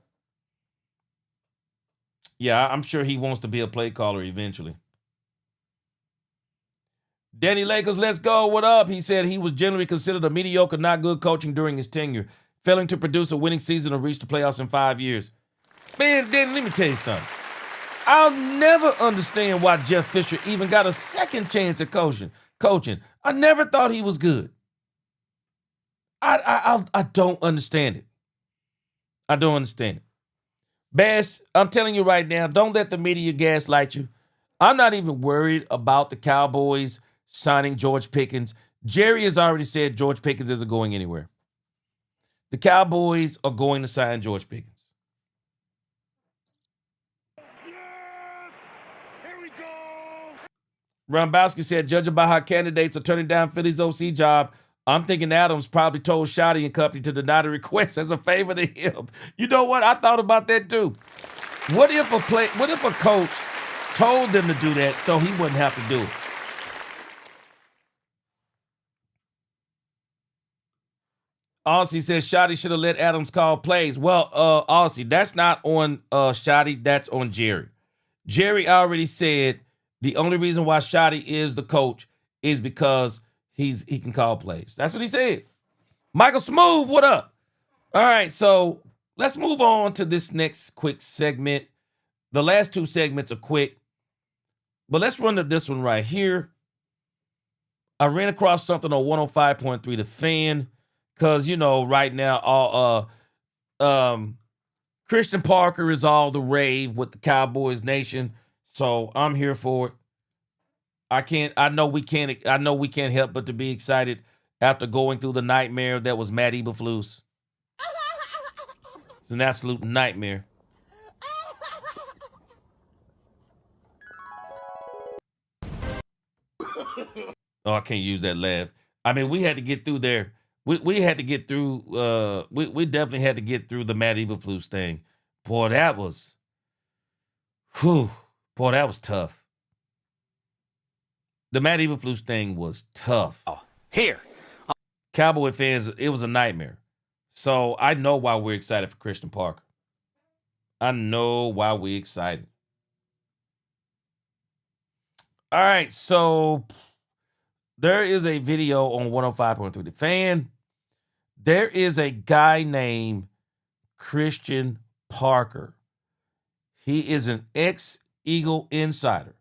Yeah, I'm sure he wants to be a play caller eventually. Danny Lakers, let's go. What up? He said he was generally considered a mediocre, not good coaching during his tenure, failing to produce a winning season or reach the playoffs in 5 years. Man, Danny, let me tell you something. I'll never understand why Jeff Fisher even got a second chance at coaching. I never thought he was good. I don't understand it. I don't understand it. Bass, I'm telling you right now, don't let the media gaslight you. I'm not even worried about the Cowboys signing George Pickens. Jerry has already said George Pickens isn't going anywhere. The Cowboys are going to sign George Pickens. Rombowski said, judging by how candidates are turning down Philly's OC job, I'm thinking Adams probably told Shotty and company to deny the request as a favor to him. You know what? I thought about that too. What if a coach told them to do that so he wouldn't have to do it? Aussie says Shotty should have let Adams call plays. Well, Aussie, that's not on Shotty, that's on Jerry. Jerry already said the only reason why Shotty is the coach is because he can call plays. That's what he said. Michael Smooth, what up? All right, so let's move on to this next quick segment. The last two segments are quick, but let's run to this one right here. I ran across something on 105.3 The Fan, because, right now, Christian Parker is all the rave with the Cowboys Nation, so I'm here for it. I know we can't help but to be excited after going through the nightmare that was Matt Eberflus. It's an absolute nightmare. Oh, I can't use that laugh. I mean, we had to get through there. We had to get through. We definitely had to get through the Matt Eberflus thing. Boy, that was tough. The Matt Eberflus thing was tough. Oh, here. Cowboy fans, it was a nightmare. So I know why we're excited for Christian Parker. I know why we're excited. All right, so there is a video on 105.3 The Fan. There is a guy named Christian Parker. He is an ex-Eagle insider.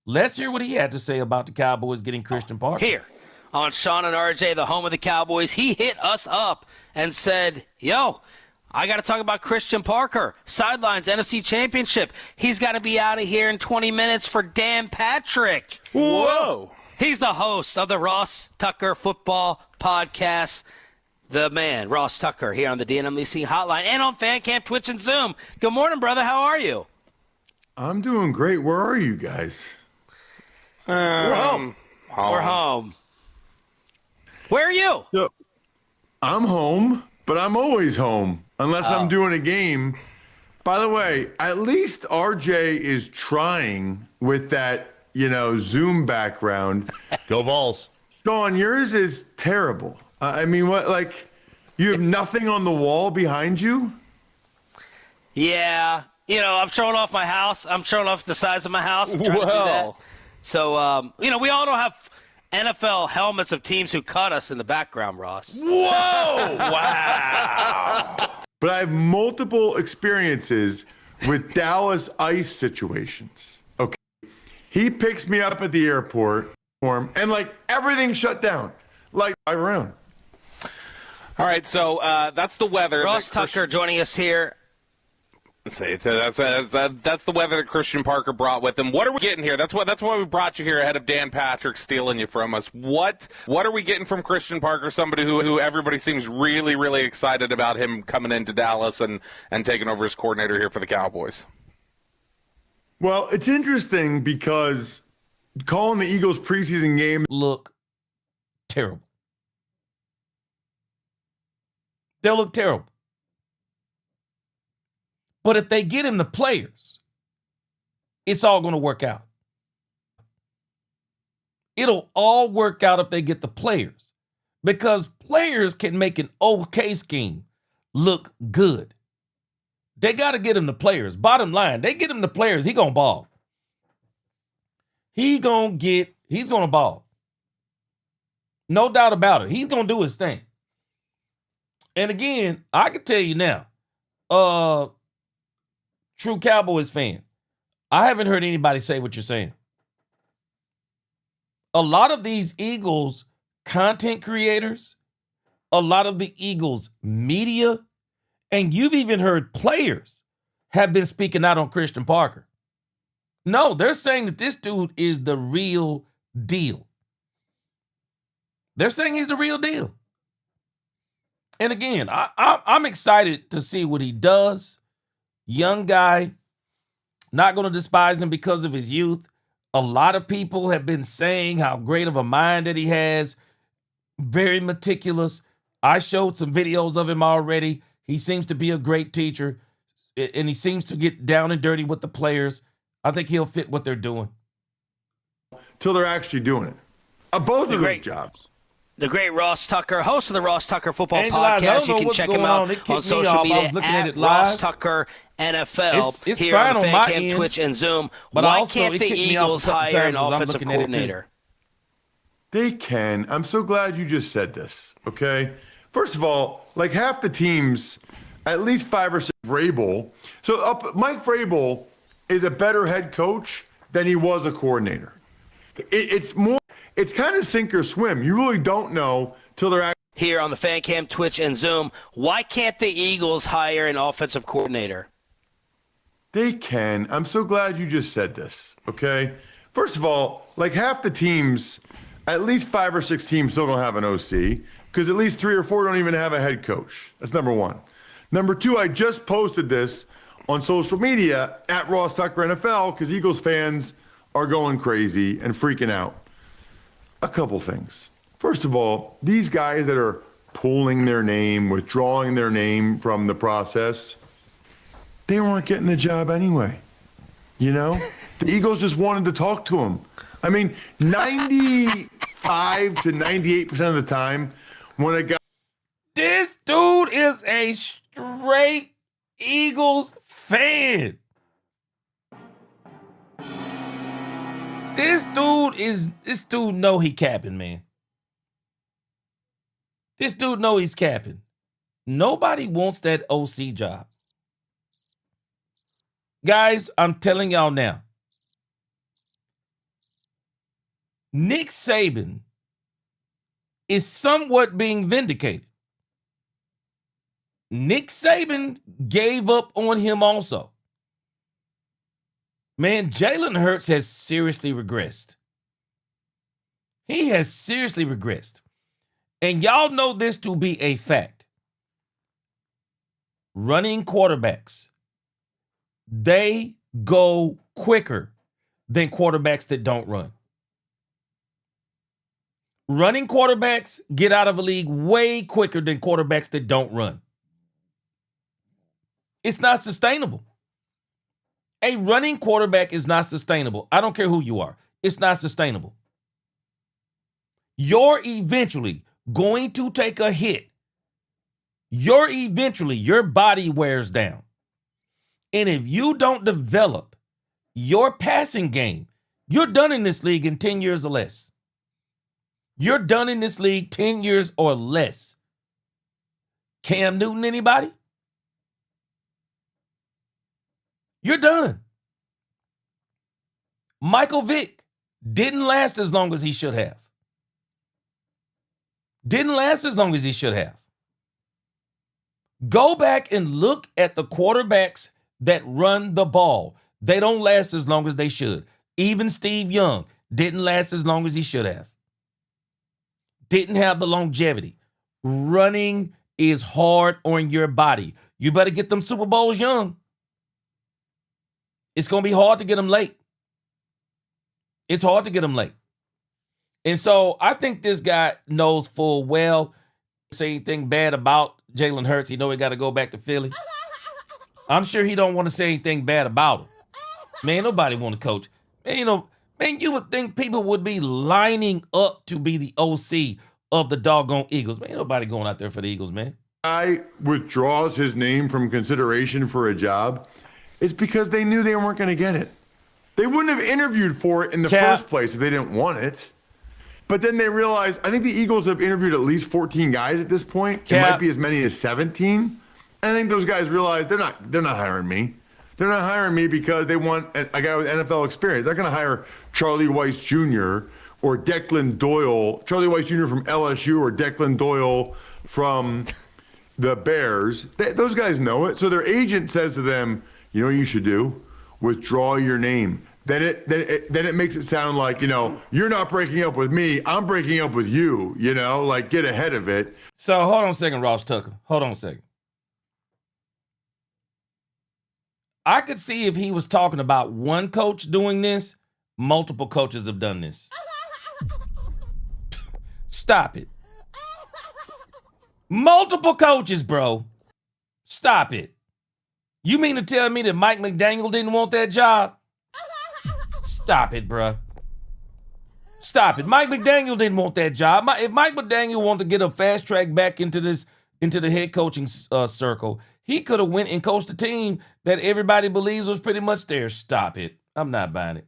Let's hear what he had to say about the Cowboys getting Christian Parker. Here, on Sean and RJ, the home of the Cowboys, he hit us up and said, yo, I got to talk about Christian Parker. Sidelines, NFC Championship. He's got to be out of here in 20 minutes for Dan Patrick. Whoa. He's the host of the Ross Tucker Football Podcast. The man, Ross Tucker, here on the DNMLC Hotline and on Fan Camp, Twitch, and Zoom. Good morning, brother. How are you? I'm doing great. Where are you guys? We're home. We're home. Where are you? So, I'm home, but I'm always home unless I'm doing a game. By the way, at least RJ is trying with that, Zoom background. Go Vols. Sean, yours is terrible. I mean, you have nothing on the wall behind you? Yeah. I'm showing off my house. I'm showing off the size of my house. I'm trying to do that. So, we all don't have NFL helmets of teams who cut us in the background, Ross. Whoa! Wow! But I have multiple experiences with Dallas ICE situations. Okay. He picks me up at the airport, and everything shut down. Around. All right, so that's the weather. Ross Tucker joining us here. That's the weather that Christian Parker brought with him. What are we getting here? That's why we brought you here ahead of Dan Patrick stealing you from us. What are we getting from Christian Parker? Somebody who everybody seems really, really excited about him coming into Dallas and taking over as coordinator here for the Cowboys. Well, it's interesting because calling the Eagles preseason game look terrible. They'll look terrible. But if they get him the players, it's all going to work out. It'll all work out if they get the players, because players can make an okay scheme look good. They got to get him the players. Bottom line, they get him the players, he going to ball. He's going to ball. No doubt about it. He's going to do his thing. And again, I can tell you now, true Cowboys fan, I haven't heard anybody say what you're saying. A lot of these Eagles content creators, a lot of the Eagles media, and you've even heard players have been speaking out on Christian Parker. No, they're saying that this dude is the real deal. They're saying he's the real deal. And again, I'm excited to see what he does. Young guy, not going to despise him because of his youth. A lot of people have been saying how great of a mind that he has. Very meticulous. I showed some videos of him already. He seems to be a great teacher, and he seems to get down and dirty with the players. I think he'll fit what they're doing. Till they're actually doing it. Both of those jobs. The great Ross Tucker, host of the Ross Tucker Football Podcast. You can check him out on social media at Ross Tucker NFL. It's here fine on on my Fan Camp, end, Twitch, and Zoom. but Why also can't it the kicked me off Eagles a couple hire times an as I'm offensive looking at it too. coordinator? They can. I'm so glad you just said this, okay? First of all, like half the teams, at least 5 or 6, Vrabel. So Mike Vrabel is a better head coach than he was a coordinator. It's kind of sink or swim. You really don't know till they're actually Here on the Fan Cam, Twitch, and Zoom, why can't the Eagles hire an offensive coordinator? They can. I'm so glad you just said this, okay? First of all, like half the teams, at least 5 or 6 teams still don't have an OC because at least 3 or 4 don't even have a head coach. That's number one. Number two, I just posted this on social media at Ross Tucker NFL because Eagles fans are going crazy and freaking out. A couple things. First of all, these guys that are pulling their name, withdrawing their name from the process, they weren't getting the job anyway. You know? The Eagles just wanted to talk to him. I mean, 95 to 98% of the time, when a guy. This dude is a straight Eagles fan. This dude know he capping, man. This dude know he's capping. Nobody wants that OC job. Guys, I'm telling y'all now. Nick Saban is somewhat being vindicated. Nick Saban gave up on him also. Man, Jalen Hurts has seriously regressed. He has seriously regressed. And y'all know this to be a fact. Running quarterbacks, they go quicker than quarterbacks that don't run. Running quarterbacks get out of a league way quicker than quarterbacks that don't run. It's not sustainable. A running quarterback is not sustainable. I don't care who you are. It's not sustainable. You're eventually going to take a hit. Your body wears down. And if you don't develop your passing game, you're done in this league in 10 years or less. You're done in this league 10 years or less. Cam Newton, anybody? You're done. Michael Vick didn't last as long as he should have. Didn't last as long as he should have. Go back and look at the quarterbacks that run the ball. They don't last as long as they should. Even Steve Young didn't last as long as he should have. Didn't have the longevity. Running is hard on your body. You better get them Super Bowls young. It's going to be hard to get them late. It's hard to get them late. And so I think this guy knows full well. Say anything bad about Jalen Hurts. He know he got to go back to Philly. I'm sure he don't want to say anything bad about him. Man, nobody want to coach. Man, you would think people would be lining up to be the OC of the doggone Eagles. Man, ain't nobody going out there for the Eagles, man. Guy withdraws his name from consideration for a job, it's because they knew they weren't going to get it. They wouldn't have interviewed for it in the first place if they didn't want it. But then they realized, I think the Eagles have interviewed at least 14 guys at this point. It might be as many as 17. I think those guys realize they're not hiring me. They're not hiring me because they want a guy with NFL experience. They're going to hire Charlie Weiss Jr. or Declan Doyle, Charlie Weiss Jr. from LSU or Declan Doyle from the Bears. Those guys know it. So their agent says to them, you know what you should do? Withdraw your name. Then it makes it sound like, you're not breaking up with me. I'm breaking up with you, like get ahead of it. So hold on a second, Ross Tucker. Hold on a second. I could see if he was talking about one coach doing this, multiple coaches have done this. Stop it. Multiple coaches, bro. Stop it. You mean to tell me that Mike McDaniel didn't want that job? Stop it, bro. Stop it. Mike McDaniel didn't want that job. If Mike McDaniel wanted to get a fast track back into the head coaching circle, he could have went and coached a team that everybody believes was pretty much there. Stop it. I'm not buying it.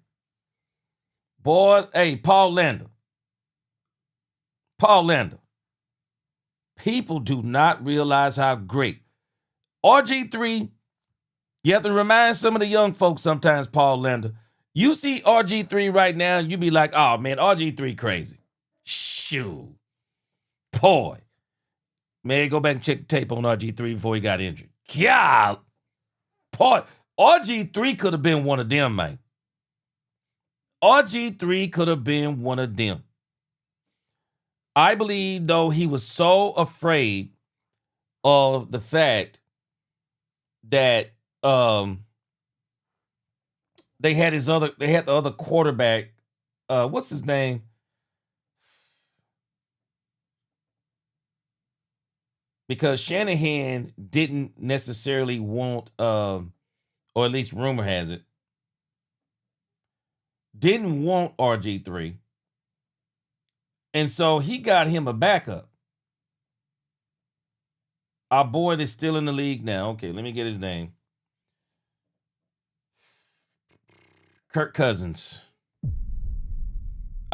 Boy, hey, Paul Lander. Paul Lander. People do not realize how great. RG3, you have to remind some of the young folks sometimes, Paul Lander. You see RG3 right now, you be like, oh, man, RG3 crazy. Shoot. Boy. Man, go back and check the tape on RG3 before he got injured. God. Boy, RG3 could have been one of them, man. RG3 could have been one of them. I believe, though, he was so afraid of the fact that they had the other quarterback. What's his name? Because Shanahan didn't necessarily want, or at least rumor has it, didn't want RG3. And so he got him a backup. Our boy is still in the league now. Okay, let me get his name. Kirk Cousins.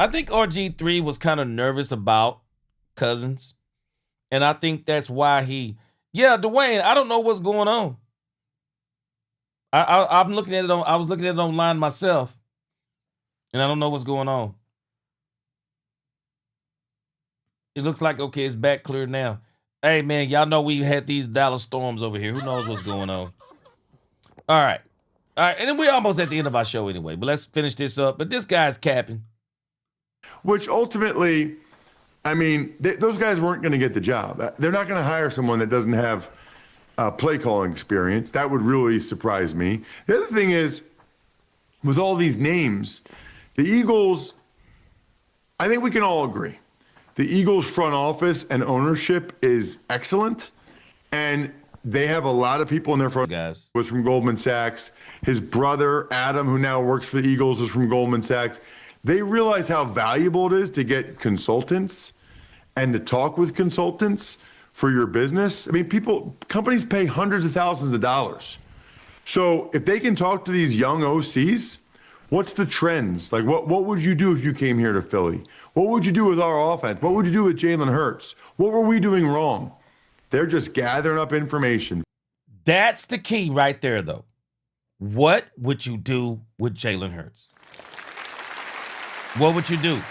I think RG3 was kind of nervous about Cousins. And I think that's why Dwayne, I don't know what's going on. I'm looking at it I was looking at it online myself. And I don't know what's going on. It looks like, okay, it's back clear now. Hey, man, y'all know we had these Dallas Storms over here. Who knows what's going on? All right. And then we're almost at the end of our show anyway. But let's finish this up. But this guy's capping. Which ultimately, I mean, those guys weren't going to get the job. They're not going to hire someone that doesn't have play calling experience. That would really surprise me. The other thing is, with all these names, the Eagles, I think we can all agree. The Eagles front office and ownership is excellent, and they have a lot of people in their front. Guys was from Goldman Sachs. His brother, Adam, who now works for the Eagles, was from Goldman Sachs. They realize how valuable it is to get consultants and to talk with consultants for your business. I mean, companies pay hundreds of thousands of dollars. So if they can talk to these young OCs, what's the trends? Like, what would you do if you came here to Philly? What would you do with our offense? What would you do with Jalen Hurts? What were we doing wrong? They're just gathering up information. That's the key right there, though. What would you do with Jalen Hurts? What would you do?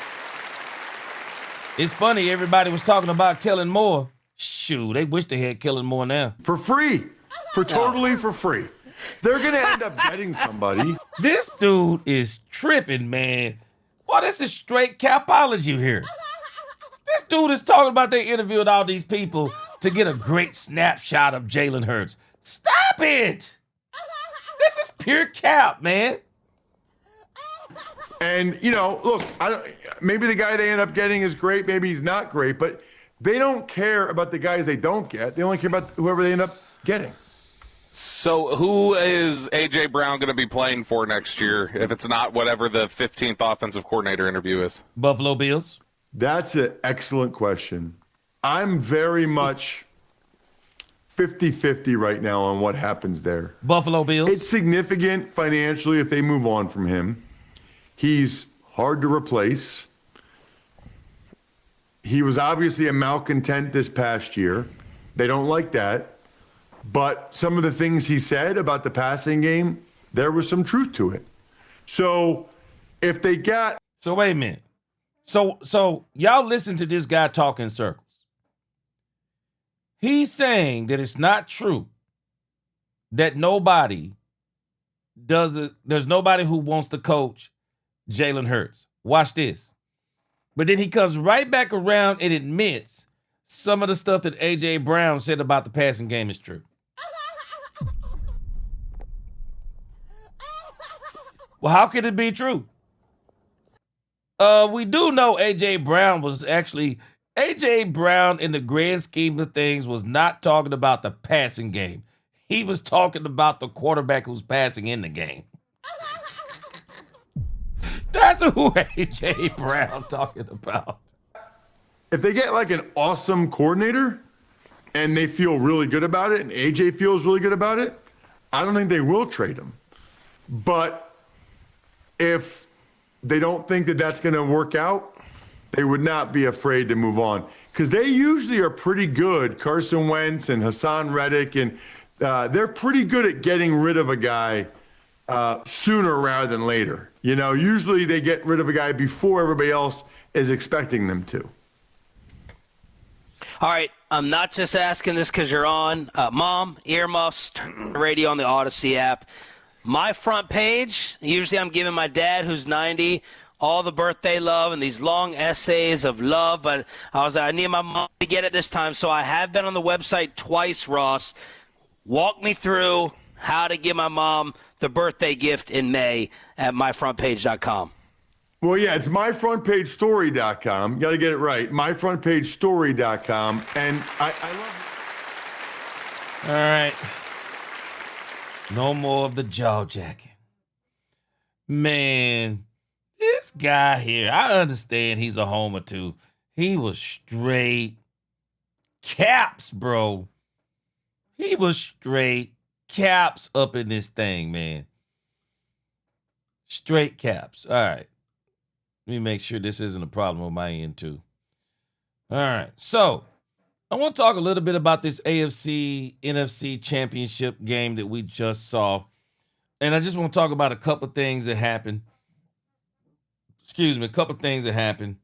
It's funny, everybody was talking about Kellen Moore. Shoot, they wish they had Kellen Moore now. For free. Totally for free. They're going to end up getting somebody. This dude is tripping, man. Boy, this is straight capology here. This dude is talking about they interviewed all these people to get a great snapshot of Jalen Hurts. Stop it! This is pure cap, man. And, look, maybe the guy they end up getting is great. Maybe he's not great. But they don't care about the guys they don't get. They only care about whoever they end up getting. So who is A.J. Brown going to be playing for next year if it's not whatever the 15th offensive coordinator interview is? Buffalo Bills? That's an excellent question. I'm very much 50-50 right now on what happens there. Buffalo Bills? It's significant financially if they move on from him. He's hard to replace. He was obviously a malcontent this past year. They don't like that. But some of the things he said about the passing game, there was some truth to it. So if they got... So wait a minute. So y'all listen to this guy talk in circles. He's saying that it's not true that there's nobody who wants to coach Jalen Hurts. Watch this. But then he comes right back around and admits some of the stuff that A.J. Brown said about the passing game is true. Well, how could it be true? We do know A.J. Brown in the grand scheme of things was not talking about the passing game. He was talking about the quarterback who's passing in the game. That's who A.J. Brown talking about. If they get like an awesome coordinator and they feel really good about it and A.J. feels really good about it, I don't think they will trade him. But if they don't think that that's going to work out, they would not be afraid to move on because they usually are pretty good. Carson Wentz and Hassan Reddick, and they're pretty good at getting rid of a guy sooner rather than later. You know, usually they get rid of a guy before everybody else is expecting them to. All right, I'm not just asking this because you're on. Mom, earmuffs, turn the radio on the Odyssey app. My front page, usually I'm giving my dad, who's 90, all the birthday love and these long essays of love, but I was like, I need my mom to get it this time, so I have been on the website twice, Ross. Walk me through how to give my mom the birthday gift in May at myfrontpage.com. Well, yeah, it's myfrontpagestory.com. You got to get it right. Myfrontpagestory.com. And I love All right. No more of the jaw jacking. Man, this guy here, I understand he's a homer too. He was straight caps, bro. He was straight caps up in this thing, man. Straight caps. All right. Let me make sure this isn't a problem on my end too. All right. So I want to talk a little bit about this AFC NFC championship game that we just saw. And I just want to talk about a couple things that happened. A couple things that happened.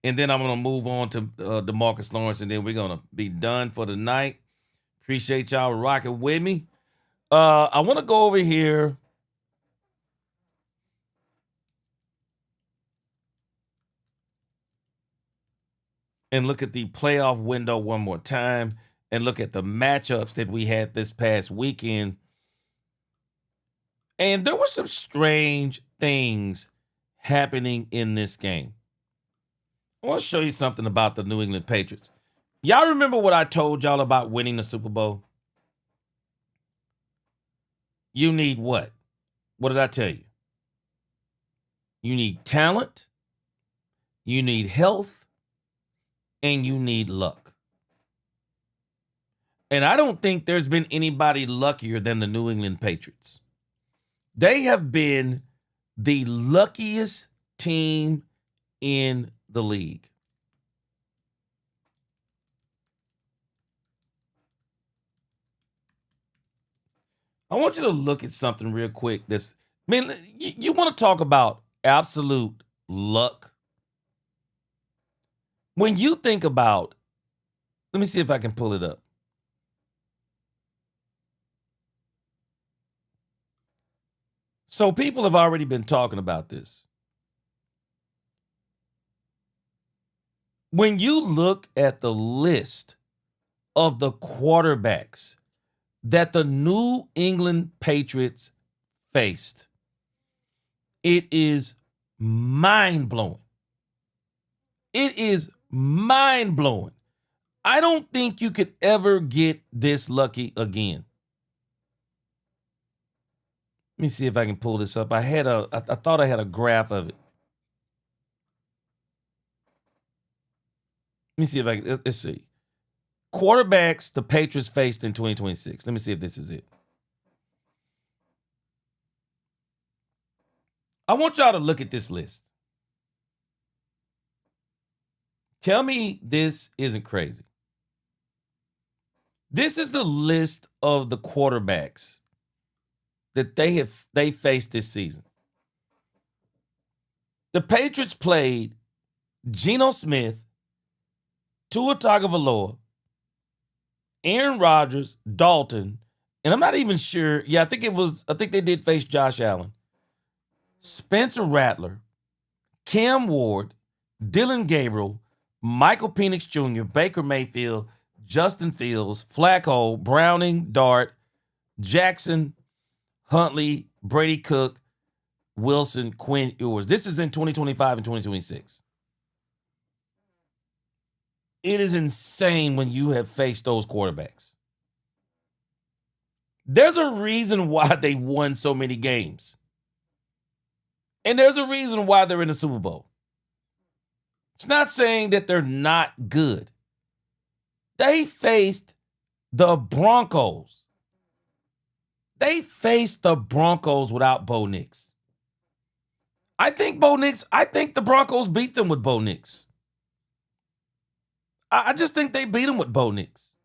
And then I'm going to move on to DeMarcus Lawrence, and then we're going to be done for the night. Appreciate y'all rocking with me. I want to go over here and look at the playoff window one more time and look at the matchups that we had this past weekend. And there were some strange things happening in this game. I want to show you something about the New England Patriots. Y'all remember what I told y'all about winning the Super Bowl? You need what? What did I tell you? You need talent, you need health, and you need luck. And I don't think there's been anybody luckier than the New England Patriots. They have been the luckiest team in the league. I want you to look at something real quick. You want to talk about absolute luck? When you think about, let me see if I can pull it up. So people have already been talking about this. When you look at the list of the quarterbacks that the New England Patriots faced, it is mind-blowing. It is mind-blowing. I don't think you could ever get this lucky again. Let me see if I can pull this up. I thought I had a graph of it. Let me see if I can, let's see. Quarterbacks the Patriots faced in 2026. Let me see if this is it. I want y'all to look at this list. Tell me this isn't crazy. This is the list of the quarterbacks that they faced this season. The Patriots played Geno Smith, Tua Tagovailoa, Aaron Rodgers, Dalton, and I'm not even sure. Yeah, I think they did face Josh Allen, Spencer Rattler, Cam Ward, Dylan Gabriel, Michael Penix Jr., Baker Mayfield, Justin Fields, Flacco, Browning, Dart, Jackson, Huntley, Brady Cook, Wilson, Quinn Ewers. This is in 2025 and 2026. It is insane when you have faced those quarterbacks. There's a reason why they won so many games. And there's a reason why they're in the Super Bowl. It's not saying that they're not good. They faced the Broncos. They faced the Broncos without Bo Nix. I think the Broncos beat them with Bo Nix. I just think they beat them with Bo Nix.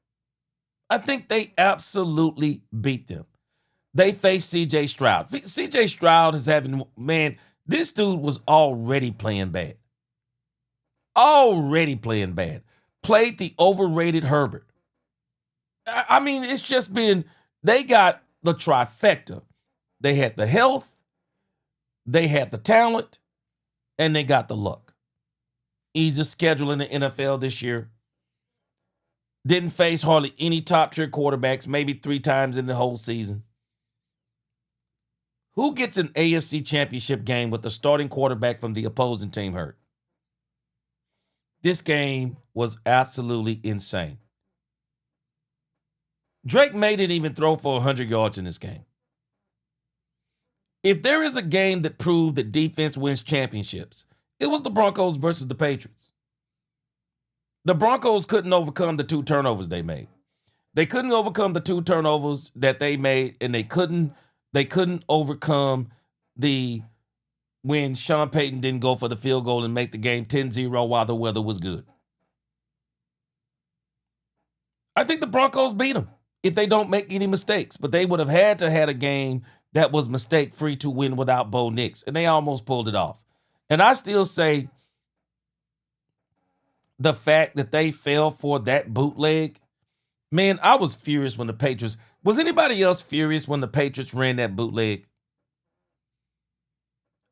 I think they absolutely beat them. They faced C.J. Stroud. C.J. Stroud is having, man, this dude was already playing bad. Already playing bad. Played the overrated Herbert. I mean, it's just been, they got the trifecta. They had the health, they had the talent, and they got the luck. Easiest schedule in the NFL this year. Didn't face hardly any top-tier quarterbacks, maybe 3 times in the whole season. Who gets an AFC championship game with the starting quarterback from the opposing team hurt? This game was absolutely insane. Drake May didn't even throw for 100 yards in this game. If there is a game that proved that defense wins championships, it was the Broncos versus the Patriots. The Broncos couldn't overcome the 2 turnovers they made. They couldn't overcome the 2 turnovers that they made, and they couldn't overcome the when Sean Payton didn't go for the field goal and make the game 10-0 while the weather was good. I think the Broncos beat them if they don't make any mistakes, but they would have had to have a game that was mistake-free to win without Bo Nix, and they almost pulled it off. And I still say the fact that they fell for that bootleg, man, I was furious when the Patriots, was anybody else furious when the Patriots ran that bootleg?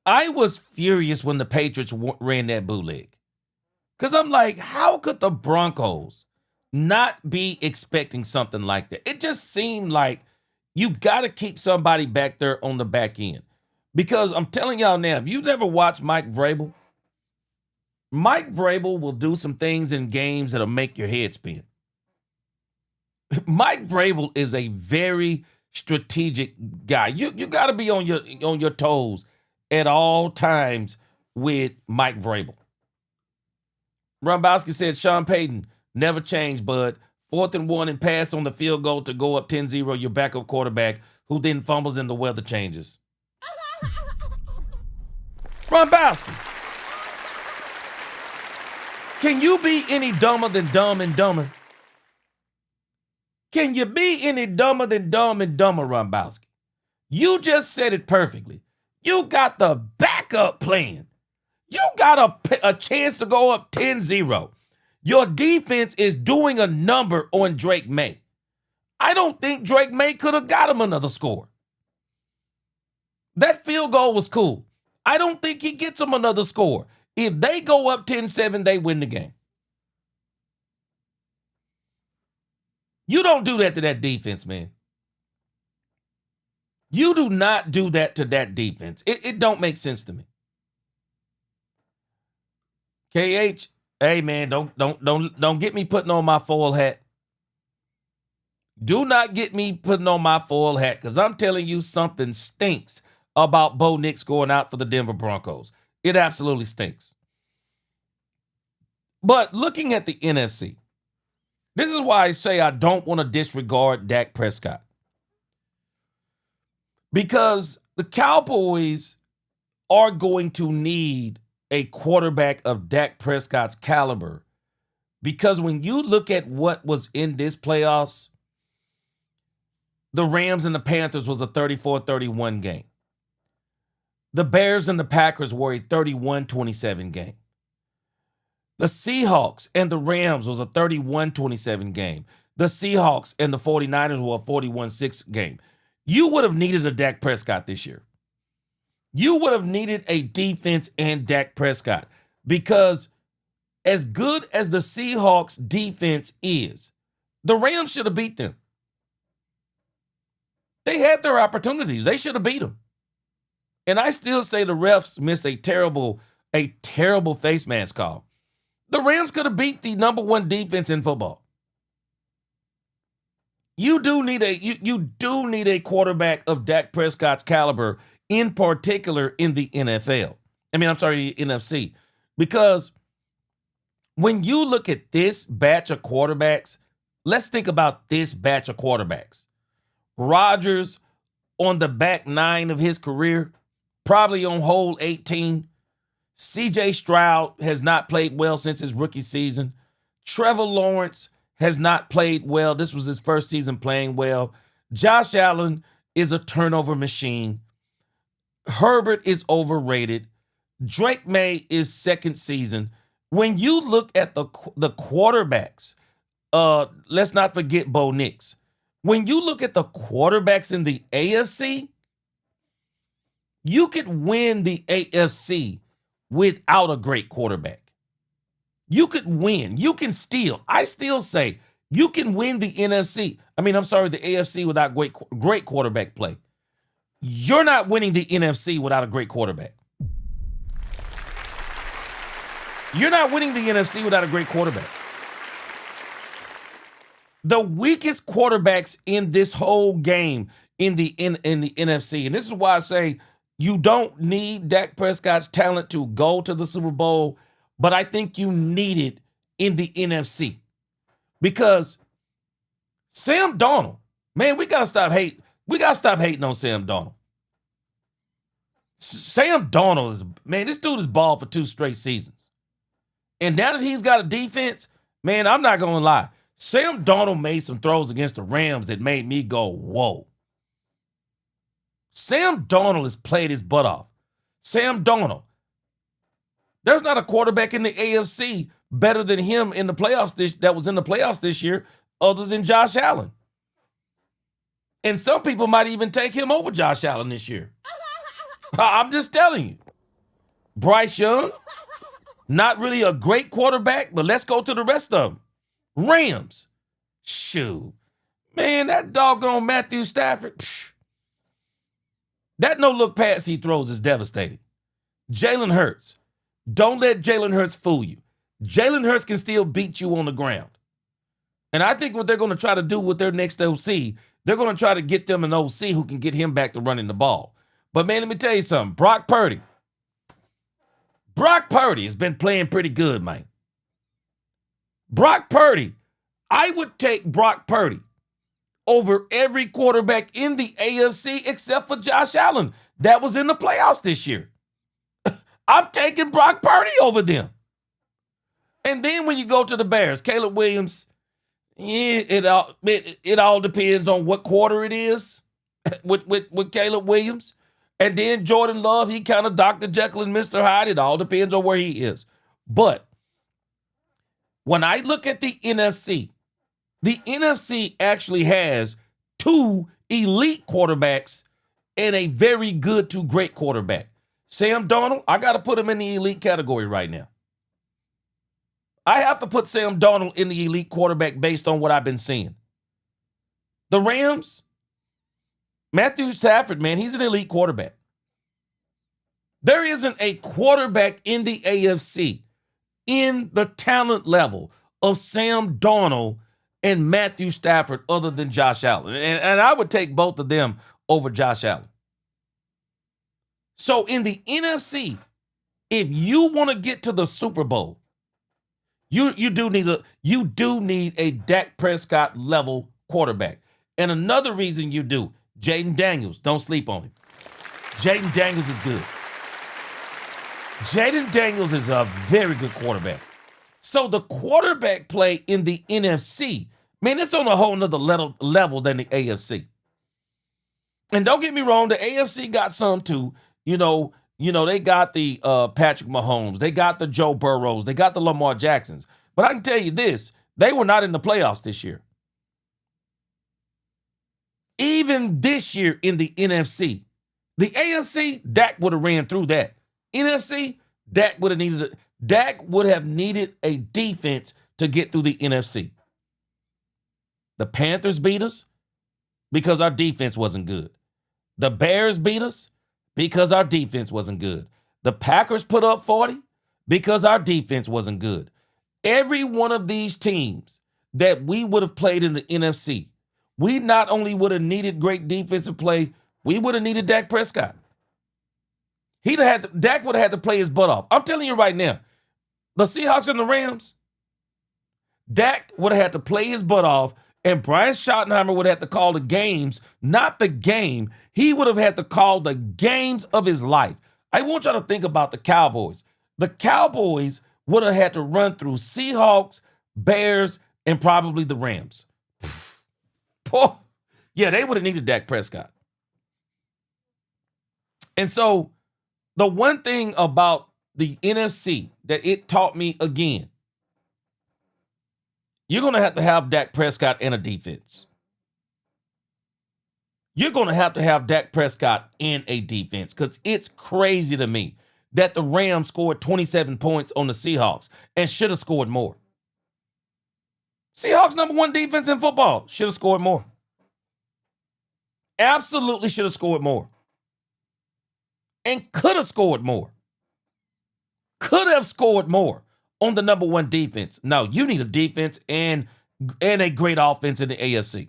I was furious when the Patriots ran that bootleg. Because I'm like, how could the Broncos not be expecting something like that? It just seemed like you got to keep somebody back there on the back end. Because I'm telling y'all now, if you've never watched Mike Vrabel will do some things in games that'll make your head spin. Mike Vrabel is a very strategic guy. You got to be on your toes at all times with Mike Vrabel. Rombowski said, Sean Payton, never changed, bud. 4th and 1 and pass on the field goal to go up 10-0, your backup quarterback, who then fumbles and the weather changes. Rombowski. Can you be any dumber than Dumb and Dumber? Can you be any dumber than Dumb and Dumber, Rombowski? You just said it perfectly. You got the backup plan. You got a chance to go up 10-0. Your defense is doing a number on Drake May. I don't think Drake May could have got him another score. That field goal was cool. I don't think he gets him another score. If they go up 10-7, they win the game. You don't do that to that defense, man. You do not do that to that defense. It don't make sense to me. KH, hey man, don't get me putting on my foil hat. Do not get me putting on my foil hat, because I'm telling you something stinks about Bo Nix going out for the Denver Broncos. It absolutely stinks. But looking at the NFC, this is why I say I don't want to disregard Dak Prescott. Because the Cowboys are going to need a quarterback of Dak Prescott's caliber. Because when you look at what was in this playoffs, the Rams and the Panthers was a 34-31 game. The Bears and the Packers were a 31-27 game. The Seahawks and the Rams was a 31-27 game. The Seahawks and the 49ers were a 41-6 game. You would have needed a Dak Prescott this year. You would have needed a defense and Dak Prescott, because as good as the Seahawks defense is, the Rams should have beat them. They had their opportunities. They should have beat them. And I still say the refs missed a terrible face mask call. The Rams could have beat the number 1 defense in football. You do need a quarterback of Dak Prescott's caliber, in particular in the NFL. The NFC. Because when you look at this batch of quarterbacks, let's think about this batch of quarterbacks. Rodgers on the back 9 of his career, probably on hole 18. C.J. Stroud has not played well since his rookie season. Trevor Lawrence has not played well. This was his first season playing well. Josh Allen is a turnover machine. Herbert is overrated. Drake May is second season. When you look at the quarterbacks, let's not forget Bo Nix. When you look at the quarterbacks in the AFC, you could win the AFC without a great quarterback. You could win. You can steal. I still say you can win the NFC. The AFC without great quarterback play. You're not winning the NFC without a great quarterback. You're not winning the NFC without a great quarterback. The weakest quarterbacks in this whole game in the NFC, and this is why I say you don't need Dak Prescott's talent to go to the Super Bowl, but I think you need it in the NFC. Because Sam Darnold, man, we gotta stop hating on Sam Darnold. Sam Darnold this dude has balled for 2 straight seasons. And now that he's got a defense, man, I'm not gonna lie. Sam Darnold made some throws against the Rams that made me go, whoa. Sam Darnold has played his butt off. Sam Darnold. There's not a quarterback in the AFC better than him in the playoffs that was in the playoffs this year other than Josh Allen. And some people might even take him over Josh Allen this year. I'm just telling you. Bryce Young, not really a great quarterback, but let's go to the rest of them. Rams. Shoot. Man, that doggone Matthew Stafford. That no-look pass he throws is devastating. Jalen Hurts. Don't let Jalen Hurts fool you. Jalen Hurts can still beat you on the ground. And I think what they're going to try to do with their next OC, they're going to try to get them an OC who can get him back to running the ball. But, man, let me tell you something. Brock Purdy has been playing pretty good, man. Brock Purdy. I would take Brock Purdy over every quarterback in the AFC except for Josh Allen that was in the playoffs this year. I'm taking Brock Purdy over them. And then when you go to the Bears, Caleb Williams, it all depends on what quarter it is with Caleb Williams. And then Jordan Love, he kind of Dr. Jekyll and Mr. Hyde. It all depends on where he is. But when I look at the NFC actually has 2 elite quarterbacks and a very good to great quarterback. Sam Darnold, I got to put him in the elite category right now. I have to put Sam Darnold in the elite quarterback based on what I've been seeing. The Rams, Matthew Stafford, man, he's an elite quarterback. There isn't a quarterback in the AFC in the talent level of Sam Darnold and Matthew Stafford other than Josh Allen. And I would take both of them over Josh Allen. So in the NFC, if you want to get to the Super Bowl, you do need a Dak Prescott level quarterback. And another reason you do, Jaden Daniels, don't sleep on him. Jaden Daniels is good. Jaden Daniels is a very good quarterback. So the quarterback play in the NFC, man, it's on a whole nother level than the AFC. And don't get me wrong, the AFC got some too. You know, they got the Patrick Mahomes, they got the Joe Burrows, they got the Lamar Jacksons. But I can tell you this, they were not in the playoffs this year. Even this year in the NFC, the AFC, Dak would have ran through that. NFC, Dak would have needed a defense to get through the NFC. The Panthers beat us because our defense wasn't good. The Bears beat us because our defense wasn't good. The Packers put up 40 because our defense wasn't good. Every one of these teams that we would have played in the NFC, we not only would have needed great defensive play, we would have needed Dak Prescott. Dak would have had to play his butt off. I'm telling you right now, the Seahawks and the Rams, Dak would have had to play his butt off, and Brian Schottenheimer would have had to call the games, not the game. He would have had to call the games of his life. I want y'all to think about the Cowboys. The Cowboys would have had to run through Seahawks, Bears, and probably the Rams. Oh, yeah, they would have needed Dak Prescott. And so the one thing about the NFC that it taught me again, you're going to have Dak Prescott and a defense. You're going to have Dak Prescott in a defense because it's crazy to me that the Rams scored 27 points on the Seahawks and should have scored more. Seahawks #1 defense in football. Should have scored more. Absolutely should have scored more. And could have scored more. Could have scored more on the #1 defense. No, you need a defense and a great offense in the AFC.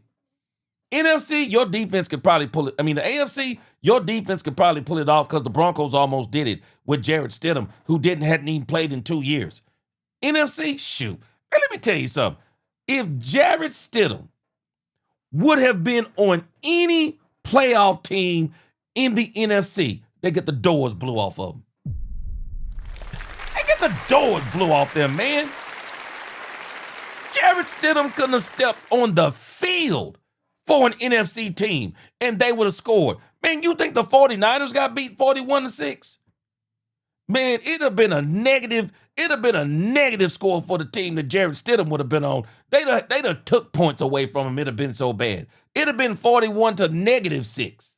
NFC, your defense could probably pull it. I mean, the AFC, your defense could probably pull it off because the Broncos almost did it with Jarrett Stidham, who hadn't even played in 2 years. NFC, shoot. And let me tell you something. If Jarrett Stidham would have been on any playoff team in the NFC, they get the doors blew off of them. They get the doors blew off them, man. Jarrett Stidham couldn't have stepped on the field for an NFC team, and they would have scored. Man, you think the 49ers got beat 41-6? Man, it'd have been a negative score for the team that Jarrett Stidham would have been on. They'd have took points away from him. It'd have been so bad. It'd have been 41-6.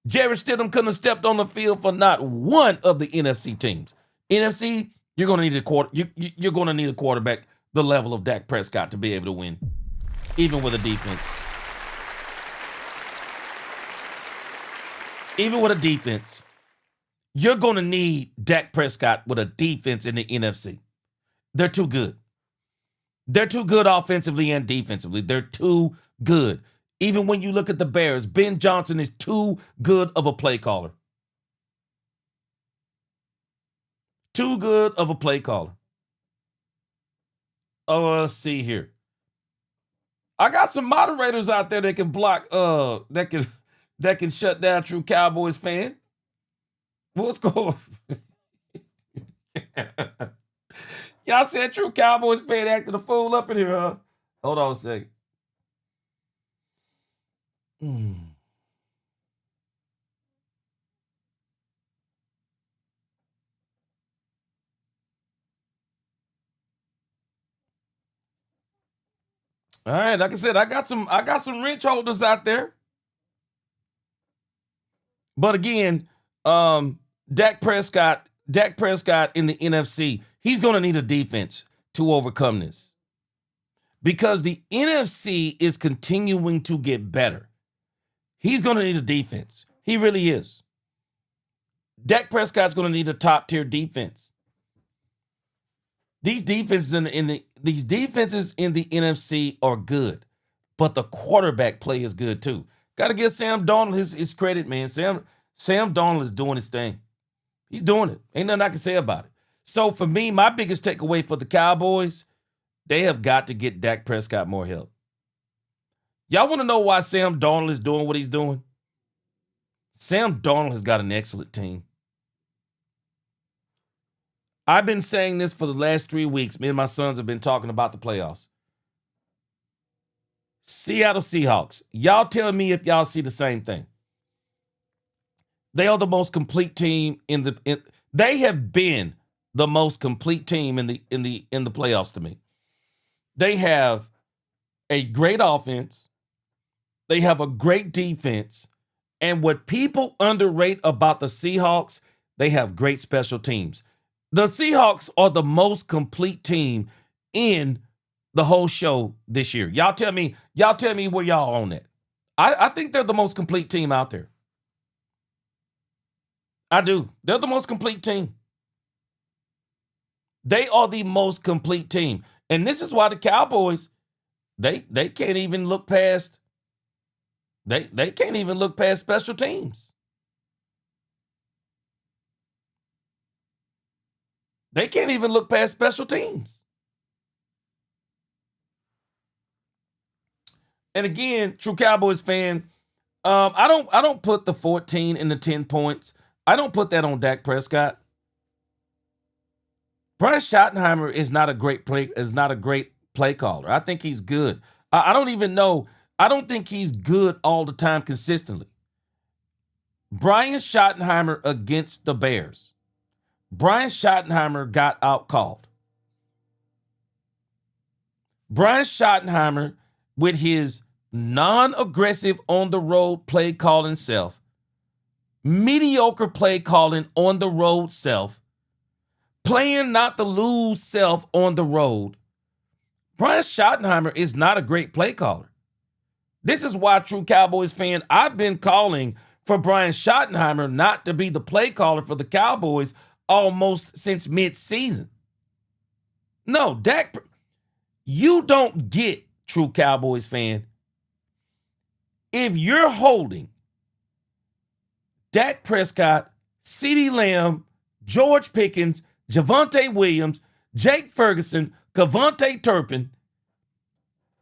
Jarrett Stidham couldn't have stepped on the field for not one of the NFC teams. NFC, you're going to need you're going to need a quarterback the level of Dak Prescott to be able to win, even with a defense. Even with a defense, you're going to need Dak Prescott with a defense in the NFC. They're too good. They're too good offensively and defensively. They're too good. Even when you look at the Bears, Ben Johnson is too good of a play caller. Too good of a play caller. Oh, let's see here. I got some moderators out there that can block, that can shut down True Cowboys fan. What's going on? Y'all said True Cowboys fan acting a fool up in here, huh? Hold on a second. All right, like I said, I got some wrench holders out there. But again, Dak Prescott in the NFC, he's going to need a defense to overcome this. Because the NFC is continuing to get better. He's going to need a defense. He really is. Dak Prescott's going to need a top-tier defense. These defenses in the NFC are good, but the quarterback play is good too. Got to give Sam Darnold his credit, man. Sam Darnold is doing his thing. He's doing it. Ain't nothing I can say about it. So for me, my biggest takeaway for the Cowboys, they have got to get Dak Prescott more help. Y'all want to know why Sam Darnold is doing what he's doing? Sam Darnold has got an excellent team. I've been saying this for the last 3 weeks. Me and my sons have been talking about the playoffs. Seattle Seahawks. Y'all tell me if y'all see the same thing. They are the most complete team they have been the most complete team in the playoffs to me. They have a great offense. They have a great defense. And what people underrate about the Seahawks, they have great special teams. The Seahawks are the most complete team in the whole show this year. Y'all tell me where y'all on that. I think they're the most complete team out there. I do. They're the most complete team. They are the most complete team. And this is why the Cowboys, they can't even look past they can't even look past special teams. They can't even look past special teams. And again, True Cowboys fan, I don't put the 14 and the 10 points. I don't put that on Dak Prescott. Brian Schottenheimer is not a great play caller. I think he's good. I don't even know. I don't think he's good all the time consistently. Brian Schottenheimer against the Bears. Brian Schottenheimer got out-called. Brian Schottenheimer, with his non-aggressive on-the-road play calling self, mediocre play calling on the road self, playing not to lose self on the road, Brian Schottenheimer is not a great play caller. This is why, true Cowboys fan, I've been calling for Brian Schottenheimer not to be the play caller for the Cowboys almost since mid-season. No, Dak, you don't get, true Cowboys fan, if you're holding Dak Prescott, CeeDee Lamb, George Pickens, Javonte Williams, Jake Ferguson, Kevontae Turpin,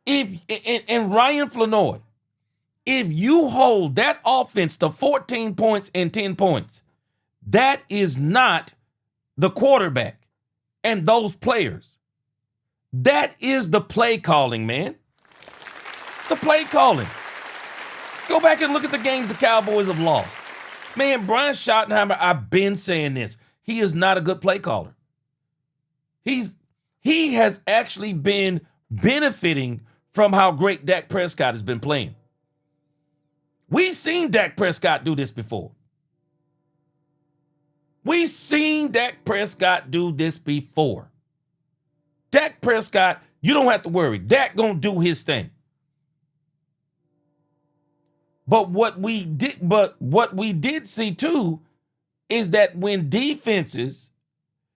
and Ryan Flanoy, if you hold that offense to 14 points and 10 points, that is not the quarterback and those players. That is the play calling, man. It's the play calling. Go back and look at the games the Cowboys have lost. Man, Brian Schottenheimer, I've been saying this. He is not a good play caller. He has actually been benefiting from how great Dak Prescott has been playing. We've seen Dak Prescott do this before. We've seen Dak Prescott do this before. Dak Prescott, you don't have to worry. Dak gonna do his thing. But what we did see too is that when defenses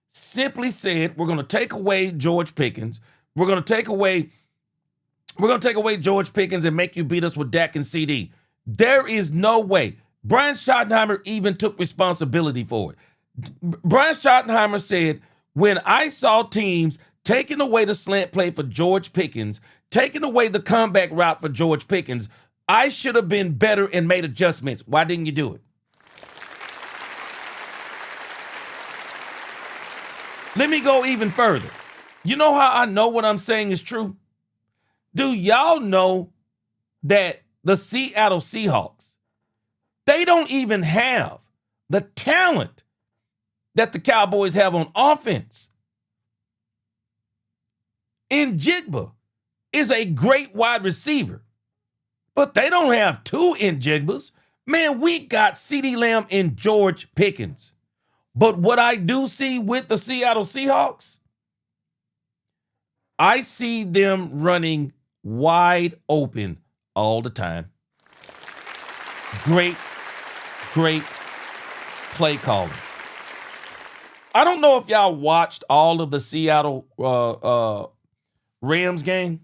simply said, we're going to take away George Pickens, we're going to take away George Pickens and make you beat us with Dak and CD. There is no way. Brian Schottenheimer even took responsibility for it. Brian Schottenheimer said, when I saw teams taking away the slant play for George Pickens, taking away the comeback route for George Pickens, I should have been better and made adjustments. Why didn't you do it? Let me go even further. You know how I know what I'm saying is true? Do y'all know that the Seattle Seahawks, they don't even have the talent that the Cowboys have on offense? Njigba is a great wide receiver, but they don't have two Njigbas. Man, we got CeeDee Lamb and George Pickens. But what I do see with the Seattle Seahawks, I see them running wide open all the time. Great play calling. I don't know if y'all watched all of the Seattle Rams game,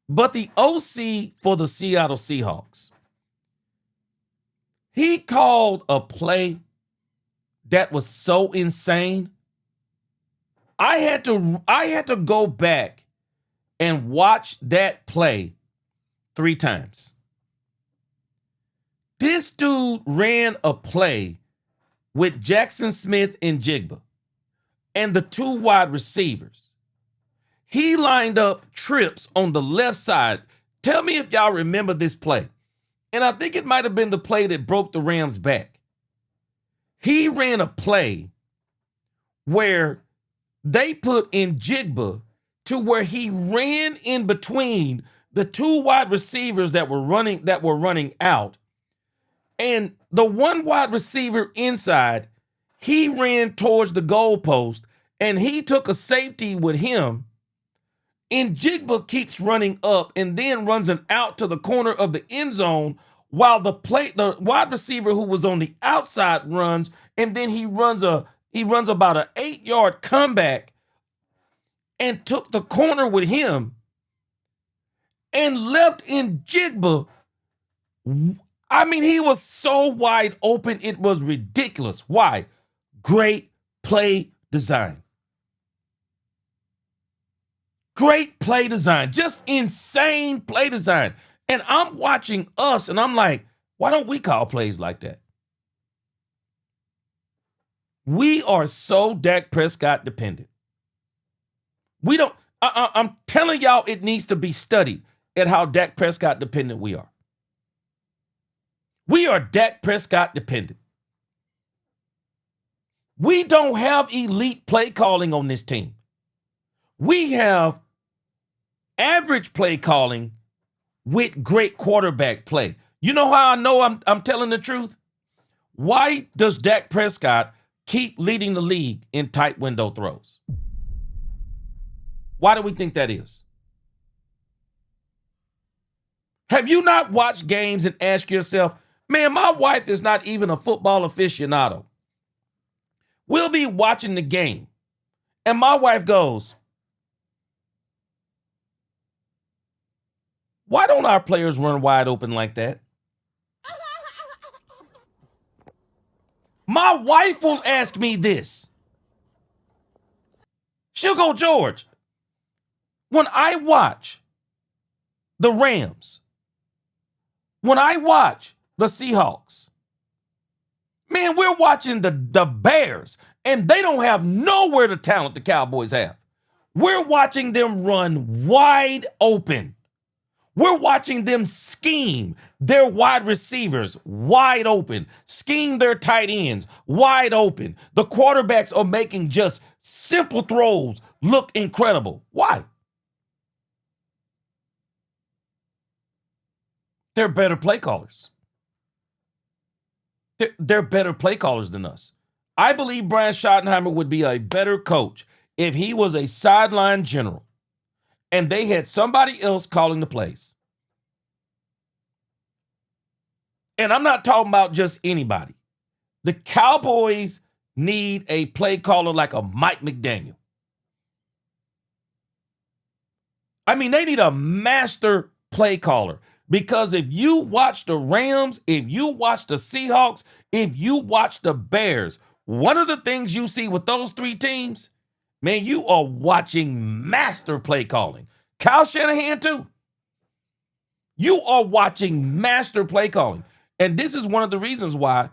but the OC for the Seattle Seahawks, he called a play that was so insane. I had to go back and watch that play 3 times. This dude ran a play with Jackson Smith and Njigba and the 2 wide receivers. He lined up trips on the left side. Tell me if y'all remember this play. And I think it might have been the play that broke the Rams' back. He ran a play where they put in Njigba to where he ran in between the 2 wide receivers that were running out. And the 1 wide receiver inside, he ran towards the goalpost and he took a safety with him. And Njigba keeps running up and then runs an out to the corner of the end zone while the wide receiver who was on the outside runs, and then he runs about an 8-yard comeback and took the corner with him and left Njigba. I mean, he was so wide open, it was ridiculous. Why? Great play design. Great play design. Just insane play design. And I'm watching us, and I'm like, why don't we call plays like that? We are so Dak Prescott dependent. We don't. I'm telling y'all, it needs to be studied at how Dak Prescott dependent we are. We are Dak Prescott dependent. We don't have elite play calling on this team. We have average play calling with great quarterback play. You know how I know I'm telling the truth? Why does Dak Prescott keep leading the league in tight window throws? Why do we think that is? Have you not watched games and asked yourself, man, my wife is not even a football aficionado. We'll be watching the game, and my wife goes, why don't our players run wide open like that? My wife will ask me this. She'll go, George, when I watch the Rams, when I watch the Seahawks, man, we're watching the Bears, and they don't have nowhere the talent the Cowboys have. We're watching them run wide open. We're watching them scheme their wide receivers wide open, scheme their tight ends wide open. The quarterbacks are making just simple throws look incredible. Why? They're better play callers. They're better play callers than us. I believe Brian Schottenheimer would be a better coach if he was a sideline general and they had somebody else calling the plays. And I'm not talking about just anybody. The Cowboys need a play caller like a Mike McDaniel. I mean, they need a master play caller. Because if you watch the Rams, if you watch the Seahawks, if you watch the Bears, one of the things you see with those three teams, man, you are watching master play calling. Kyle Shanahan, too. You are watching master play calling. And this is one of the reasons why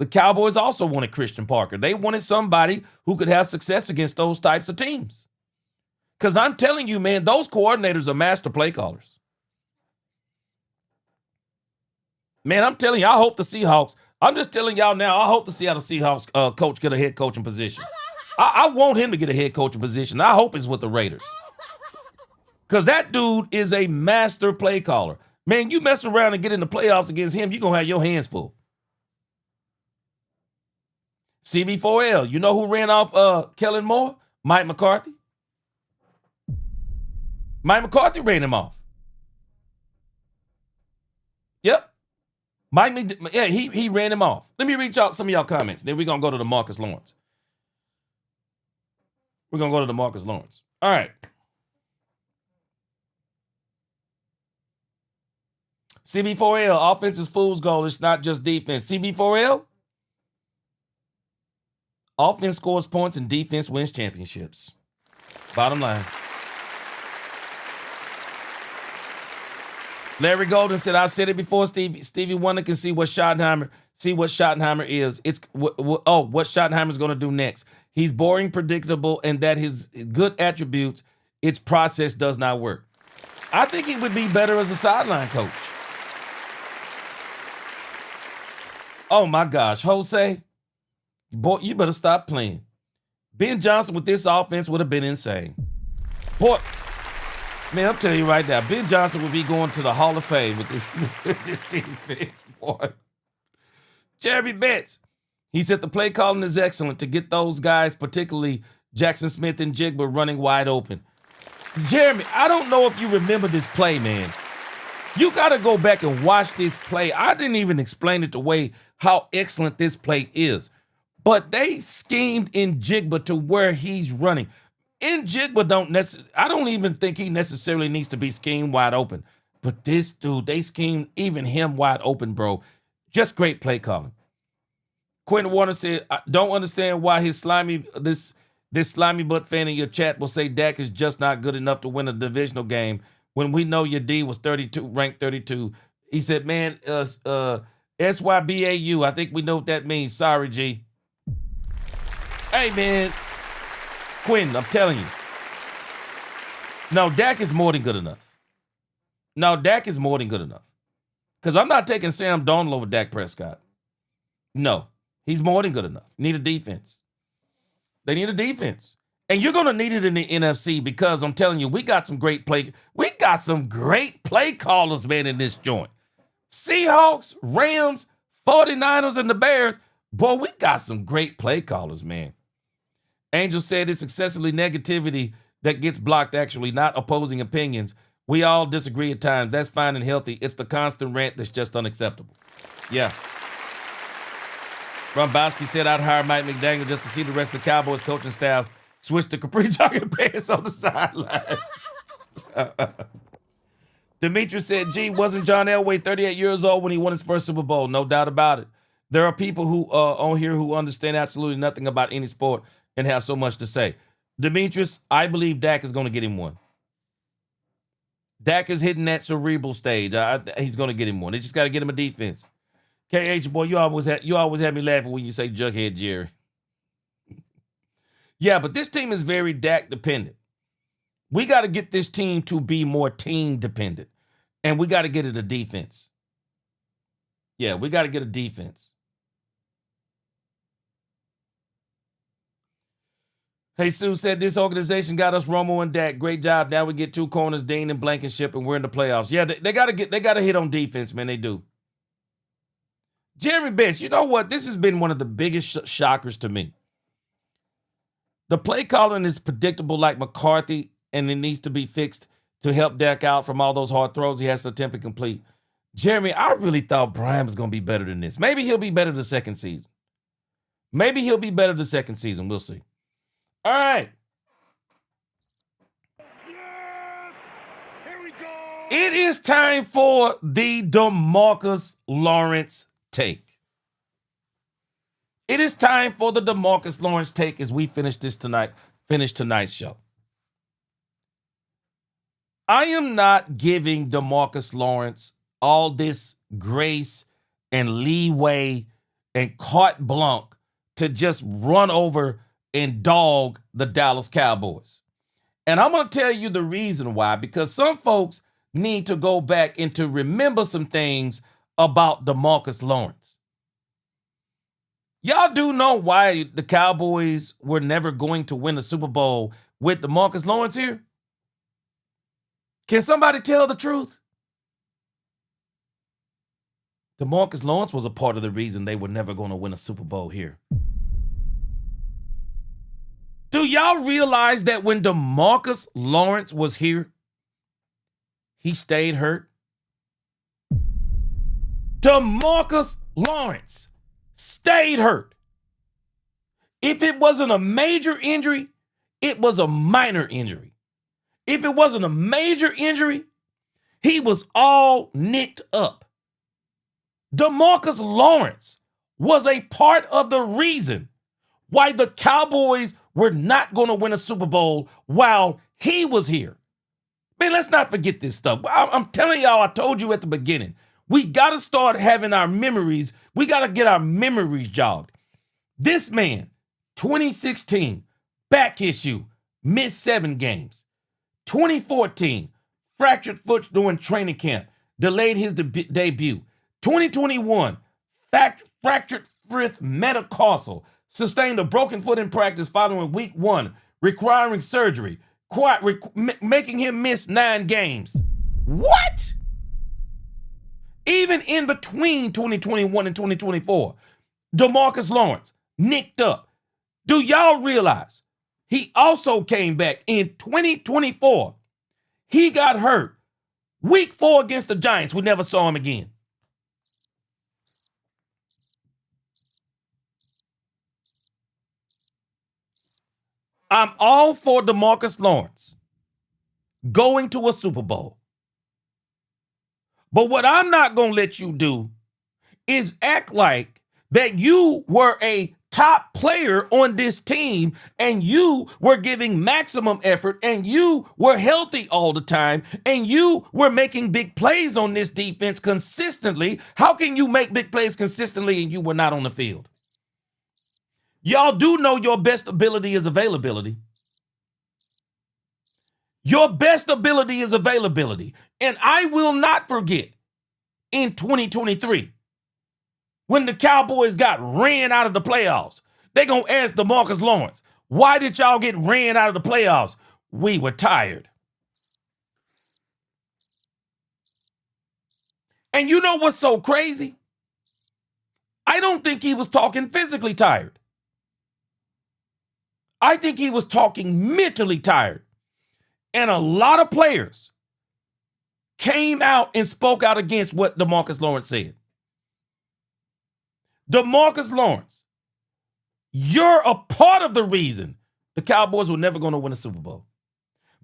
the Cowboys also wanted Christian Parker. They wanted somebody who could have success against those types of teams. Because I'm telling you, man, those coordinators are master play callers. Man, I'm telling you, I hope the Seahawks, I'm just telling y'all now, I hope the Seattle Seahawks coach get a head coaching position. I want him to get a head coaching position. I hope it's with the Raiders. Because that dude is a master play caller. Man, you mess around and get in the playoffs against him, you're going to have your hands full. CB4L, you know who ran off Kellen Moore? Mike McCarthy. Mike McCarthy ran him off. Yep. He ran him off. Let me read out some of y'all comments. Then we're going to go to the Marcus Lawrence. We're going to go to the Marcus Lawrence. All right. CB4L, offense is fool's goal. It's not just defense. CB4L, offense scores points and defense wins championships. Bottom line. Larry Golden said, I've said it before, Stevie Wonder can see what Schottenheimer is. It's what Schottenheimer's going to do next. He's boring, predictable, and that his good attributes, its process does not work. I think he would be better as a sideline coach. Oh my gosh, Jose, boy, you better stop playing. Ben Johnson with this offense would have been insane. Boy, man, I'm telling you right now, Ben Johnson would be going to the Hall of Fame with this defense, boy. Jeremy Betts, he said the play calling is excellent to get those guys, particularly Jackson Smith and Jigba, running wide open. Jeremy, I don't know if you remember this play, man. You got to go back and watch this play. I didn't even explain it the way how excellent this play is. But they schemed in Jigba to where he's running. In Jigba I don't even think he necessarily needs to be schemed wide open. But this dude, they schemed even him wide open, bro. Just great play calling. Quentin Warner said, I don't understand why this slimy butt fan in your chat will say Dak is just not good enough to win a divisional game when we know your D was ranked 32. He said, man, SYBAU, I think we know what that means. Sorry, G. Hey, man. Quentin, I'm telling you, No, Dak is more than good enough. No, Dak is more than good enough. Because I'm not taking Sam Darnold over Dak Prescott. No, he's more than good enough. Need a defense. They need a defense. And you're going to need it in the NFC because I'm telling you, we got some great play callers, man, in this joint. Seahawks, Rams, 49ers, and the Bears. Boy, we got some great play callers, man. Angel said it's excessively negativity that gets blocked, actually, not opposing opinions. We all disagree at times. That's fine and healthy. It's the constant rant that's just unacceptable. Yeah. Rombowski said I'd hire Mike McDaniel just to see the rest of the Cowboys coaching staff switch to capri jogging pants on the sidelines. Demetrius said, gee, wasn't John Elway 38 years old when he won his first Super Bowl? No doubt about it. There are people who on here who understand absolutely nothing about any sport and have so much to say. Demetrius, I believe Dak is going to get him one. Dak is hitting that cerebral stage. He's going to get him one. They just got to get him a defense. KH, boy, you always have me laughing when you say Jughead Jerry. Yeah, but this team is very Dak dependent. We got to get this team to be more team dependent. And we got to get it a defense. Yeah, we got to get a defense. Hey, Sue said this organization got us Romo and Dak. Great job. Now we get two corners, Dean and Blankenship, and we're in the playoffs. Yeah, they got to hit on defense, man. They do. Jeremy Best, you know what? This has been one of the biggest shockers to me. The play calling is predictable like McCarthy, and it needs to be fixed to help Dak out from all those hard throws he has to attempt to complete. Jeremy, I really thought Brian was going to be better than this. Maybe he'll be better the second season. We'll see. All right. Here we go. It is time for the DeMarcus Lawrence take. It is time for the DeMarcus Lawrence take as we finish tonight's show. I am not giving DeMarcus Lawrence all this grace and leeway and carte blanche to just run over and dog the Dallas Cowboys. And I'm going to tell you the reason why, because some folks need to go back and to remember some things about DeMarcus Lawrence. Y'all do know why the Cowboys were never going to win a Super Bowl with DeMarcus Lawrence here? Can somebody tell the truth? DeMarcus Lawrence was a part of the reason they were never going to win a Super Bowl here. Do y'all realize that when DeMarcus Lawrence was here, he stayed hurt? DeMarcus Lawrence stayed hurt. If it wasn't a major injury, it was a minor injury. If it wasn't a major injury, he was all nicked up. DeMarcus Lawrence was a part of the reason why the Cowboys were not going to win a Super Bowl while he was here. Man, let's not forget this stuff. I'm telling y'all, I told you at the beginning, we got to start having our memories. We got to get our memories jogged. This man, 2016, back issue, missed 7 games. 2014, fractured foot during training camp, delayed his debut. 2021, fractured fifth metatarsal, sustained a broken foot in practice following week 1, requiring surgery, making him miss 9 games. What? Even in between 2021 and 2024, DeMarcus Lawrence nicked up. Do y'all realize he also came back in 2024? He got hurt. Week 4 against the Giants, we never saw him again. I'm all for DeMarcus Lawrence going to a Super Bowl. But what I'm not going to let you do is act like that you were a top player on this team and you were giving maximum effort and you were healthy all the time and you were making big plays on this defense consistently. How can you make big plays consistently and you were not on the field? Y'all do know your best ability is availability. Your best ability is availability. And I will not forget in 2023, when the Cowboys got ran out of the playoffs, they going to ask DeMarcus Lawrence, why did y'all get ran out of the playoffs? We were tired. And you know what's so crazy? I don't think he was talking physically tired. I think he was talking mentally tired. And a lot of players came out and spoke out against what DeMarcus Lawrence said. DeMarcus Lawrence, you're a part of the reason the Cowboys were never going to win a Super Bowl.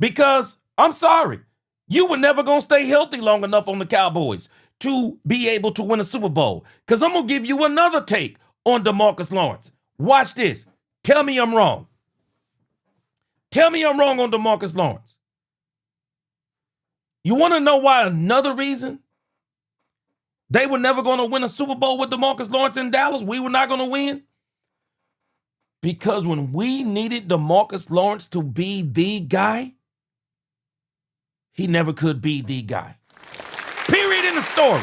Because, I'm sorry, you were never going to stay healthy long enough on the Cowboys to be able to win a Super Bowl. Because I'm going to give you another take on DeMarcus Lawrence. Watch this. Tell me I'm wrong. Tell me I'm wrong on DeMarcus Lawrence. You want to know why another reason they were never going to win a Super Bowl with DeMarcus Lawrence in Dallas? We were not going to win? Because when we needed DeMarcus Lawrence to be the guy, he never could be the guy. Period in the story.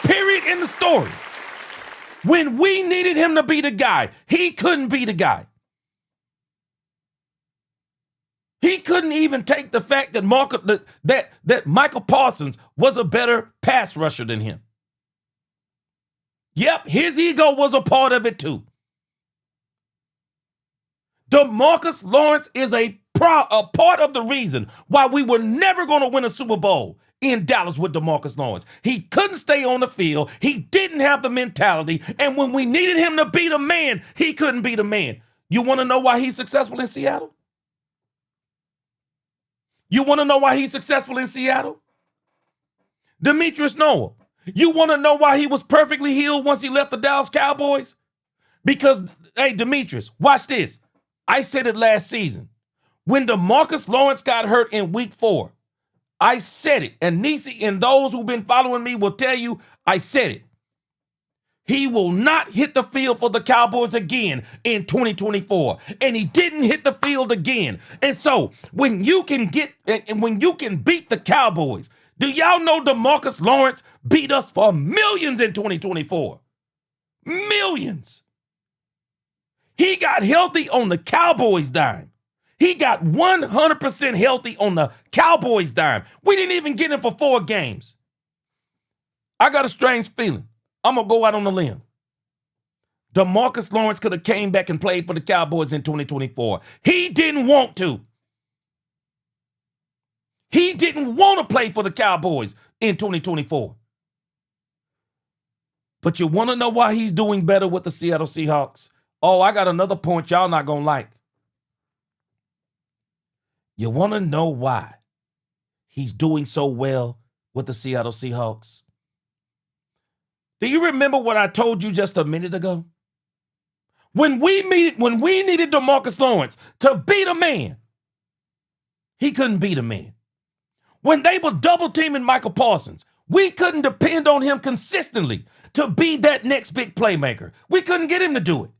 Period in the story. When we needed him to be the guy, he couldn't be the guy. He couldn't even take the fact that Michael Parsons was a better pass rusher than him. Yep, his ego was a part of it too. DeMarcus Lawrence is a part of the reason why we were never going to win a Super Bowl in Dallas with DeMarcus Lawrence. He couldn't stay on the field. He didn't have the mentality. And when we needed him to be the man, he couldn't be the man. You want to know why he's successful in Seattle? You want to know why he's successful in Seattle? Demetrius Noah. You want to know why he was perfectly healed once he left the Dallas Cowboys? Because, hey, Demetrius, watch this. I said it last season. When DeMarcus Lawrence got hurt in week 4, I said it. And Nisi and those who've been following me will tell you I said it. He will not hit the field for the Cowboys again in 2024. And he didn't hit the field again. And so when you can beat the Cowboys, do y'all know DeMarcus Lawrence beat us for millions in 2024? Millions. He got healthy on the Cowboys' dime. He got 100% healthy on the Cowboys' dime. We didn't even get him for 4 games. I got a strange feeling. I'm going to go out on a limb. DeMarcus Lawrence could have came back and played for the Cowboys in 2024. He didn't want to. He didn't want to play for the Cowboys in 2024. But you want to know why he's doing better with the Seattle Seahawks? Oh, I got another point y'all not going to like. You want to know why he's doing so well with the Seattle Seahawks? Do you remember what I told you just a minute ago? When we needed DeMarcus Lawrence to be the man, he couldn't be the man. When they were double teaming Michael Parsons, we couldn't depend on him consistently to be that next big playmaker. We couldn't get him to do it.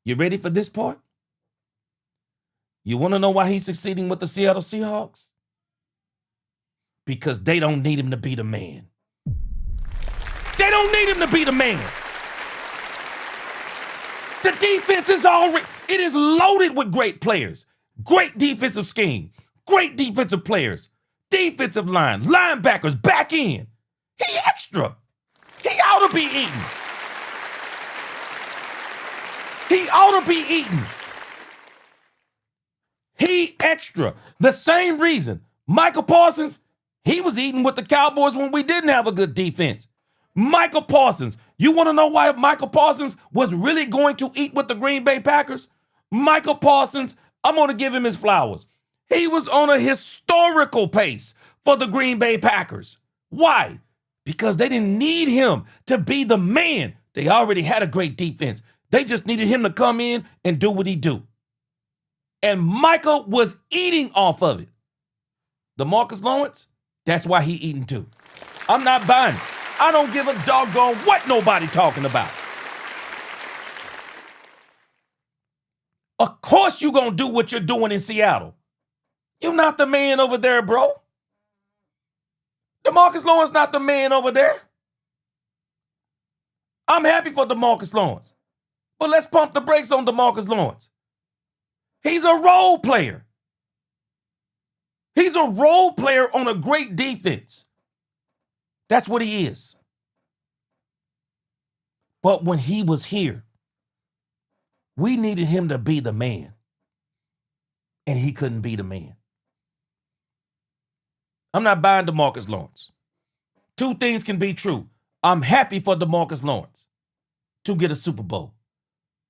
You ready for this part? You want to know why he's succeeding with the Seattle Seahawks? Because they don't need him to be the man. They don't need him to be the man. The defense is it is loaded with great players. Great defensive scheme. Great defensive players. Defensive line. Linebackers. Back end. He extra. He ought to be eaten. He ought to be eaten. He extra. The same reason. Michael Parsons, he was eating with the Cowboys when we didn't have a good defense. Michael Parsons. You want to know why Michael Parsons was really going to eat with the Green Bay Packers? Michael Parsons, I'm going to give him his flowers. He was on a historical pace for the Green Bay Packers. Why? Because they didn't need him to be the man. They already had a great defense. They just needed him to come in and do what he do. And Michael was eating off of it. DeMarcus Lawrence, that's why he eating too. I'm not buying it. I don't give a doggone what nobody talking about. Of course you gonna do what you're doing in Seattle. You're not the man over there, bro. DeMarcus Lawrence not the man over there. I'm happy for DeMarcus Lawrence. But let's pump the brakes on DeMarcus Lawrence. He's a role player. He's a role player on a great defense. That's what he is. But when he was here, we needed him to be the man. And he couldn't be the man. I'm not buying DeMarcus Lawrence. Two things can be true. I'm happy for DeMarcus Lawrence to get a Super Bowl.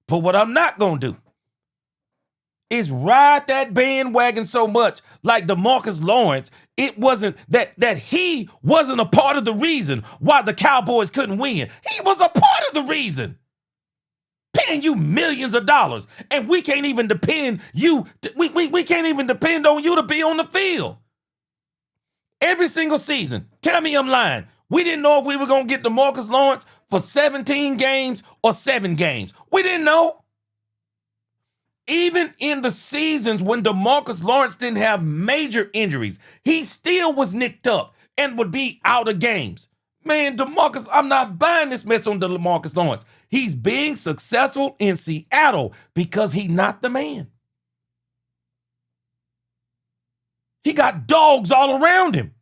But what I'm not going to do is ride that bandwagon so much like DeMarcus Lawrence. It wasn't that he wasn't a part of the reason why the Cowboys couldn't win. He was a part of the reason. Paying you millions of dollars, and we can't even depend we can't even depend on you to be on the field. Every single season. Tell me I'm lying. We didn't know if we were going to get DeMarcus Lawrence for 17 games or 7 games. We didn't know. Even in the seasons when DeMarcus Lawrence didn't have major injuries, he still was nicked up and would be out of games. Man, DeMarcus, I'm not buying this mess on DeMarcus Lawrence. He's being successful in Seattle because he's not the man. He got dogs all around him.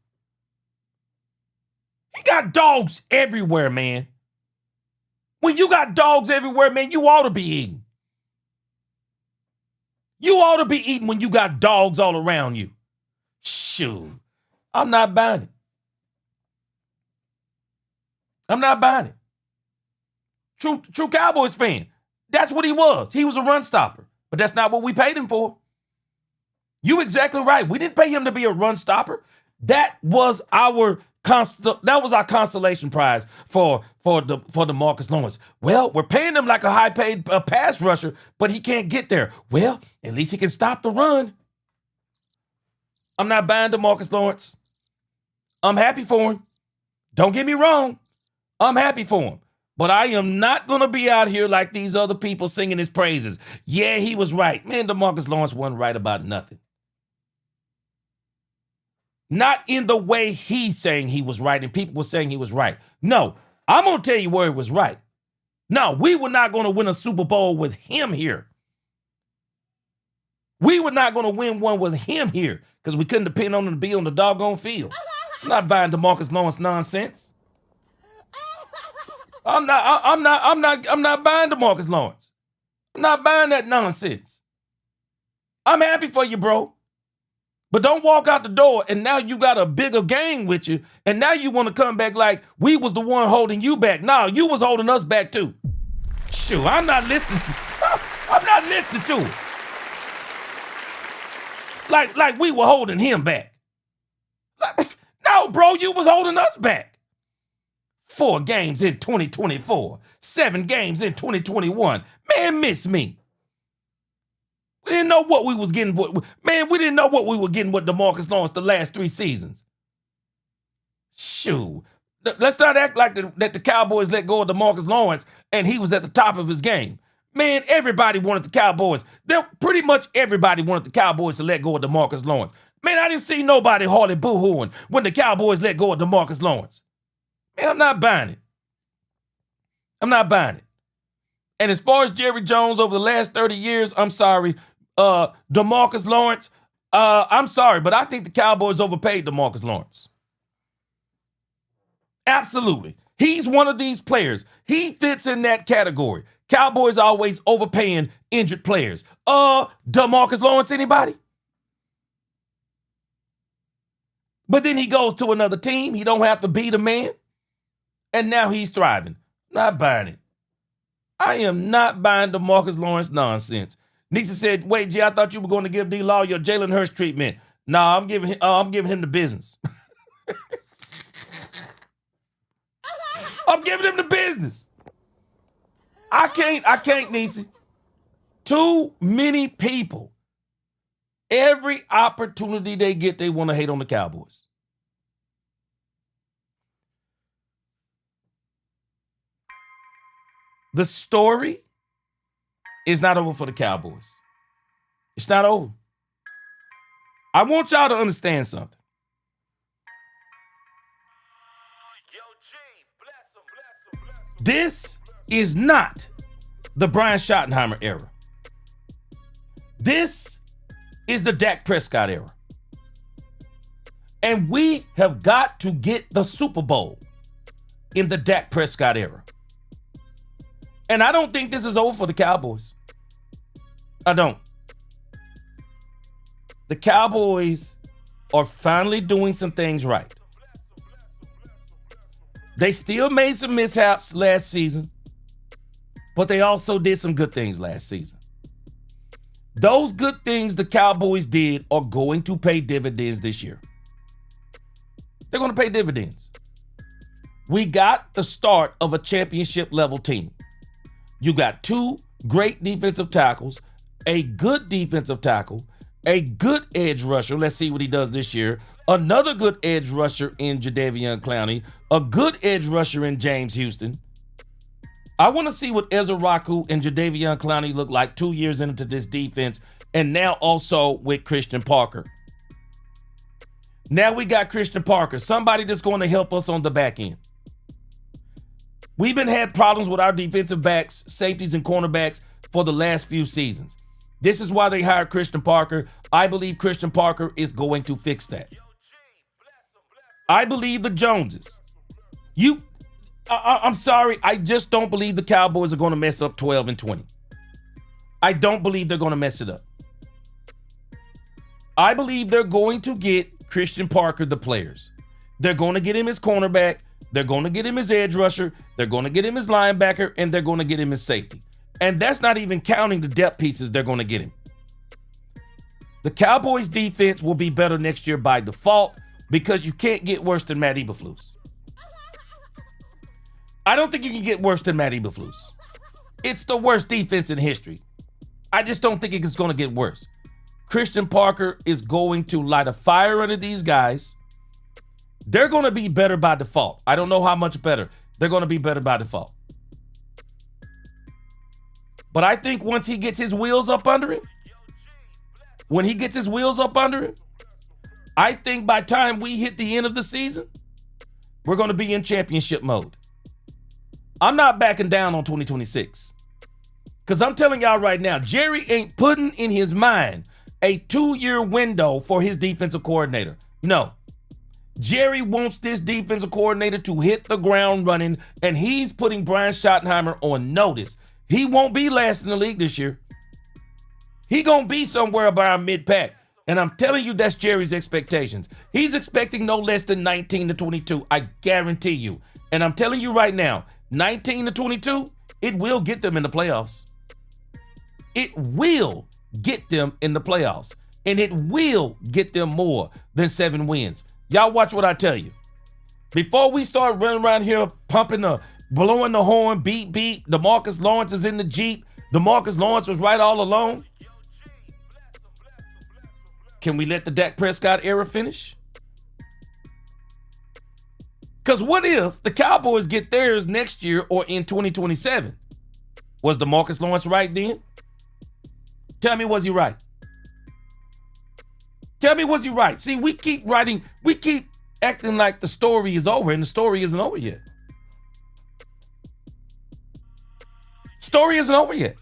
He got dogs everywhere, man. When you got dogs everywhere, man, you ought to be eating. You ought to be eating when you got dogs all around you. Shoot. I'm not buying it. I'm not buying it. True Cowboys fan. That's what he was. He was a run stopper. But that's not what we paid him for. You exactly right. We didn't pay him to be a run stopper. That was our consolation prize for DeMarcus Lawrence. Well, we're paying him like a high-paid pass rusher, but he can't get there. Well, at least he can stop the run. I'm not buying DeMarcus Lawrence. I'm happy for him. Don't get me wrong. I'm happy for him. But I am not going to be out here like these other people singing his praises. Yeah, he was right. Man, DeMarcus Lawrence wasn't right about nothing. Not in the way he's saying he was right and people were saying he was right. No, I'm going to tell you where he was right. No, we were not going to win a Super Bowl with him here. We were not going to win one with him here because we couldn't depend on him to be on the doggone field. I'm not buying DeMarcus Lawrence nonsense. I'm not buying DeMarcus Lawrence. I'm not buying that nonsense. I'm happy for you, bro. But don't walk out the door and now you got a bigger gang with you and now you want to come back like we was the one holding you back. No, you was holding us back too. Sure, I'm not listening. I'm not listening to it. Like we were holding him back. No, bro, you was holding us back. 4 games in 2024, 7 games in 2021. Man, miss me. We didn't know what we was getting. Man, we didn't know what we were getting with DeMarcus Lawrence the last 3 seasons. Shoot. Let's not act like that the Cowboys let go of DeMarcus Lawrence and he was at the top of his game. Man, everybody wanted the Cowboys. Pretty much everybody wanted the Cowboys to let go of DeMarcus Lawrence. Man, I didn't see nobody hardly boo-hooing when the Cowboys let go of DeMarcus Lawrence. Man, I'm not buying it. I'm not buying it. And as far as Jerry Jones over the last 30 years, I'm sorry. DeMarcus Lawrence, I'm sorry, but I think the Cowboys overpaid DeMarcus Lawrence. Absolutely. He's one of these players. He fits in that category. Cowboys always overpaying injured players. DeMarcus Lawrence, anybody? But then he goes to another team. He don't have to be the man. And now he's thriving. Not buying it. I am not buying DeMarcus Lawrence nonsense. Nisa said, wait, G, I thought you were going to give D-Law your Jalen Hurts treatment. Nah, I'm giving him the business. I'm giving him the business. I can't, Nisa. Too many people. Every opportunity they get, they want to hate on the Cowboys. The story is not over for the Cowboys. It's not over. I want y'all to understand something. This is not the Brian Schottenheimer era. This is the Dak Prescott era. And we have got to get the Super Bowl in the Dak Prescott era. And I don't think this is over for the Cowboys. I don't. The Cowboys are finally doing some things right. They still made some mishaps last season, but they also did some good things last season. Those good things the Cowboys did are going to pay dividends this year. They're going to pay dividends. We got the start of a championship level team. You got two great defensive tackles, a good defensive tackle, a good edge rusher. Let's see what he does this year. Another good edge rusher in Jadeveon Clowney, a good edge rusher in James Houston. I want to see what Ezra Raku and Jadeveon Clowney look like 2 years into this defense, and now also with Christian Parker. Now we got Christian Parker, somebody that's going to help us on the back end. We've been had problems with our defensive backs, safeties, and cornerbacks for the last few seasons. This is why they hired Christian Parker. I believe Christian Parker is going to fix that. I believe the Joneses. I'm sorry, I just don't believe the Cowboys are going to mess up 12-20. I don't believe they're going to mess it up. I believe they're going to get Christian Parker the players. They're going to get him his cornerback. They're going to get him his edge rusher. They're going to get him his linebacker, and they're going to get him his safety. And that's not even counting the depth pieces they're going to get him. The Cowboys defense will be better next year by default because you can't get worse than Matt Eberflus. I don't think you can get worse than Matt Eberflus. It's the worst defense in history. I just don't think it's going to get worse. Christian Parker is going to light a fire under these guys. They're going to be better by default. I don't know how much better. They're going to be better by default. But I think once he gets his wheels up under him, I think by the time we hit the end of the season, we're going to be in championship mode. I'm not backing down on 2026. Because I'm telling y'all right now, Jerry ain't putting in his mind a 2-year window for his defensive coordinator. No. Jerry wants this defensive coordinator to hit the ground running, and he's putting Brian Schottenheimer on notice. He won't be last in the league this year. He gonna be somewhere around mid-pack. And I'm telling you, that's Jerry's expectations. He's expecting no less than 19-22. I guarantee you. And I'm telling you right now, 19-22, it will get them in the playoffs. It will get them in the playoffs. And it will get them more than 7 wins. Y'all watch what I tell you. Before we start running around here blowing the horn, beep, DeMarcus Lawrence is in the Jeep. DeMarcus Lawrence was right all along. Can we let the Dak Prescott era finish? Because what if the Cowboys get theirs next year or in 2027? Was DeMarcus Lawrence right then? Tell me, was he right? Tell me, was he right? See, we keep acting like the story is over, and the story isn't over yet. Story isn't over yet.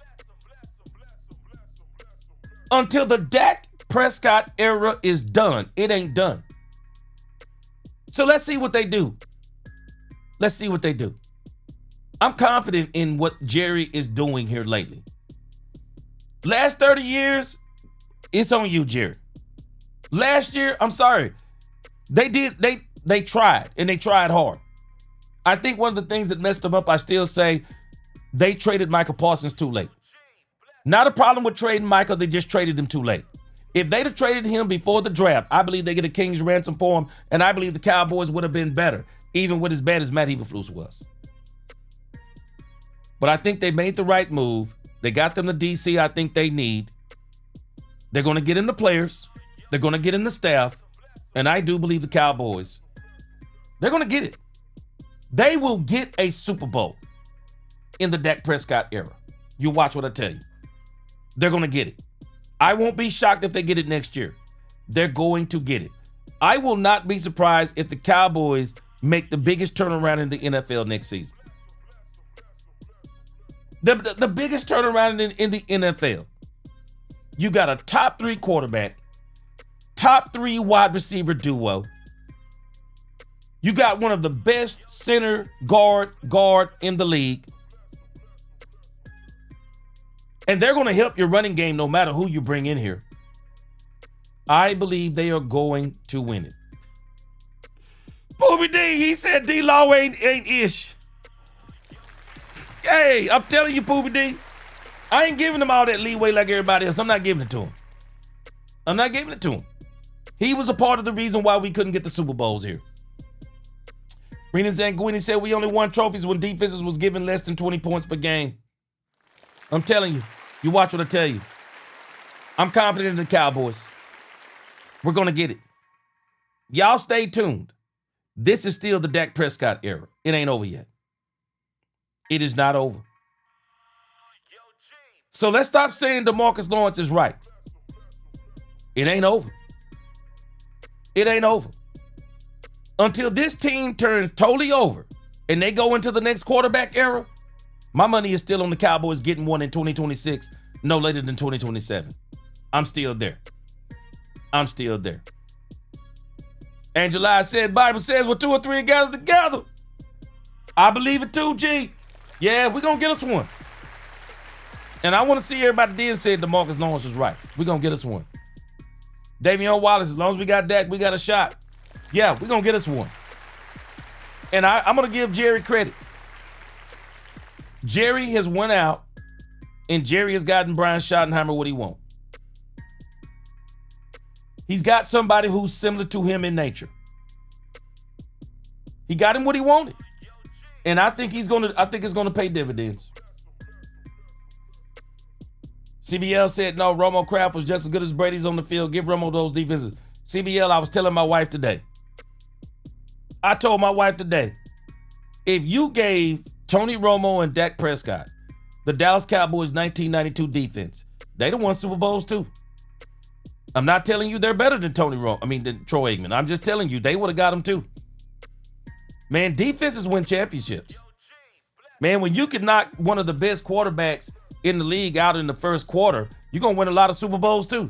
Until the Dak Prescott era is done, it ain't done. So let's see what they do. Let's see what they do. I'm confident in what Jerry is doing here lately. Last 30 years, it's on you, Jerry. Last year, I'm sorry. They tried, and they tried hard. I think one of the things that messed them up, I still say, they traded Michael Parsons too late. Not a problem with trading Michael, they just traded him too late. If they'd have traded him before the draft, I believe they get a king's ransom for him, and I believe the Cowboys would have been better, even with as bad as Matt Eberflus was. But I think they made the right move. They got them the DC I think they need. They're going to get in the players. They're going to get in the staff. And I do believe the Cowboys, they're going to get it. They will get a Super Bowl in the Dak Prescott era. You watch what I tell you. They're going to get it. I won't be shocked if they get it next year. They're going to get it. I will not be surprised if the Cowboys make the biggest turnaround in the NFL next season. The biggest turnaround in the NFL. You got a top 3 quarterback, top 3 wide receiver duo. You got one of the best center guard in the league. And they're going to help your running game no matter who you bring in here. I believe they are going to win it. Booby D, he said D-Law ain't ish. Hey, I'm telling you, Booby D, I ain't giving him all that leeway like everybody else. I'm not giving it to him. I'm not giving it to him. He was a part of the reason why we couldn't get the Super Bowls here. Rena Zanguini said we only won trophies when defenses was given less than 20 points per game. I'm telling you. You watch what I tell you. I'm confident in the Cowboys. We're going to get it. Y'all stay tuned. This is still the Dak Prescott era. It ain't over yet. It is not over. So let's stop saying DeMarcus Lawrence is right. It ain't over. It ain't over. Until this team turns totally over and they go into the next quarterback era, my money is still on the Cowboys getting one in 2026, no later than 2027. I'm still there. I'm still there. Angela said, Bible says we're 2 or 3 gathered together. I believe it too, G. Yeah, we're going to get us one. And I want to see everybody did say DeMarcus Lawrence was right. We're going to get us one. Davion Wallace, as long as we got Dak, we got a shot. Yeah, we're going to get us one. And I'm going to give Jerry credit. Jerry has went out, and Jerry has gotten Brian Schottenheimer what he wants. He's got somebody who's similar to him in nature. He got him what he wanted. And I think it's gonna pay dividends. CBL said, no, Romo Kraft was just as good as Brady's on the field. Give Romo those defenses. CBL, I was telling my wife today. I told my wife today, if you gave Tony Romo and Dak Prescott the Dallas Cowboys 1992 defense, they'd have won Super Bowls too. I'm not telling you they're better than than Troy Aikman. I'm just telling you they would have got them too. Man, defenses win championships. Man, when you can knock one of the best quarterbacks in the league out in the first quarter, you're going to win a lot of Super Bowls too.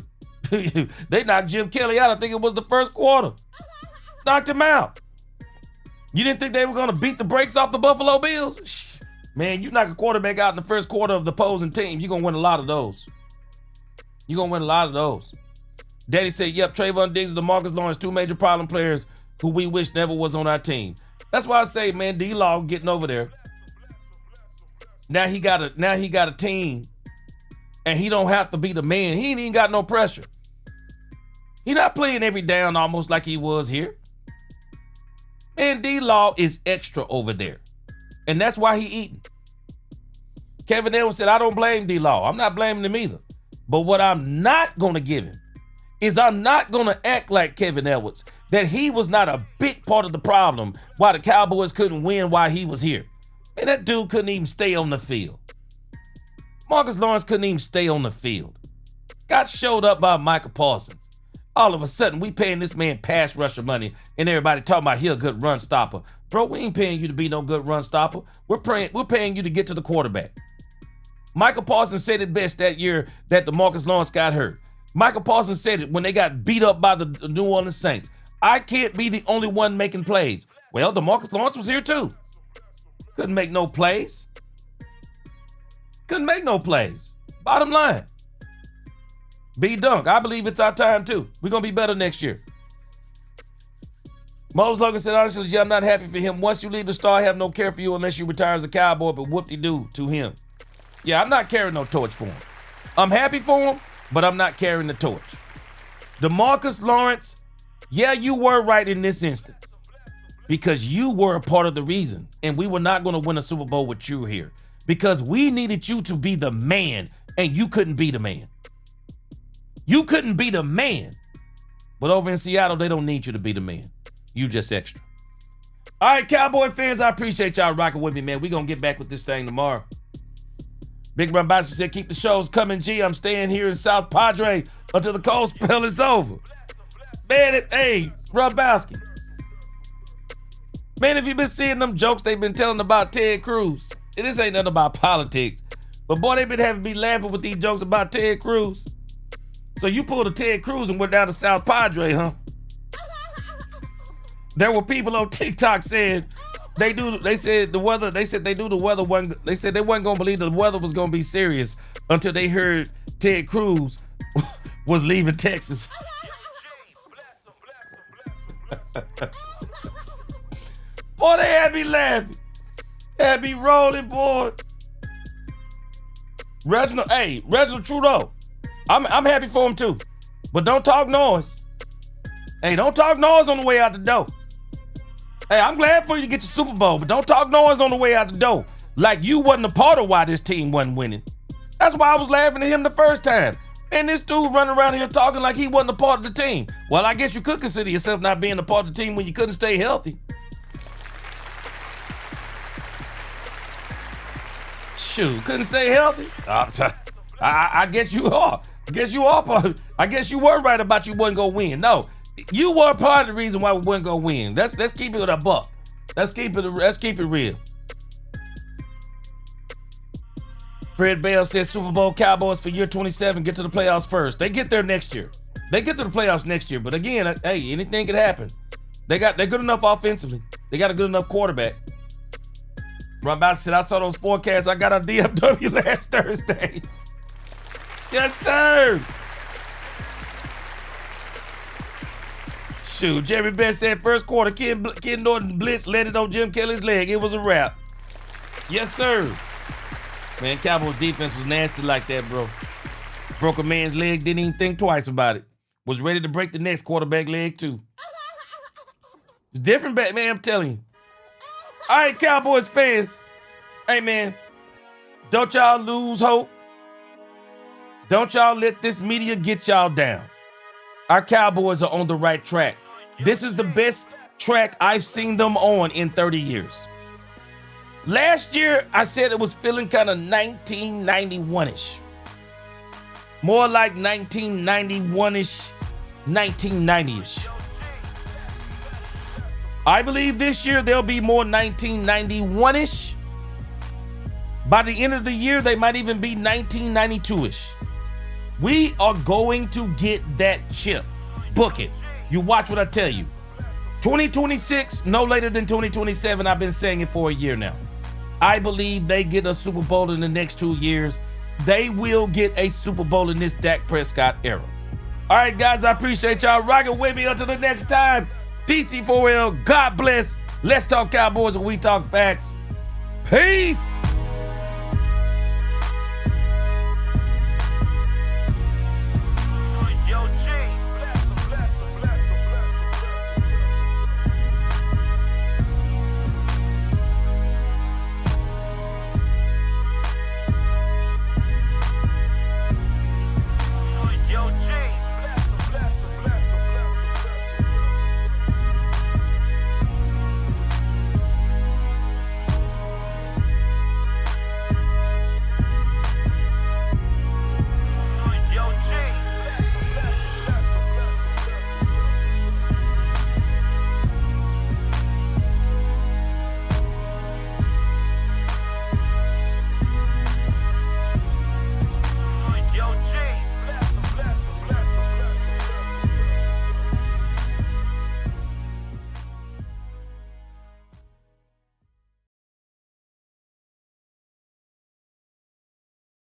They knocked Jim Kelly out. I think it was the first quarter. Knocked him out. You didn't think they were going to beat the brakes off the Buffalo Bills? Man, you knock a quarterback out in the first quarter of the opposing team, you're going to win a lot of those. You're going to win a lot of those. Daddy said, yep, Trayvon Diggs and DeMarcus Lawrence, 2 major problem players who we wish never was on our team. That's why I say, man, D-Law getting over there. Now he got a team, and he don't have to be the man. He ain't even got no pressure. He not playing every down almost like he was here. Man, D-Law is extra over there. And that's why he eating. Kevin Edwards said, I don't blame D-Law. I'm not blaming him either. But what I'm not going to give him is I'm not going to act like Kevin Edwards, that he was not a big part of the problem why the Cowboys couldn't win while he was here. And that dude couldn't even stay on the field. Marcus Lawrence couldn't even stay on the field. Got showed up by Michael Parsons. All of a sudden, we paying this man pass rusher money, and everybody talking about he a good run stopper. Bro, we ain't paying you to be no good run stopper. We're paying you to get to the quarterback. Michael Parsons said it best that year that DeMarcus Lawrence got hurt. Michael Parsons said it when they got beat up by the New Orleans Saints. I can't be the only one making plays. Well, DeMarcus Lawrence was here too. Couldn't make no plays. Couldn't make no plays. Bottom line. B-Dunk, I believe it's our time too. We're going to be better next year. Mose Logan said, honestly, yeah, I'm not happy for him. Once you leave the Star, I have no care for you unless you retire as a Cowboy, but whoop-de-doo to him. Yeah, I'm not carrying no torch for him. I'm happy for him, but I'm not carrying the torch. DeMarcus Lawrence, yeah, you were right in this instance because you were a part of the reason, and we were not going to win a Super Bowl with you here because we needed you to be the man, and you couldn't be the man. You couldn't be the man. But over in Seattle, they don't need you to be the man. You just extra. All right, Cowboy fans, I appreciate y'all rocking with me, man. We're going to get back with this thing tomorrow. Big Run Boston said, keep the shows coming, G. I'm staying here in South Padre until the cold spell is over. Man, hey, Rubowski. Man, if you've been seeing them jokes they've been telling about Ted Cruz, and this ain't nothing about politics, but boy, they've been having me laughing with these jokes about Ted Cruz. So you pulled a Ted Cruz and went down to South Padre, huh? There were people on TikTok saying they said they wasn't gonna believe the weather was gonna be serious until they heard Ted Cruz was leaving Texas. Boy, they had me laughing. They had me rolling, boy. Reginald Trudeau. I'm happy for him too. But don't talk noise. Hey, don't talk noise on the way out the door. Hey, I'm glad for you to get your Super Bowl, but don't talk noise on the way out the door. Like you wasn't a part of why this team wasn't winning. That's why I was laughing at him the first time. And this dude running around here talking like he wasn't a part of the team. Well, I guess you could consider yourself not being a part of the team when you couldn't stay healthy. Shoot, couldn't stay healthy? I guess you are. I guess you are. I guess you were right about you wasn't gonna win. No, you were part of the reason why we wasn't gonna win. Let's keep it a buck. Let's keep it real. Fred Bell says Super Bowl Cowboys for year 27 get to the playoffs first. They get there next year. They get to the playoffs next year. But again, hey, anything could happen. They're good enough offensively. They got a good enough quarterback. Rob said, I saw those forecasts I got on DFW last Thursday. Yes, sir. Shoot, Jerry Best said first quarter, Ken Norton blitz landed on Jim Kelly's leg. It was a wrap. Yes, sir. Man, Cowboys defense was nasty like that, bro. Broke a man's leg, didn't even think twice about it. Was ready to break the next quarterback leg, too. It's different, man, I'm telling you. All right, Cowboys fans. Hey, man, don't y'all lose hope. Don't y'all let this media get y'all down. Our Cowboys are on the right track. This is the best track I've seen them on in 30 years. Last year, I said it was feeling kind of 1991-ish. More like 1991-ish, 1990-ish. I believe this year they'll be more 1991-ish. By the end of the year, they might even be 1992-ish. We are going to get that chip. Book it. You watch what I tell you. 2026, no later than 2027. I've been saying it for a year now. I believe they get a Super Bowl in the next 2 years. They will get a Super Bowl in this Dak Prescott era. All right, guys, I appreciate y'all rocking with me until the next time. DC4L, God bless. Let's talk Cowboys and we talk facts. Peace.